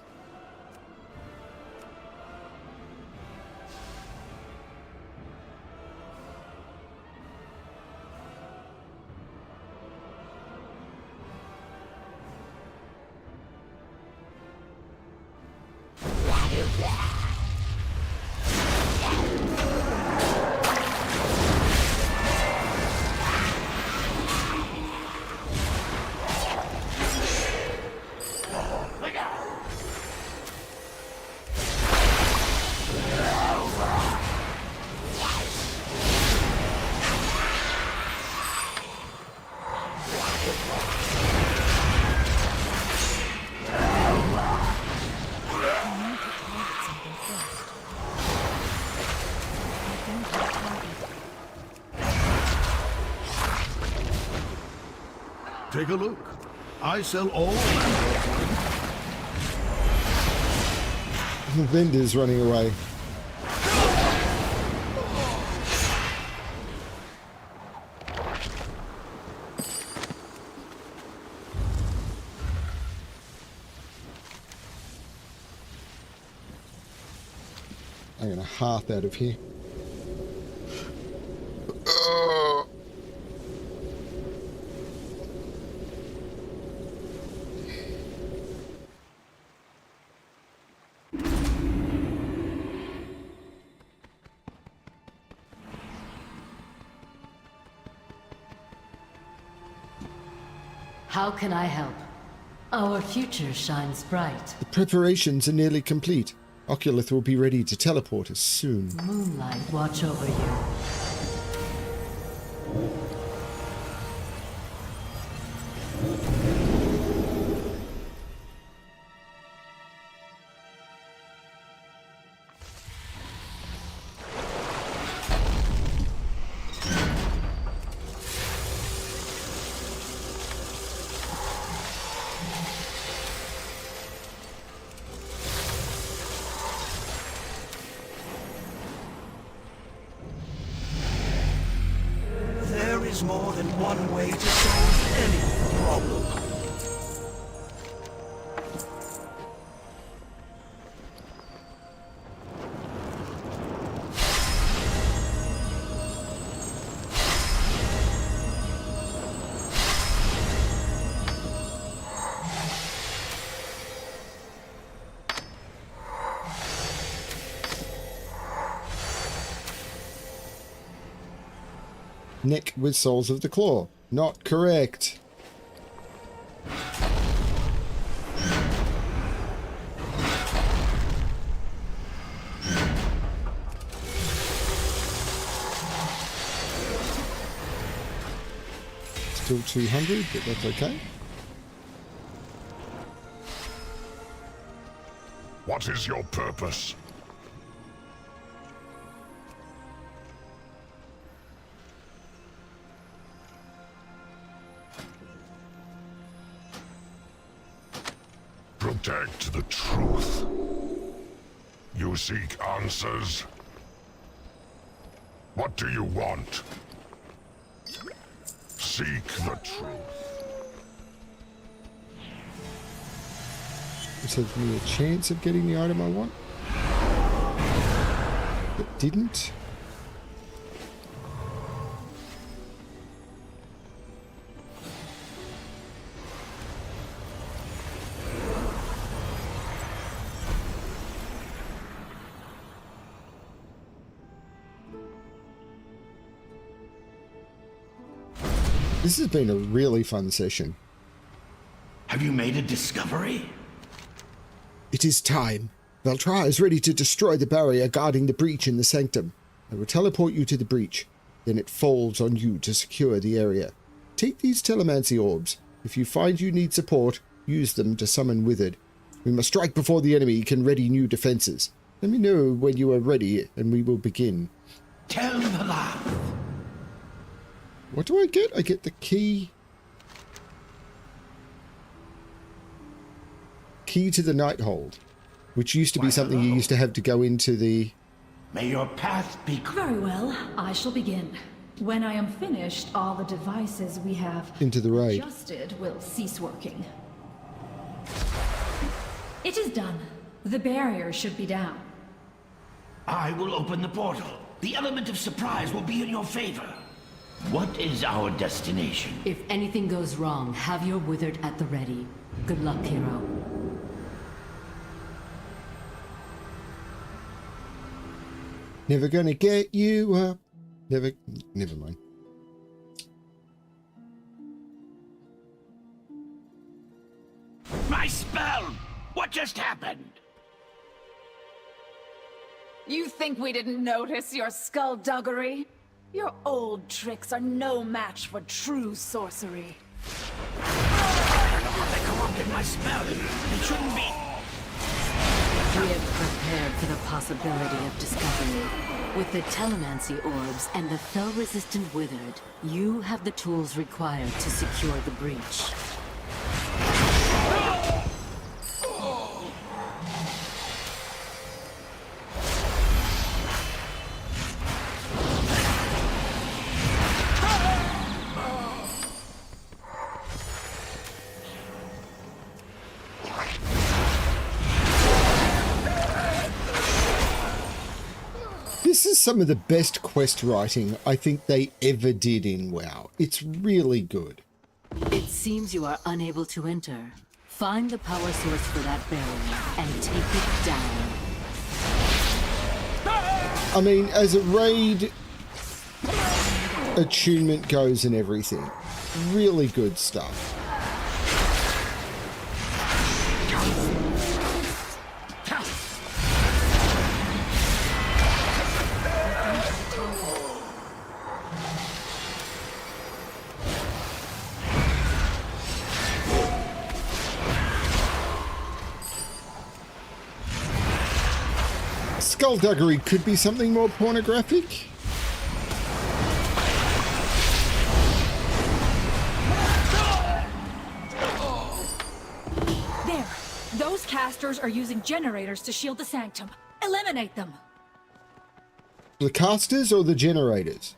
Take a look. I sell all The vendor's running away. I'm gonna hearth out of here. How can I help? Our future shines bright. The preparations are nearly complete. Oculus will be ready to teleport us soon. Moonlight watch over you. There is more than one way to solve any problem. Neck with Souls of the Claw. Not correct. Still 200, but that's okay. What is your purpose? Protect the truth. You seek answers? What do you want? Seek the truth. This gives me a chance of getting the item I want. But didn't. This has been a really fun session. Have you made a discovery? It is time. Valtra is ready to destroy the barrier guarding the breach in the sanctum. I will teleport you to the breach. Then it falls on you to secure the area. Take these telemancy orbs. If you find you need support, use them to summon Withered. We must strike before the enemy can ready new defenses. Let me know when you are ready and we will begin. Tell the lie. What do I get? I get the key. Key to the Nighthold, which used to be something you used to have to go into the... May your path be... Very well, I shall begin. When I am finished, all the devices we have into the raid. adjusted will cease working. It is done. The barrier should be down. I will open the portal. The element of surprise will be in your favor. What is our destination? If anything goes wrong, have your withered at the ready. Good luck, hero. Never gonna get you up. Never mind. My spell! What just happened? You think we didn't notice your skullduggery? Your old tricks are no match for true sorcery. They corrupted my spell. It shouldn't be. We have prepared for the possibility of discovery. With the telemancy orbs and the fell-resistant withered, you have the tools required to secure the breach. This is some of the best quest writing I think they ever did in WoW. It's really good. It seems you are unable to enter. Find the power source for that barrier and take it down. I mean, as a raid attunement goes and everything, really good stuff. Skullduggery could be something more pornographic. There! Those casters are using generators to shield the sanctum. Eliminate them! The casters or the generators?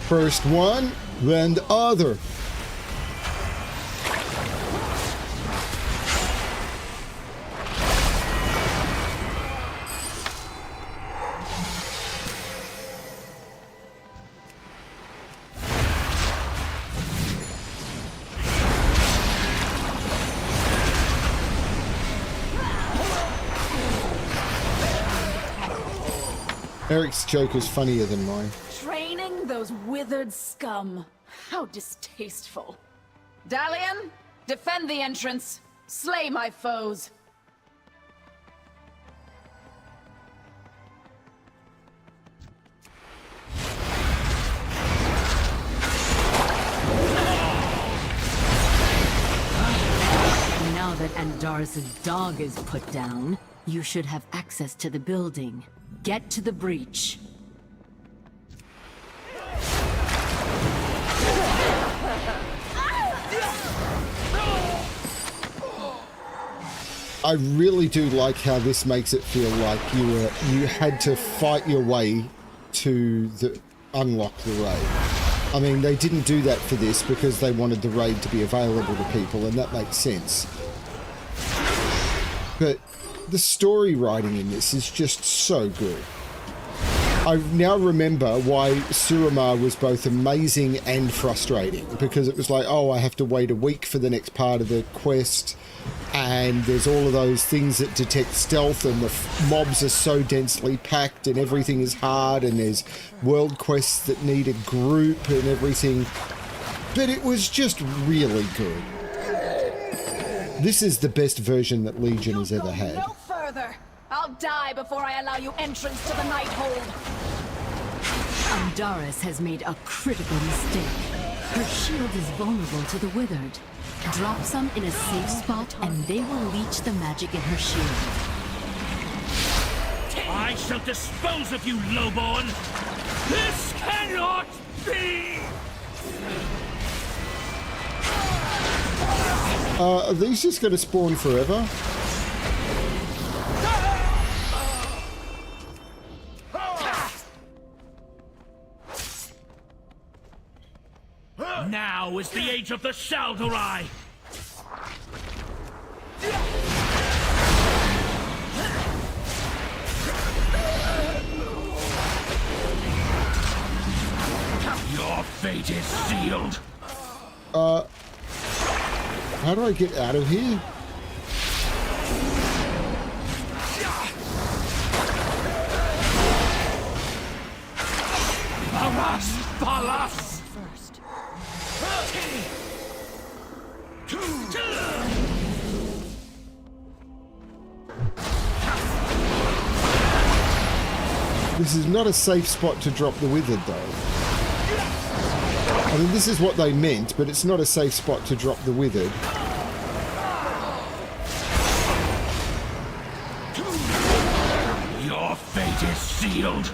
First one, then the other. Eric's joke is funnier than mine. Training those withered scum. How distasteful. Dalian, defend the entrance. Slay my foes. Now that Andaris' dog is put down, you should have access to the building. Get to the breach. I really do like how this makes it feel like you had to fight your way to unlock the raid. I mean, they didn't do that for this because they wanted the raid to be available to people, and that makes sense. But the story writing in this is just so good. I now remember why Suramar was both amazing and frustrating, because it was like, oh, I have to wait a week for the next part of the quest, and there's all of those things that detect stealth, and the mobs are so densely packed, and everything is hard, and there's world quests that need a group and everything. But it was just really good. This is the best version that Legion has ever had. No further. I'll die before I allow you entrance to the Nighthold. Andaris has made a critical mistake. Her shield is vulnerable to the withered. Drop some in a safe spot and they will leech the magic in her shield. I shall dispose of you, lowborn! This cannot be! Are these just going to spawn forever? Now is the age of the Shaldorai! Your fate is sealed! How do I get out of here? Aras! Balas! First. This is not a safe spot to drop the Withered, though. I mean, this is what they meant, but it's not a safe spot to drop the Withered. Your fate is sealed!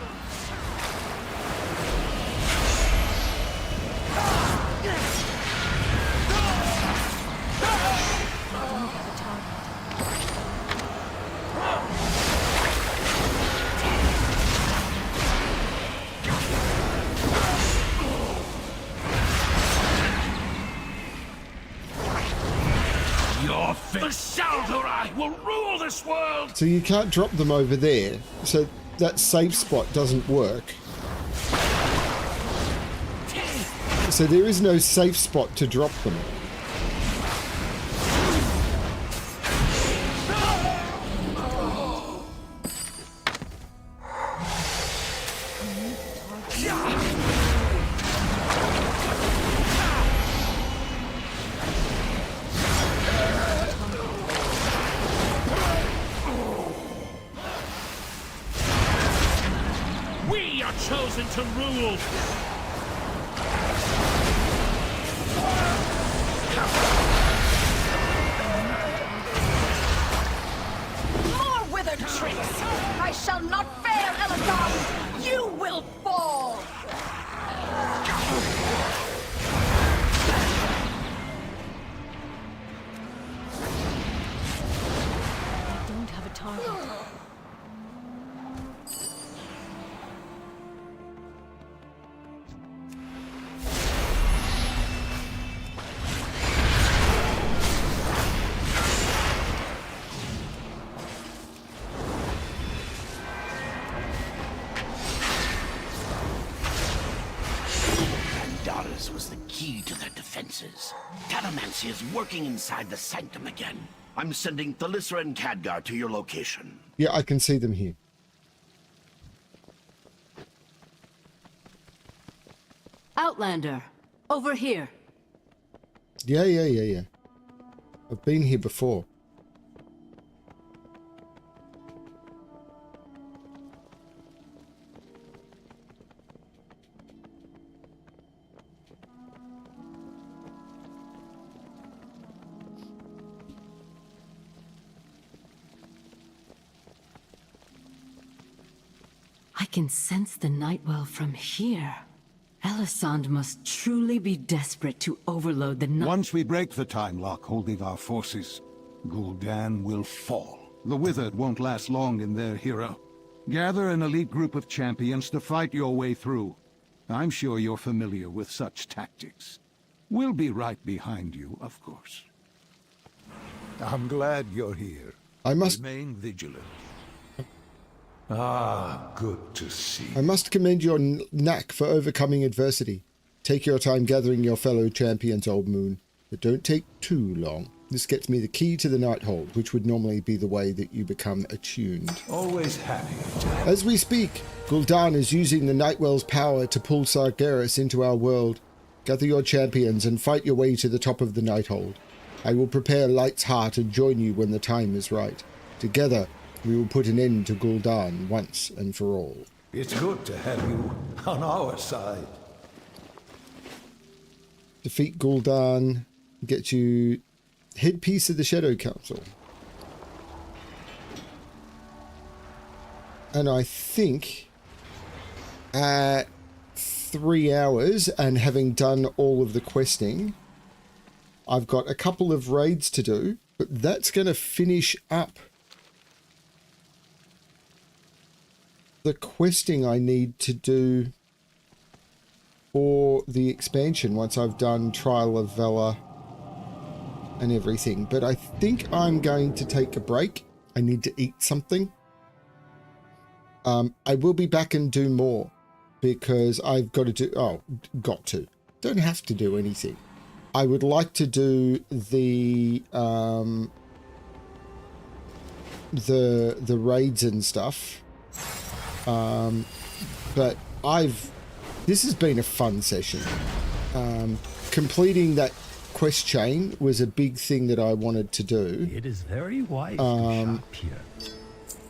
The Shaldorai will rule this world! So you can't drop them over there. So that safe spot doesn't work. So there is no safe spot to drop them. We are chosen to rule! More withered tricks! I shall not fail, Elisand! You will fall! I don't have a target. Daughters was the key to their defenses. Catamancy is working inside the sanctum again. I'm sending Thalissa and Khadgar to your location. Yeah, I can see them here. Outlander, over here. Yeah. I've been here before. I can sense the Nightwell from here. Elisand must truly be desperate to overload the night. Once we break the time lock holding our forces, Gul'dan will fall. The Withered won't last long in their hero. Gather an elite group of champions to fight your way through. I'm sure you're familiar with such tactics. We'll be right behind you, of course. I'm glad you're here. I must remain vigilant. Ah, good to see. I must commend your knack for overcoming adversity. Take your time gathering your fellow champions, Old Moon, but don't take too long. This gets me the key to the Nighthold, which would normally be the way that you become attuned. Always happy. As we speak, Gul'dan is using the Nightwell's power to pull Sargeras into our world. Gather your champions and fight your way to the top of the Nighthold. I will prepare Light's Heart and join you when the time is right. Together, we will put an end to Gul'dan once and for all. It's good to have you on our side. Defeat Gul'dan, get you headpiece of the Shadow Council. And I think at 3 hours and having done all of the questing, I've got a couple of raids to do, but that's going to finish up the questing I need to do for the expansion once I've done Trial of Valor and everything. But I think I'm going to take a break. I need to eat something. I will be back and do more because I've got to do... Oh, got to. Don't have to do anything. I would like to do the raids and stuff. But this has been a fun session. Completing that quest chain was a big thing that I wanted to do. It is very wise to shop here.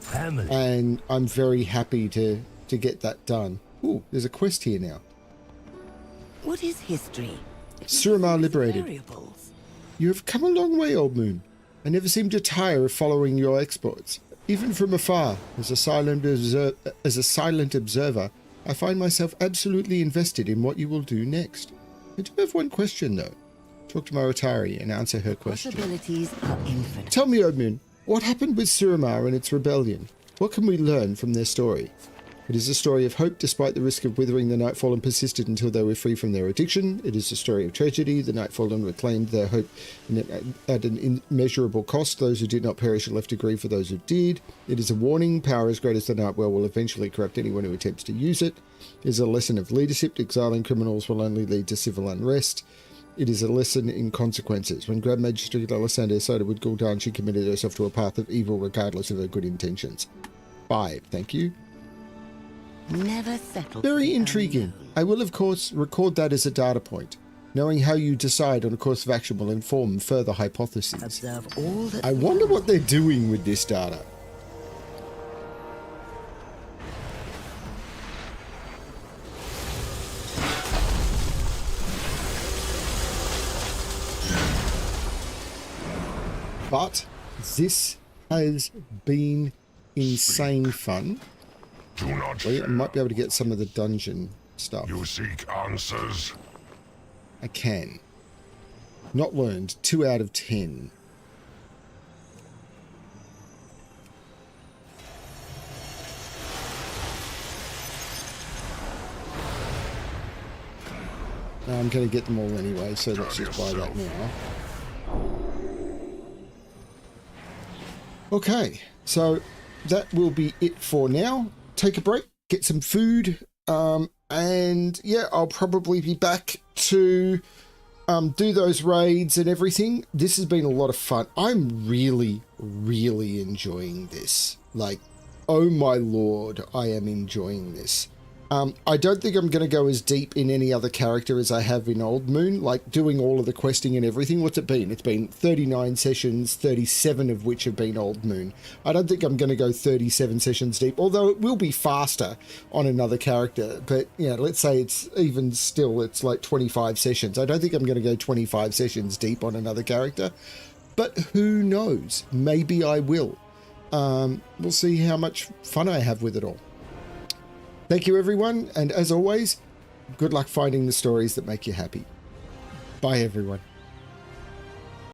Family. And I'm very happy to get that done. Ooh, there's a quest here now. What is history? Suramar liberated. You have come a long way, Old Moon. I never seem to tire of following your exploits. Even from afar, as a silent observer, I find myself absolutely invested in what you will do next. I do have one question, though. Talk to Moritari and answer her question. Possibilities are infinite. Tell me, Old Moon, what happened with Suramar and its rebellion? What can we learn from their story? It is a story of hope despite the risk of withering. The Nightfallen persisted until they were free from their addiction. It is a story of tragedy. The Nightfallen reclaimed their hope at an immeasurable cost. Those who did not perish are left to grieve for those who did. It is a warning. Power as great as the Nightwell will eventually corrupt anyone who attempts to use it. It is a lesson of leadership. Exiling criminals will only lead to civil unrest. It is a lesson in consequences. When Grand Magistrate Alessander sided with Gul'dan, she committed herself to a path of evil regardless of her good intentions. 5. Thank you. Never settle. Very intriguing. I will, of course, record that as a data point. Knowing how you decide on a course of action will inform further hypotheses. Observe all that. I wonder what they're doing with this data. But this has been insane fun. Do not I might be able to get some of the dungeon stuff. You seek answers? I can. Not learned. 2 out of 10. Now I'm going to get them all anyway, so let's just buy that now. Okay, so that will be it for now. Take a break, get some food, and yeah, I'll probably be back to do those raids and everything. This has been a lot of fun. I'm really, really enjoying this. Like, oh my lord, I am enjoying this. I don't think I'm going to go as deep in any other character as I have in Old Moon, like doing all of the questing and everything. What's it been? It's been 39 sessions, 37 of which have been Old Moon. I don't think I'm going to go 37 sessions deep, although it will be faster on another character. But, yeah, let's say it's even still, it's like 25 sessions. I don't think I'm going to go 25 sessions deep on another character, but who knows? Maybe I will. We'll see how much fun I have with it all. Thank you, everyone, and as always, good luck finding the stories that make you happy. Bye, everyone.